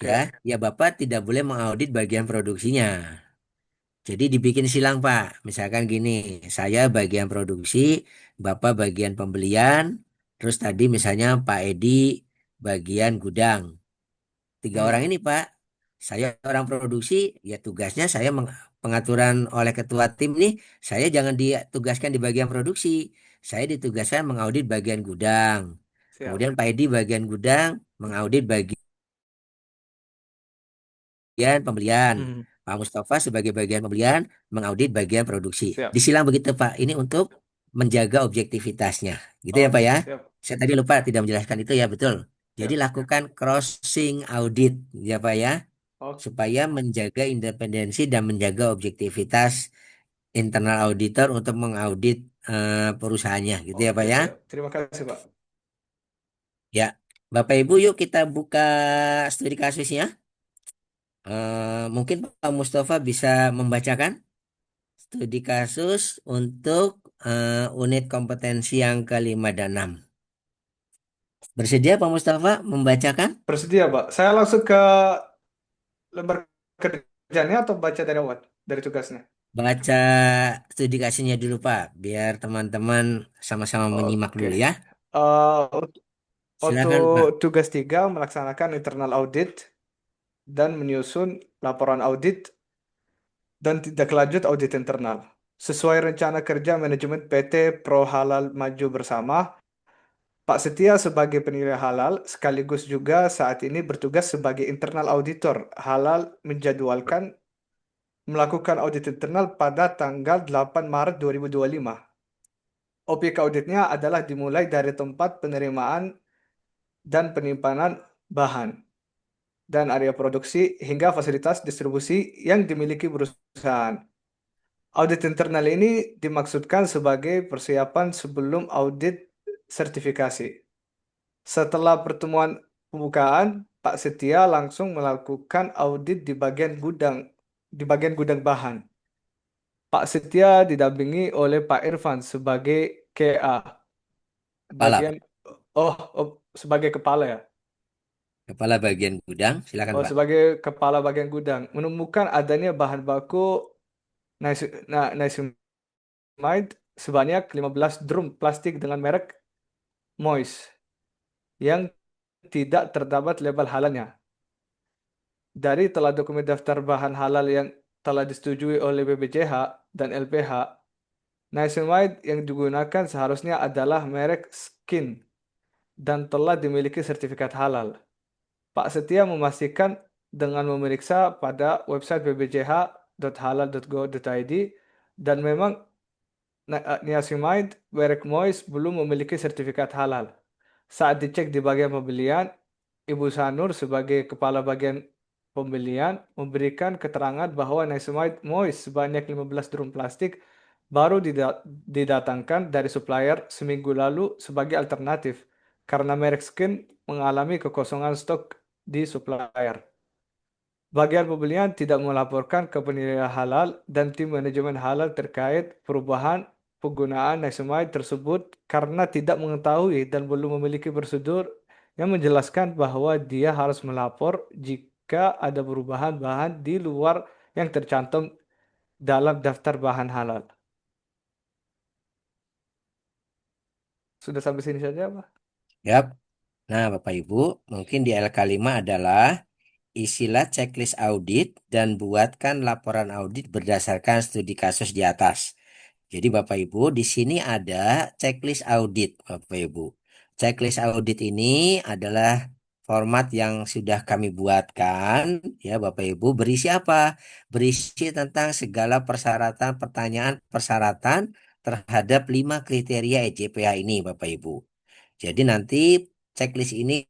ya, Oke. ya Bapak tidak boleh mengaudit bagian produksinya. Jadi dibikin silang Pak. Misalkan gini, saya bagian produksi, Bapak bagian pembelian, terus tadi misalnya Pak Edi bagian gudang. Tiga orang Hmm. ini Pak, saya orang produksi, ya tugasnya saya pengaturan oleh ketua tim nih, saya jangan ditugaskan di bagian produksi, saya ditugaskan mengaudit bagian gudang. Siap. Kemudian Pak Edi bagian gudang mengaudit bagian pembelian. Hmm. Pak Mustafa sebagai bagian pembelian mengaudit bagian produksi. Siap. Disilang begitu Pak, ini untuk menjaga objektivitasnya. Gitu ya Pak Oke, ya. siap. Saya tadi lupa tidak menjelaskan itu ya betul. Jadi Siap. lakukan crossing audit ya Pak ya, Oke. supaya menjaga independensi dan menjaga objektivitas internal auditor untuk mengaudit perusahaannya gitu ya Pak Oke, ya. siap. Terima kasih, Pak. Ya, Bapak Ibu yuk kita buka studi kasusnya. Mungkin Pak Mustafa bisa membacakan studi kasus untuk unit kompetensi yang kelima dan enam. Bersedia Pak Mustafa membacakan? Bersedia, Pak. Saya langsung ke lembar kerjanya atau baca dari awal, dari tugasnya? Baca studi kasusnya dulu Pak, biar teman-teman sama-sama menyimak Oke. dulu ya. Untuk Silakan Pak. tugas 3, melaksanakan internal audit dan menyusun laporan audit dan tindak lanjut audit internal. Sesuai rencana kerja manajemen PT Pro Halal Maju Bersama, Pak Setia sebagai penilai halal sekaligus juga saat ini bertugas sebagai internal auditor halal menjadwalkan melakukan audit internal pada tanggal 8 Maret 2025. OPK auditnya adalah dimulai dari tempat penerimaan dan penyimpanan bahan dan area produksi hingga fasilitas distribusi yang dimiliki perusahaan. Audit internal ini dimaksudkan sebagai persiapan sebelum audit sertifikasi. Setelah pertemuan pembukaan, Pak Setia langsung melakukan audit di bagian gudang bahan. Pak Setia didampingi oleh Pak Irfan sebagai KA, Kepala bagian Pak. oh, sebagai kepala ya. Kepala bagian gudang, silakan Oh, Pak. sebagai kepala bagian gudang menemukan adanya bahan baku niacinamide sebanyak 15 drum plastik dengan merek Moist yang tidak terdapat label halalnya. Dari telah dokumen daftar bahan halal yang telah disetujui oleh BPJH dan LPH, niacinamide yang digunakan seharusnya adalah merek Skin dan telah dimiliki sertifikat halal. Pak Setia memastikan dengan memeriksa pada website bbjh.halal.go.id dan memang niacinamide merek Moist belum memiliki sertifikat halal. Saat dicek di bagian pembelian, Ibu Sanur sebagai kepala bagian pembelian memberikan keterangan bahwa niacinamide Moist sebanyak 15 drum plastik baru didatangkan dari supplier seminggu lalu sebagai alternatif karena merek Skin mengalami kekosongan stok di supplier. Bagian pembelian tidak melaporkan ke penilai halal dan tim manajemen halal terkait perubahan penggunaan niacinamide tersebut karena tidak mengetahui dan belum memiliki prosedur yang menjelaskan bahwa dia harus melapor jika ada perubahan bahan di luar yang tercantum dalam daftar bahan halal. Sudah sampai sini saja, Pak? Yap. Nah, Bapak Ibu, mungkin di LK5 adalah isilah checklist audit dan buatkan laporan audit berdasarkan studi kasus di atas. Jadi Bapak Ibu, di sini ada checklist audit, Bapak Ibu. Checklist audit ini adalah format yang sudah kami buatkan, ya Bapak Ibu. Berisi apa? Berisi tentang segala persyaratan, persyaratan terhadap 5 kriteria EJPH ini, Bapak Ibu. Jadi nanti checklist ini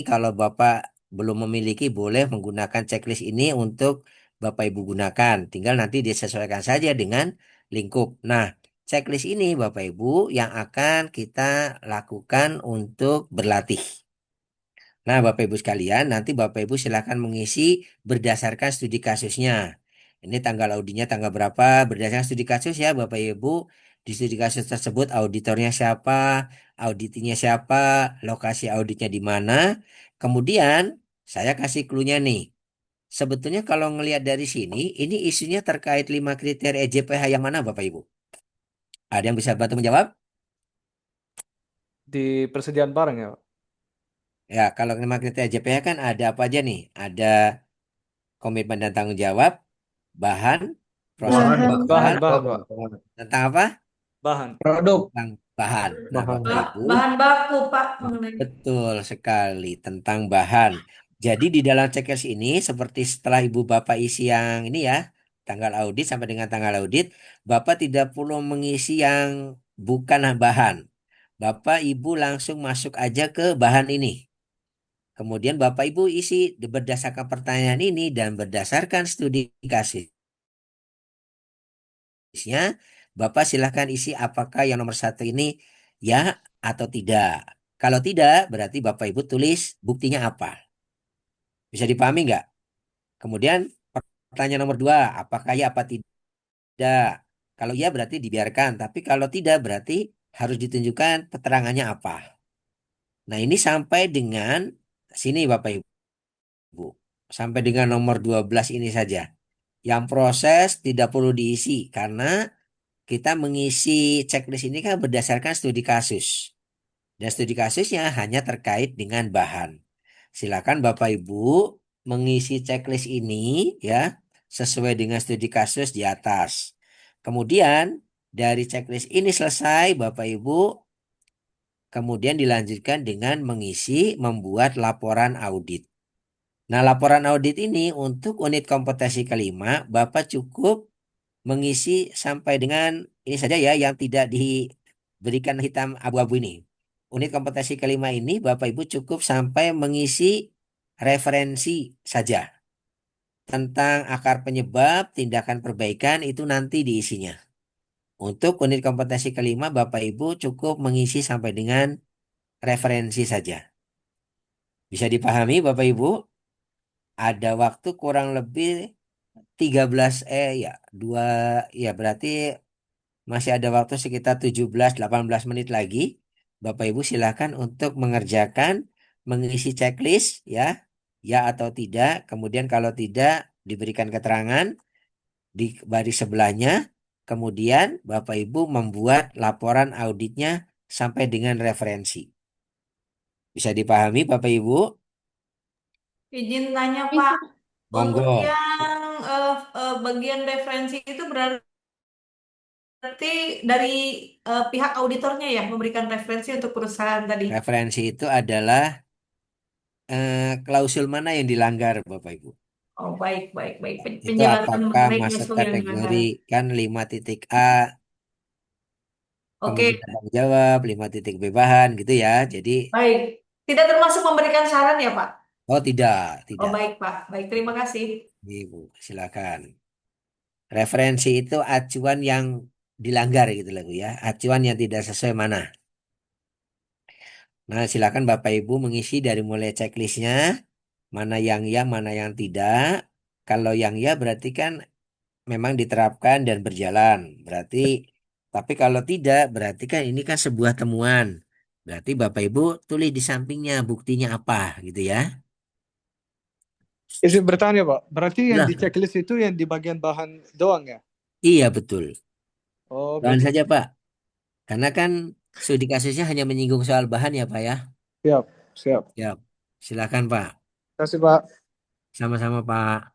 kalau Bapak belum memiliki, boleh menggunakan checklist ini untuk Bapak Ibu gunakan. Tinggal nanti disesuaikan saja dengan lingkup. Nah, checklist ini Bapak Ibu yang akan kita lakukan untuk berlatih. Nah, Bapak Ibu sekalian, nanti Bapak Ibu silakan mengisi berdasarkan studi kasusnya. Ini tanggal auditnya tanggal berapa, berdasarkan studi kasus ya Bapak Ibu. Di studi kasus tersebut auditornya siapa, auditnya siapa, lokasi auditnya di mana. Kemudian saya kasih clue-nya nih. Sebetulnya kalau ngelihat dari sini, ini isunya terkait 5 kriteria EJPH yang mana Bapak Ibu? Ada yang bisa bantu menjawab? Di persediaan barang ya, Pak. Ya, kalau 5 kriteria EJPH kan ada apa aja nih? Ada komitmen dan tanggung jawab, bahan, proses Bahan, Bahan, Bahan, pembuatan, Pak. tentang apa? Bahan. Produk. Tentang bahan. Nah, Bahan. Bapak Ibu, Bahan baku, Pak, mengenai. betul sekali tentang bahan. Jadi di dalam checklist ini, seperti setelah Ibu Bapak isi yang ini ya, tanggal audit sampai dengan tanggal audit, Bapak tidak perlu mengisi yang bukan bahan. Bapak Ibu langsung masuk aja ke bahan ini. Kemudian Bapak Ibu isi berdasarkan pertanyaan ini dan berdasarkan studi kasusnya, Bapak silahkan isi apakah yang nomor 1 ini ya atau tidak. Kalau tidak, berarti Bapak Ibu tulis buktinya apa. Bisa dipahami nggak? Kemudian pertanyaan nomor 2, apakah ya apa tidak. Kalau ya berarti dibiarkan, tapi kalau tidak berarti harus ditunjukkan keterangannya apa. Nah ini sampai dengan sini Bapak Ibu. Sampai dengan nomor 12 ini saja. Yang proses tidak perlu diisi karena kita mengisi checklist ini kan berdasarkan studi kasus. Dan studi kasusnya hanya terkait dengan bahan. Silakan Bapak Ibu mengisi checklist ini ya sesuai dengan studi kasus di atas. Kemudian dari checklist ini selesai Bapak Ibu kemudian dilanjutkan dengan membuat laporan audit. Nah, laporan audit ini untuk unit kompetensi kelima, Bapak cukup mengisi sampai dengan ini saja ya yang tidak diberikan hitam abu-abu ini. Unit kompetensi kelima ini Bapak Ibu cukup sampai mengisi referensi saja. Tentang akar penyebab, tindakan perbaikan itu nanti diisinya. Untuk unit kompetensi kelima Bapak Ibu cukup mengisi sampai dengan referensi saja. Bisa dipahami Bapak Ibu? Ada waktu kurang lebih 13 ya 2 ya berarti masih ada waktu sekitar 17-18 menit lagi. Bapak Ibu silakan untuk mengerjakan mengisi checklist ya atau tidak. Kemudian kalau tidak diberikan keterangan di baris sebelahnya. Kemudian Bapak Ibu membuat laporan auditnya sampai dengan referensi. Bisa dipahami Bapak Ibu? Izin tanya, bisa. Pak. Untuk Monggo. yang bagian referensi itu berarti dari pihak auditornya ya memberikan referensi untuk perusahaan tadi. Referensi itu adalah klausul mana yang dilanggar Bapak Ibu? Oh, baik, baik, baik. Itu Penjelasan apakah mengenai masuk klausul yang kategori dilanggar. kan 5.A kemudian Oke, tanggung jawab 5.B bahan gitu ya. Jadi baik. Tidak termasuk memberikan saran ya, Pak? oh tidak, Oh, tidak. baik, Pak. Baik, terima kasih. Ibu, silakan. Referensi itu acuan yang dilanggar gitu loh Bu ya. Acuan yang tidak sesuai mana. Nah, silakan Bapak Ibu mengisi dari mulai checklistnya, mana yang ya, mana yang tidak. Kalau yang ya berarti kan memang diterapkan dan berjalan. Berarti, tapi kalau tidak, berarti kan ini kan sebuah temuan. Berarti Bapak Ibu tulis di sampingnya buktinya apa gitu ya. Izin bertanya, Pak. Berarti yang di Silahkan. checklist itu yang di bagian bahan doang ya? Iya betul. Oh, Bahan begitu. saja Pak. Karena kan studi kasusnya hanya menyinggung soal bahan ya Pak ya. Siap, siap. Ya, silakan Pak. Terima kasih, Pak. Sama-sama Pak.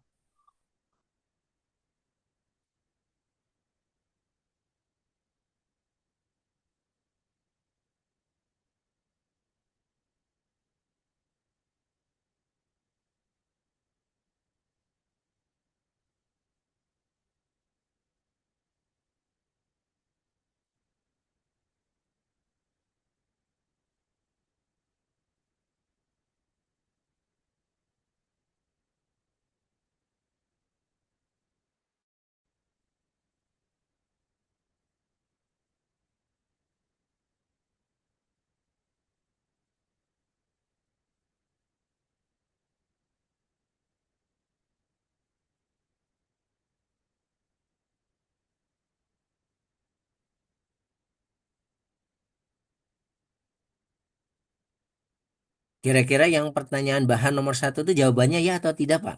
Kira-kira yang pertanyaan bahan nomor satu itu jawabannya ya atau tidak, Pak?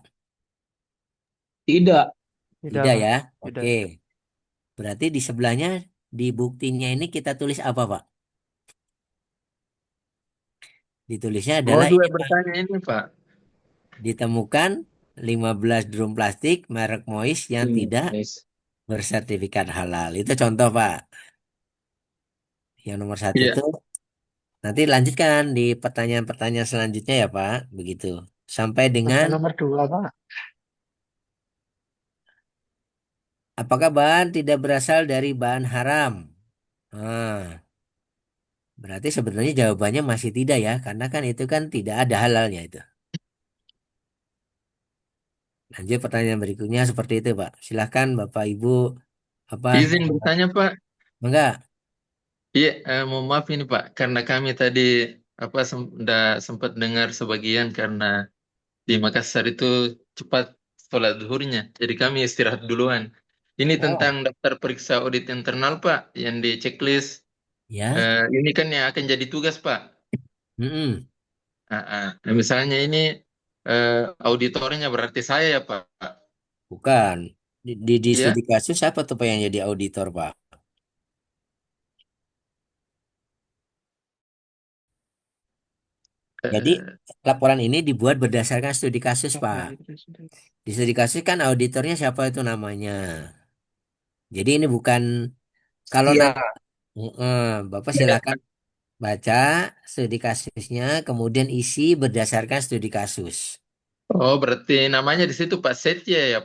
Tidak. Tidak, Tidak Pak. ya. Tidak. Oke. Berarti di sebelahnya di buktinya ini kita tulis apa, Pak? Ditulisnya Oh, adalah dua ini, Pak. bertanya ini, Pak. Ditemukan 15 drum plastik merek Mois yang tidak Yes. bersertifikat halal. Itu contoh, Pak. Yang nomor satu Iya. tuh nanti lanjutkan di pertanyaan-pertanyaan selanjutnya ya, Pak. Begitu. Sampai Ada dengan nomor dua, Pak. apakah bahan tidak berasal dari bahan haram? Nah, berarti sebenarnya jawabannya masih tidak ya, karena kan itu kan tidak ada halalnya itu. Lanjut pertanyaan berikutnya seperti itu, Pak. Silahkan Bapak Ibu apa? Izin bertanya, Pak. Enggak. Iya, mohon maaf ini, Pak, karena kami tadi udah sempat dengar sebagian karena di Makassar itu cepat sholat zuhurnya, jadi kami istirahat duluan. Ini tentang Oh, daftar periksa audit internal, Pak, yang di checklist. ya. Ini kan yang akan jadi tugas, Pak. Mm-mm. Nah, misalnya ini eh, auditornya berarti saya ya, Pak. Bukan. Di Ya, studi kasus siapa tuh Pak yang jadi auditor, Pak? Jadi eh, laporan ini dibuat berdasarkan studi kasus, Pak. Bapak Presiden. Di studi kasus kan auditornya siapa itu namanya. Jadi ini bukan kalau iya. nanti Bapak silakan baca studi kasusnya, kemudian isi berdasarkan studi kasus. Oh, berarti namanya di situ Pak Setya ya,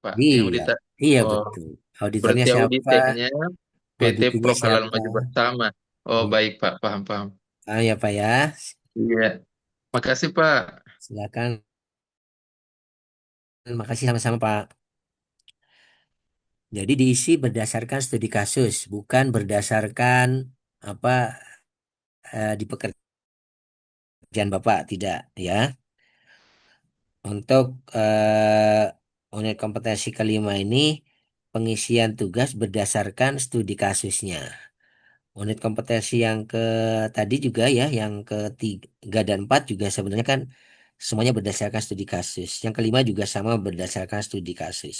Pak, yang Iya, auditor. iya Oh, betul. Auditornya berarti siapa? auditnya PT Auditinya Pro Halal siapa? Maju Bersama. Oh, Iya, baik, Pak, paham, paham. ya Pak ya. Iya, makasih, Pak. Silakan. Makasih sama-sama Pak. Jadi diisi berdasarkan studi kasus, bukan berdasarkan apa di pekerjaan Bapak, tidak ya. Untuk unit kompetensi kelima ini pengisian tugas berdasarkan studi kasusnya. Unit kompetensi yang ke tadi juga ya, yang ketiga dan empat juga sebenarnya kan semuanya berdasarkan studi kasus. Yang kelima juga sama berdasarkan studi kasus.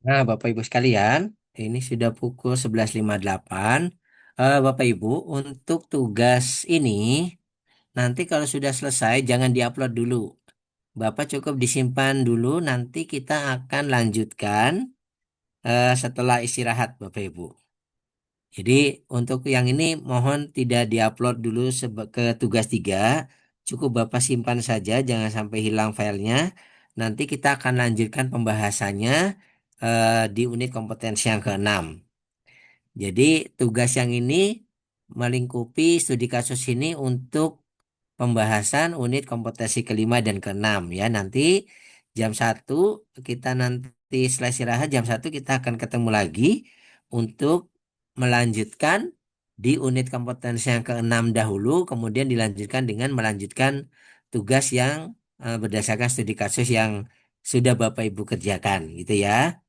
Nah, Bapak Ibu sekalian, ini sudah pukul 11.58. Bapak Ibu, untuk tugas ini, nanti kalau sudah selesai, jangan diupload dulu. Bapak cukup disimpan dulu, nanti kita akan lanjutkan setelah istirahat, Bapak Ibu. Jadi untuk yang ini mohon tidak diupload dulu ke tugas 3. Cukup Bapak simpan saja, jangan sampai hilang filenya. Nanti kita akan lanjutkan pembahasannya di unit kompetensi yang ke-6. Jadi tugas yang ini melingkupi studi kasus ini untuk pembahasan unit kompetensi ke-5 dan ke-6 ya. Nanti jam 1 kita nanti setelah istirahat jam 1 kita akan ketemu lagi untuk melanjutkan di unit kompetensi yang ke-6 dahulu, kemudian dilanjutkan dengan melanjutkan tugas yang berdasarkan studi kasus yang sudah Bapak Ibu kerjakan gitu ya.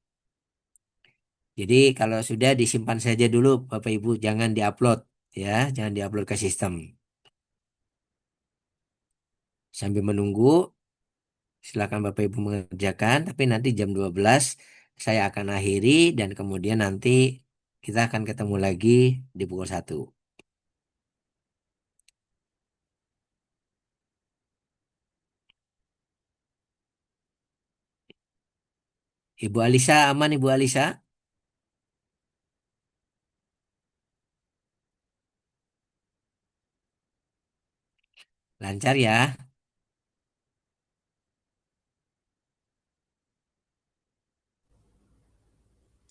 Jadi kalau sudah disimpan saja dulu Bapak Ibu, jangan diupload ya, jangan diupload ke sistem. Sambil menunggu, silakan Bapak Ibu mengerjakan, tapi nanti jam 12 saya akan akhiri dan kemudian nanti kita akan ketemu lagi di pukul 1. Ibu Alisa aman Ibu Alisa? Lancar ya?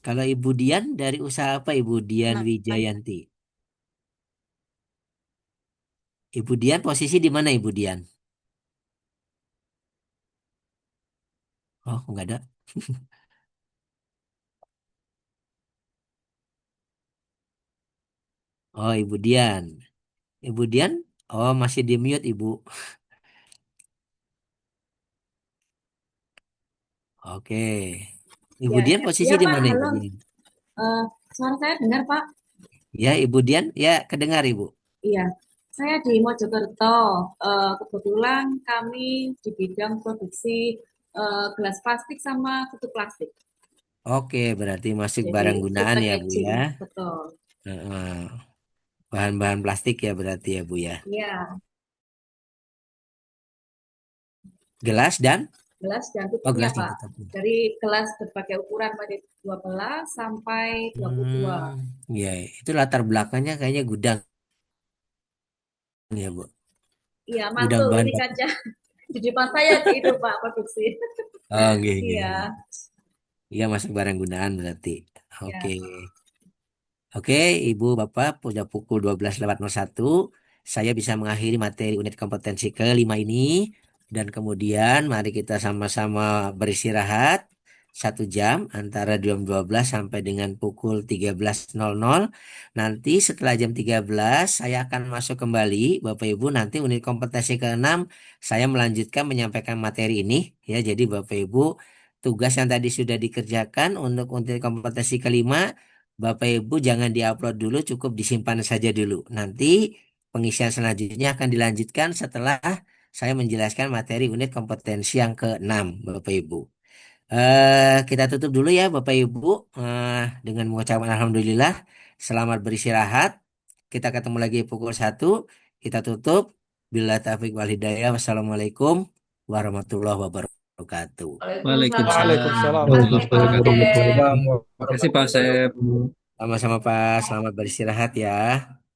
Kalau Ibu Dian dari usaha apa Ibu Dian Wijayanti? Ibu Dian posisi di mana Ibu Dian? Oh, enggak ada. Oh, Ibu Dian. Ibu Dian, oh masih di mute Ibu. Oke. Ibu Ya, Dian ya posisi di Pak, mana Ibu halo. Dian? Suara saya dengar Pak? Ya, Ibu Dian, ya kedengar Ibu. Iya, saya di Mojokerto. Kebetulan kami di bidang produksi gelas plastik sama tutup plastik. Oke, berarti masuk Jadi barang food gunaan ya Bu packaging, ya. betul. Heeh. Bahan-bahan plastik ya berarti ya Bu ya. Iya, Gelas dan gelas dan oh tutupnya gelas dan Pak. tutup. Dari gelas berbagai ukuran dari 12 sampai 22. Ya, itu latar belakangnya kayaknya gudang ya Bu. Iya, Gudang mantul bahan ini baku. kaca di depan saya itu Pak produksi. Oh, oke, oke. Iya, Iya masuk barang gunaan berarti. Oke. ya. Oke, Ibu Bapak, sudah pukul 12.01. Saya bisa mengakhiri materi unit kompetensi ke-5 ini. Dan kemudian mari kita sama-sama beristirahat 1 jam antara jam 12 sampai dengan pukul 13.00. Nanti setelah jam 13 saya akan masuk kembali Bapak Ibu. Nanti unit kompetensi ke-6 saya melanjutkan menyampaikan materi ini. Ya, jadi Bapak Ibu tugas yang tadi sudah dikerjakan untuk unit kompetensi ke-5 Bapak Ibu jangan diupload dulu, cukup disimpan saja dulu. Nanti pengisian selanjutnya akan dilanjutkan setelah saya menjelaskan materi unit kompetensi yang ke-6, Bapak Ibu. Kita tutup dulu ya, Bapak Ibu, dengan mengucapkan Alhamdulillah. Selamat beristirahat. Kita ketemu lagi pukul 1. Kita tutup. Bila taufiq wal hidayah. Wassalamualaikum warahmatullahi wabarakatuh. Waalaikumsalam Waalaikumsalam warahmatullahi warahmatullahi wabarakatuh. wabarakatuh. Waalaikumsalam Terima kasih Pak warahmatullahi Asep. wabarakatuh. Sama-sama Pak, selamat beristirahat ya.